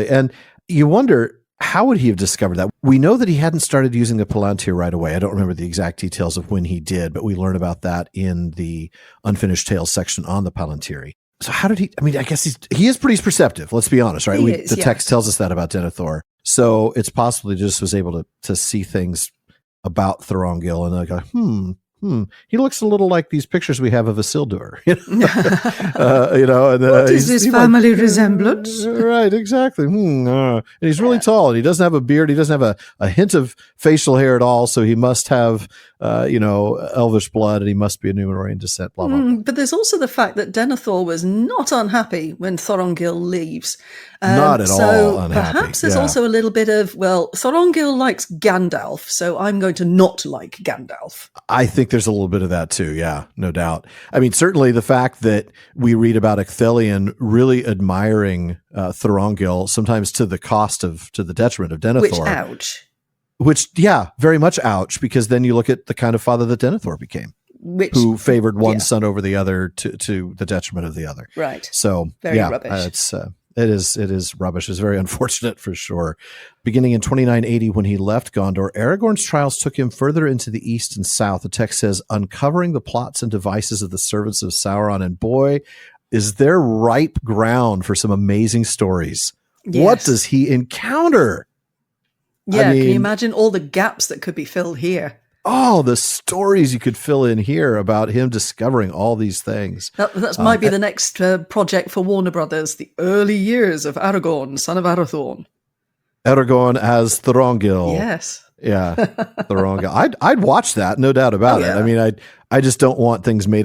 Speaker 1: And you wonder, how would he have discovered that? We know that he hadn't started using the Palantir right away. I don't remember the exact details of when he did, but we learn about that in the Unfinished Tales section on the Palantiri. So how did he, I guess he is pretty perceptive, let's be honest, right? The text tells us that about Denethor. So it's possible he just was able to see things about Thorongil and go, he looks a little like these pictures we have of Isildur.
Speaker 2: What is this family resemblance?
Speaker 1: Right, exactly. And he's really tall, and he doesn't have a beard. He doesn't have a hint of facial hair at all, so he must have, elvish blood, and he must be a Numenorean descent, blah, blah, blah.
Speaker 2: But there's also the fact that Denethor was not unhappy when Thorongil leaves.
Speaker 1: Not at all unhappy.
Speaker 2: Perhaps there's also a little bit of, Thorongil likes Gandalf, so I'm going to not like Gandalf.
Speaker 1: I think there's a little bit of that too. Yeah, no doubt. Certainly the fact that we read about Ecthelion really admiring Thorongil, sometimes to the detriment of Denethor.
Speaker 2: Which, ouch.
Speaker 1: Which, yeah, very much ouch, because then you look at the kind of father that Denethor became. who favored one son over the other to the detriment of the other.
Speaker 2: Right.
Speaker 1: So
Speaker 2: very rubbish.
Speaker 1: It is rubbish. It's very unfortunate for sure. Beginning in 2980, when he left Gondor, Aragorn's trials took him further into the east and south. The text says, uncovering the plots and devices of the servants of Sauron. And boy, is there ripe ground for some amazing stories. Yes. What does he encounter?
Speaker 2: Yeah, can you imagine all the gaps that could be filled here?
Speaker 1: Oh, the stories you could fill in here about him discovering all these things.
Speaker 2: That might be the next project for Warner Brothers, the early years of Aragorn, son of Arathorn.
Speaker 1: Aragorn as Thorongil.
Speaker 2: Yes.
Speaker 1: Yeah, Thorongil. I'd watch that, no doubt about it. I mean, I just don't want things made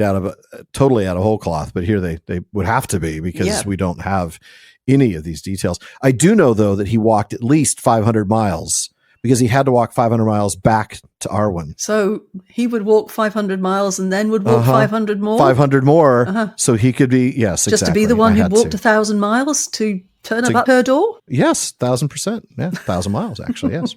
Speaker 1: totally out of whole cloth, but here they would have to be because we don't have any of these details. I do know, though, that he walked at least 500 miles because he had to walk 500 miles back to Arwen.
Speaker 2: So he would walk 500 miles and then would walk 500 more?
Speaker 1: 500 more. So he could be, yes,
Speaker 2: just exactly. To be the one who walked 1,000 miles to turn up at her door?
Speaker 1: Yes, 1,000%. Yeah, 1,000 miles, actually, yes.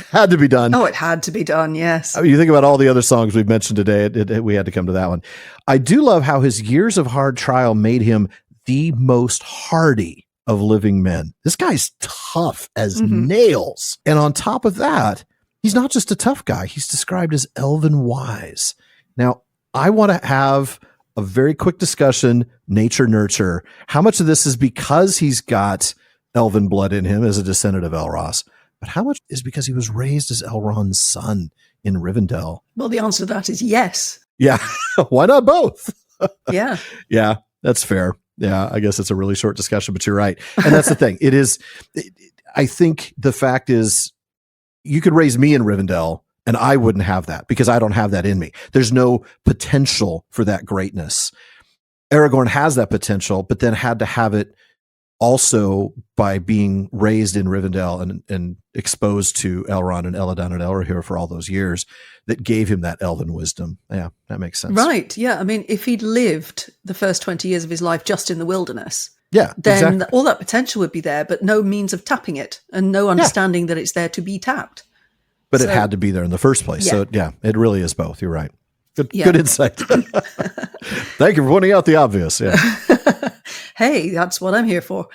Speaker 1: Had to be done.
Speaker 2: Oh, it had to be done, yes.
Speaker 1: I mean, you think about all the other songs we've mentioned today, we had to come to that one. I do love how his years of hard trial made him the most hardy of living men. This guy's tough as nails. And on top of that, he's not just a tough guy. He's described as elven wise. Now, I want to have a very quick discussion, nature nurture. How much of this is because he's got elven blood in him as a descendant of Elros, but how much is because he was raised as Elrond's son in Rivendell?
Speaker 2: Well, the answer to that is yes.
Speaker 1: Yeah. Why not both?
Speaker 2: Yeah.
Speaker 1: Yeah, that's fair. Yeah, I guess it's a really short discussion, but you're right. And that's the thing. I think the fact is you could raise me in Rivendell and I wouldn't have that because I don't have that in me. There's no potential for that greatness. Aragorn has that potential, but then had to have it also by being raised in Rivendell and exposed to Elrond and Elladan and Elrohir for all those years that gave him that elven wisdom. Yeah, that makes sense.
Speaker 2: Right. Yeah. I mean, if he'd lived the first 20 years of his life just in the wilderness,
Speaker 1: then exactly.
Speaker 2: All that potential would be there, but no means of tapping it and no understanding that it's there to be tapped.
Speaker 1: But it had to be there in the first place. Yeah. So yeah, it really is both. You're right. Good insight. Thank you for pointing out the obvious. Yeah.
Speaker 2: Hey, that's what I'm here for.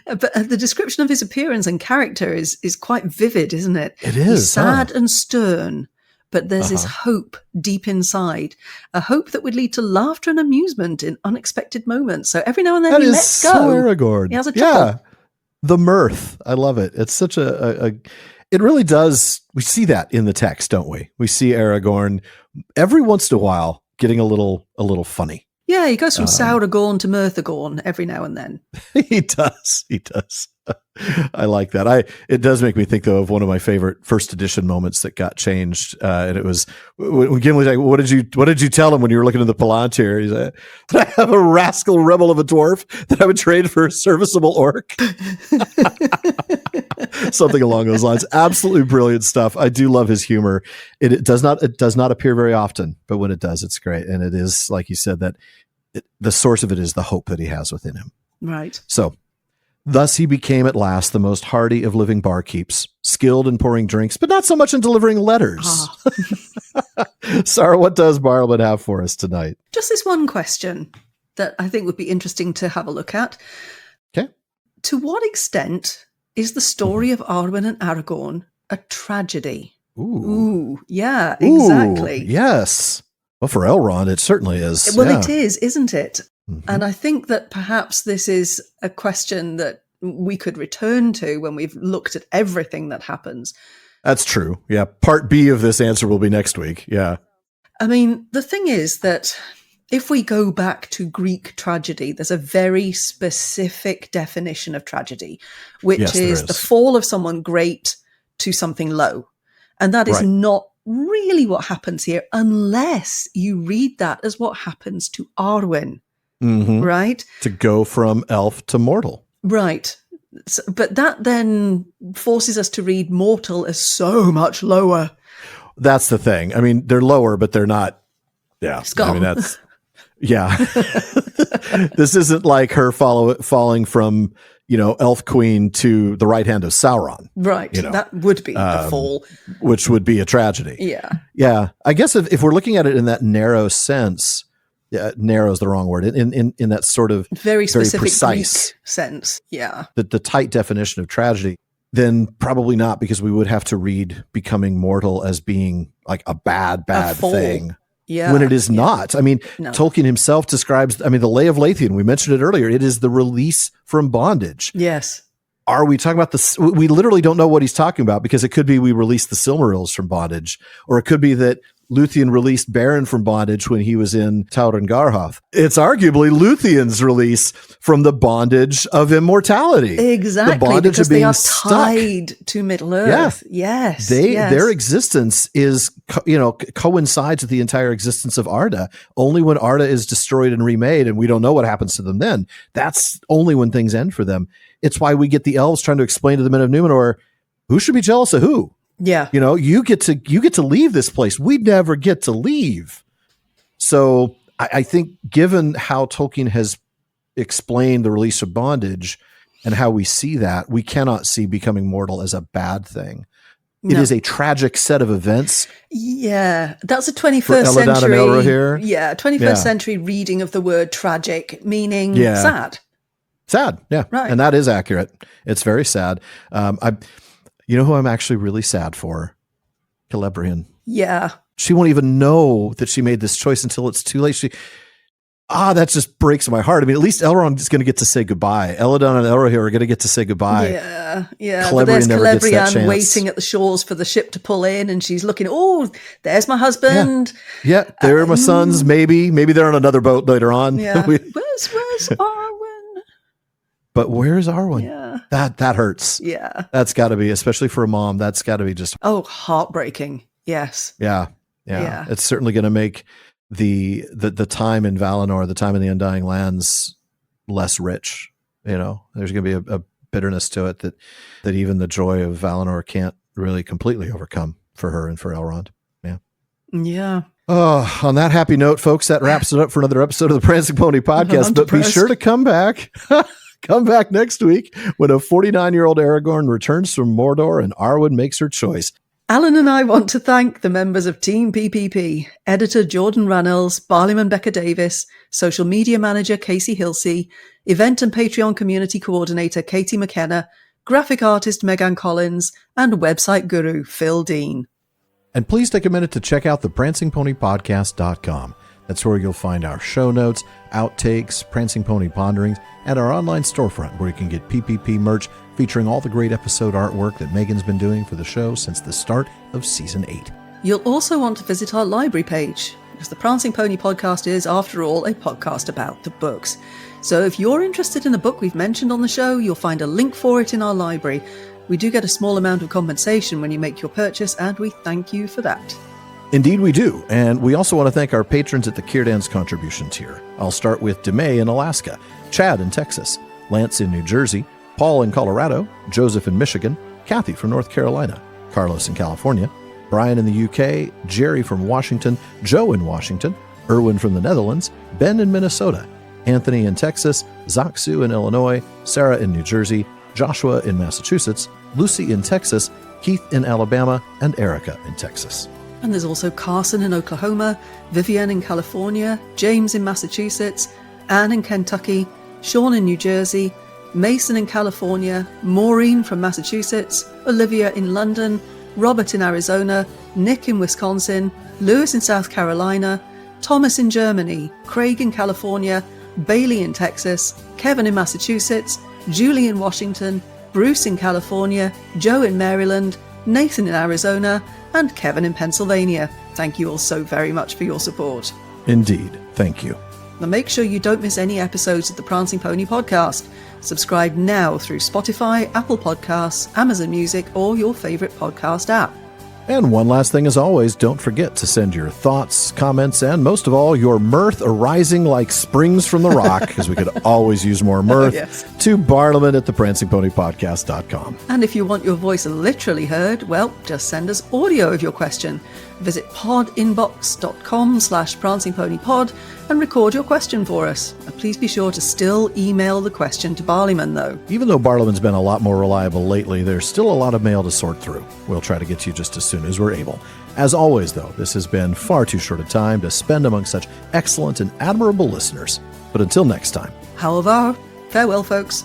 Speaker 2: But the description of his appearance and character is quite vivid, isn't it?
Speaker 1: It is.
Speaker 2: He's sad and stern, but there's this hope deep inside, a hope that would lead to laughter and amusement in unexpected moments. So every now and then he lets go.
Speaker 1: Aragorn.
Speaker 2: He has a chuckle.
Speaker 1: Yeah. The mirth. I love it. It's such it really does. We see that in the text, don't we? We see Aragorn every once in a while getting a little funny.
Speaker 2: Yeah, he goes from Sauragorn to Mirthagorn every now and then.
Speaker 1: He does. I like that. It does make me think, though, of one of my favorite first edition moments that got changed. And it was when Gimli's like, what did you tell him when you were looking at the Palantir? He's like, that I have a rascal rebel of a dwarf that I would trade for a serviceable orc. Something along those lines. Absolutely brilliant stuff. I do love his humor. It does not appear very often, but when it does, it's great. And it is, like you said, that the source of it is the hope that he has within him.
Speaker 2: Right.
Speaker 1: So, thus he became at last the most hardy of living barkeeps, skilled in pouring drinks, but not so much in delivering letters. Sara, what does Barlman have for us tonight?
Speaker 2: Just this one question that I think would be interesting to have a look at.
Speaker 1: Okay.
Speaker 2: To what extent is the story of Arwen and Aragorn a tragedy? Ooh, yeah, exactly.
Speaker 1: Ooh, yes. Well, for Elrond, it certainly is.
Speaker 2: Well, it is, isn't it? Mm-hmm. And I think that perhaps this is a question that we could return to when we've looked at everything that happens.
Speaker 1: That's true. Yeah. Part B of this answer will be next week. Yeah.
Speaker 2: I mean, the thing is that if we go back to Greek tragedy, there's a very specific definition of tragedy, which is the fall of someone great to something low. And that is not really what happens here, unless you read that as what happens to Arwen, right?
Speaker 1: To go from elf to mortal.
Speaker 2: Right. So, but that then forces us to read mortal as so much lower.
Speaker 1: That's the thing. I mean, they're lower, but they're not. Yeah.
Speaker 2: Scum.
Speaker 1: I mean, that's, yeah. This isn't like her falling from, Elf Queen to the right hand of Sauron.
Speaker 2: Right. That would be the fall.
Speaker 1: Which would be a tragedy.
Speaker 2: Yeah.
Speaker 1: Yeah. I guess if we're looking at it in that narrow sense, narrow is the wrong word, in that sort of
Speaker 2: very specific
Speaker 1: precise
Speaker 2: Greek sense. Yeah.
Speaker 1: The tight definition of tragedy, then probably not, because we would have to read becoming mortal as being like a bad thing.
Speaker 2: Yeah.
Speaker 1: When it is not. I mean, Tolkien himself describes, the Lay of Lathian, we mentioned it earlier. It is the release from bondage.
Speaker 2: Yes.
Speaker 1: Are we talking about this? We literally don't know what he's talking about, because it could be we released the Silmarils from bondage, or it could be that Luthien released Beren from bondage when he was in Taurengarhoth. It's arguably Luthien's release from the bondage of immortality.
Speaker 2: Exactly,
Speaker 1: the bondage
Speaker 2: because
Speaker 1: of being
Speaker 2: they are
Speaker 1: stuck.
Speaker 2: Tied to Middle Earth.
Speaker 1: Yeah.
Speaker 2: Yes,
Speaker 1: their existence is, coincides with the entire existence of Arda. Only when Arda is destroyed and remade, and we don't know what happens to them then, that's only when things end for them. It's why we get the elves trying to explain to the men of Númenor, who should be jealous of who?
Speaker 2: Yeah.
Speaker 1: You get to leave this place. We never get to leave. So I think, given how Tolkien has explained the release of bondage and how we see that, we cannot see becoming mortal as a bad thing. It is a tragic set of events.
Speaker 2: Yeah. That's a 21st century. Yeah. 21st century reading of the word tragic, meaning sad.
Speaker 1: Sad. Yeah.
Speaker 2: Right.
Speaker 1: And that is accurate. It's very sad. You know who I'm actually really sad for? Gilraen.
Speaker 2: Yeah.
Speaker 1: She won't even know that she made this choice until it's too late. That just breaks my heart. I mean, at least Elrond is going to get to say goodbye. Elladan and Elrohir are going to get to say goodbye.
Speaker 2: Yeah. But there's Celebrian waiting at the shores for the ship to pull in, and she's looking, there's my husband.
Speaker 1: Yeah, there are my sons, maybe. Maybe they're on another boat later on.
Speaker 2: Yeah. Where's Arwen?
Speaker 1: But where's Arwen?
Speaker 2: Yeah.
Speaker 1: That hurts.
Speaker 2: Yeah.
Speaker 1: That's got to be, especially for a mom, that's got to be just...
Speaker 2: heartbreaking. Yes.
Speaker 1: Yeah. It's certainly going to make the time in Valinor, the time in the Undying Lands, less rich. There's going to be a bitterness to it that even the joy of Valinor can't really completely overcome for her and for Elrond. Yeah.
Speaker 2: Yeah.
Speaker 1: Oh, on that happy note, folks, that wraps it up for another episode of the Prancing Pony Podcast. But be sure to come back. Come back next week when a 49-year-old Aragorn returns from Mordor and Arwen makes her choice.
Speaker 2: Alan and I want to thank the members of Team PPP, editor Jordan Rannells, Barleyman Becca Davis, social media manager Casey Hilsey, event and Patreon community coordinator Katie McKenna, graphic artist Megan Collins, and website guru Phil Dean.
Speaker 1: And please take a minute to check out the prancingponypodcast.com. That's where you'll find our show notes, outtakes, Prancing Pony Ponderings, and our online storefront where you can get PPP merch featuring all the great episode artwork that Megan's been doing for the show since the start of Season 8.
Speaker 2: You'll also want to visit our library page, because the Prancing Pony Podcast is, after all, a podcast about the books. So if you're interested in a book we've mentioned on the show, you'll find a link for it in our library. We do get a small amount of compensation when you make your purchase, and we thank you for that.
Speaker 1: Indeed we do, and we also want to thank our patrons at the Círdan's contribution tier. I'll start with DeMay in Alaska, Chad in Texas, Lance in New Jersey, Paul in Colorado, Joseph in Michigan, Kathy from North Carolina, Carlos in California, Brian in the UK, Jerry from Washington, Joe in Washington, Erwin from the Netherlands, Ben in Minnesota, Anthony in Texas, Zaksu in Illinois, Sara in New Jersey, Joshua in Massachusetts, Lucy in Texas, Keith in Alabama, and Erica in Texas.
Speaker 2: And there's also Carson in Oklahoma, Vivian in California, James in Massachusetts, Anne in Kentucky, Sean in New Jersey, Mason in California, Maureen from Massachusetts, Olivia in London, Robert in Arizona, Nick in Wisconsin, Lewis in South Carolina, Thomas in Germany, Craig in California, Bailey in Texas, Kevin in Massachusetts, Julie in Washington, Bruce in California, Joe in Maryland, Nathan in Arizona, and Kevin in Pennsylvania. Thank you all so very much for your support.
Speaker 1: Indeed. Thank you.
Speaker 2: Now make sure you don't miss any episodes of the Prancing Pony Podcast. Subscribe now through Spotify, Apple Podcasts, Amazon Music, or your favorite podcast app.
Speaker 1: And one last thing, as always, don't forget to send your thoughts, comments, and most of all, your mirth arising like springs from the rock, because we could always use more mirth, to Barliman at theprancingponypodcast.com.
Speaker 2: And if you want your voice literally heard, well, just send us audio of your question. Visit podinbox.com/prancingponypod and record your question for us. And please be sure to still email the question to Barleyman, though.
Speaker 1: Even though Barleyman's been a lot more reliable lately, there's still a lot of mail to sort through. We'll try to get to you just as soon as we're able. As always, though, this has been far too short a time to spend among such excellent and admirable listeners. But until next time.
Speaker 2: How of our farewell, folks.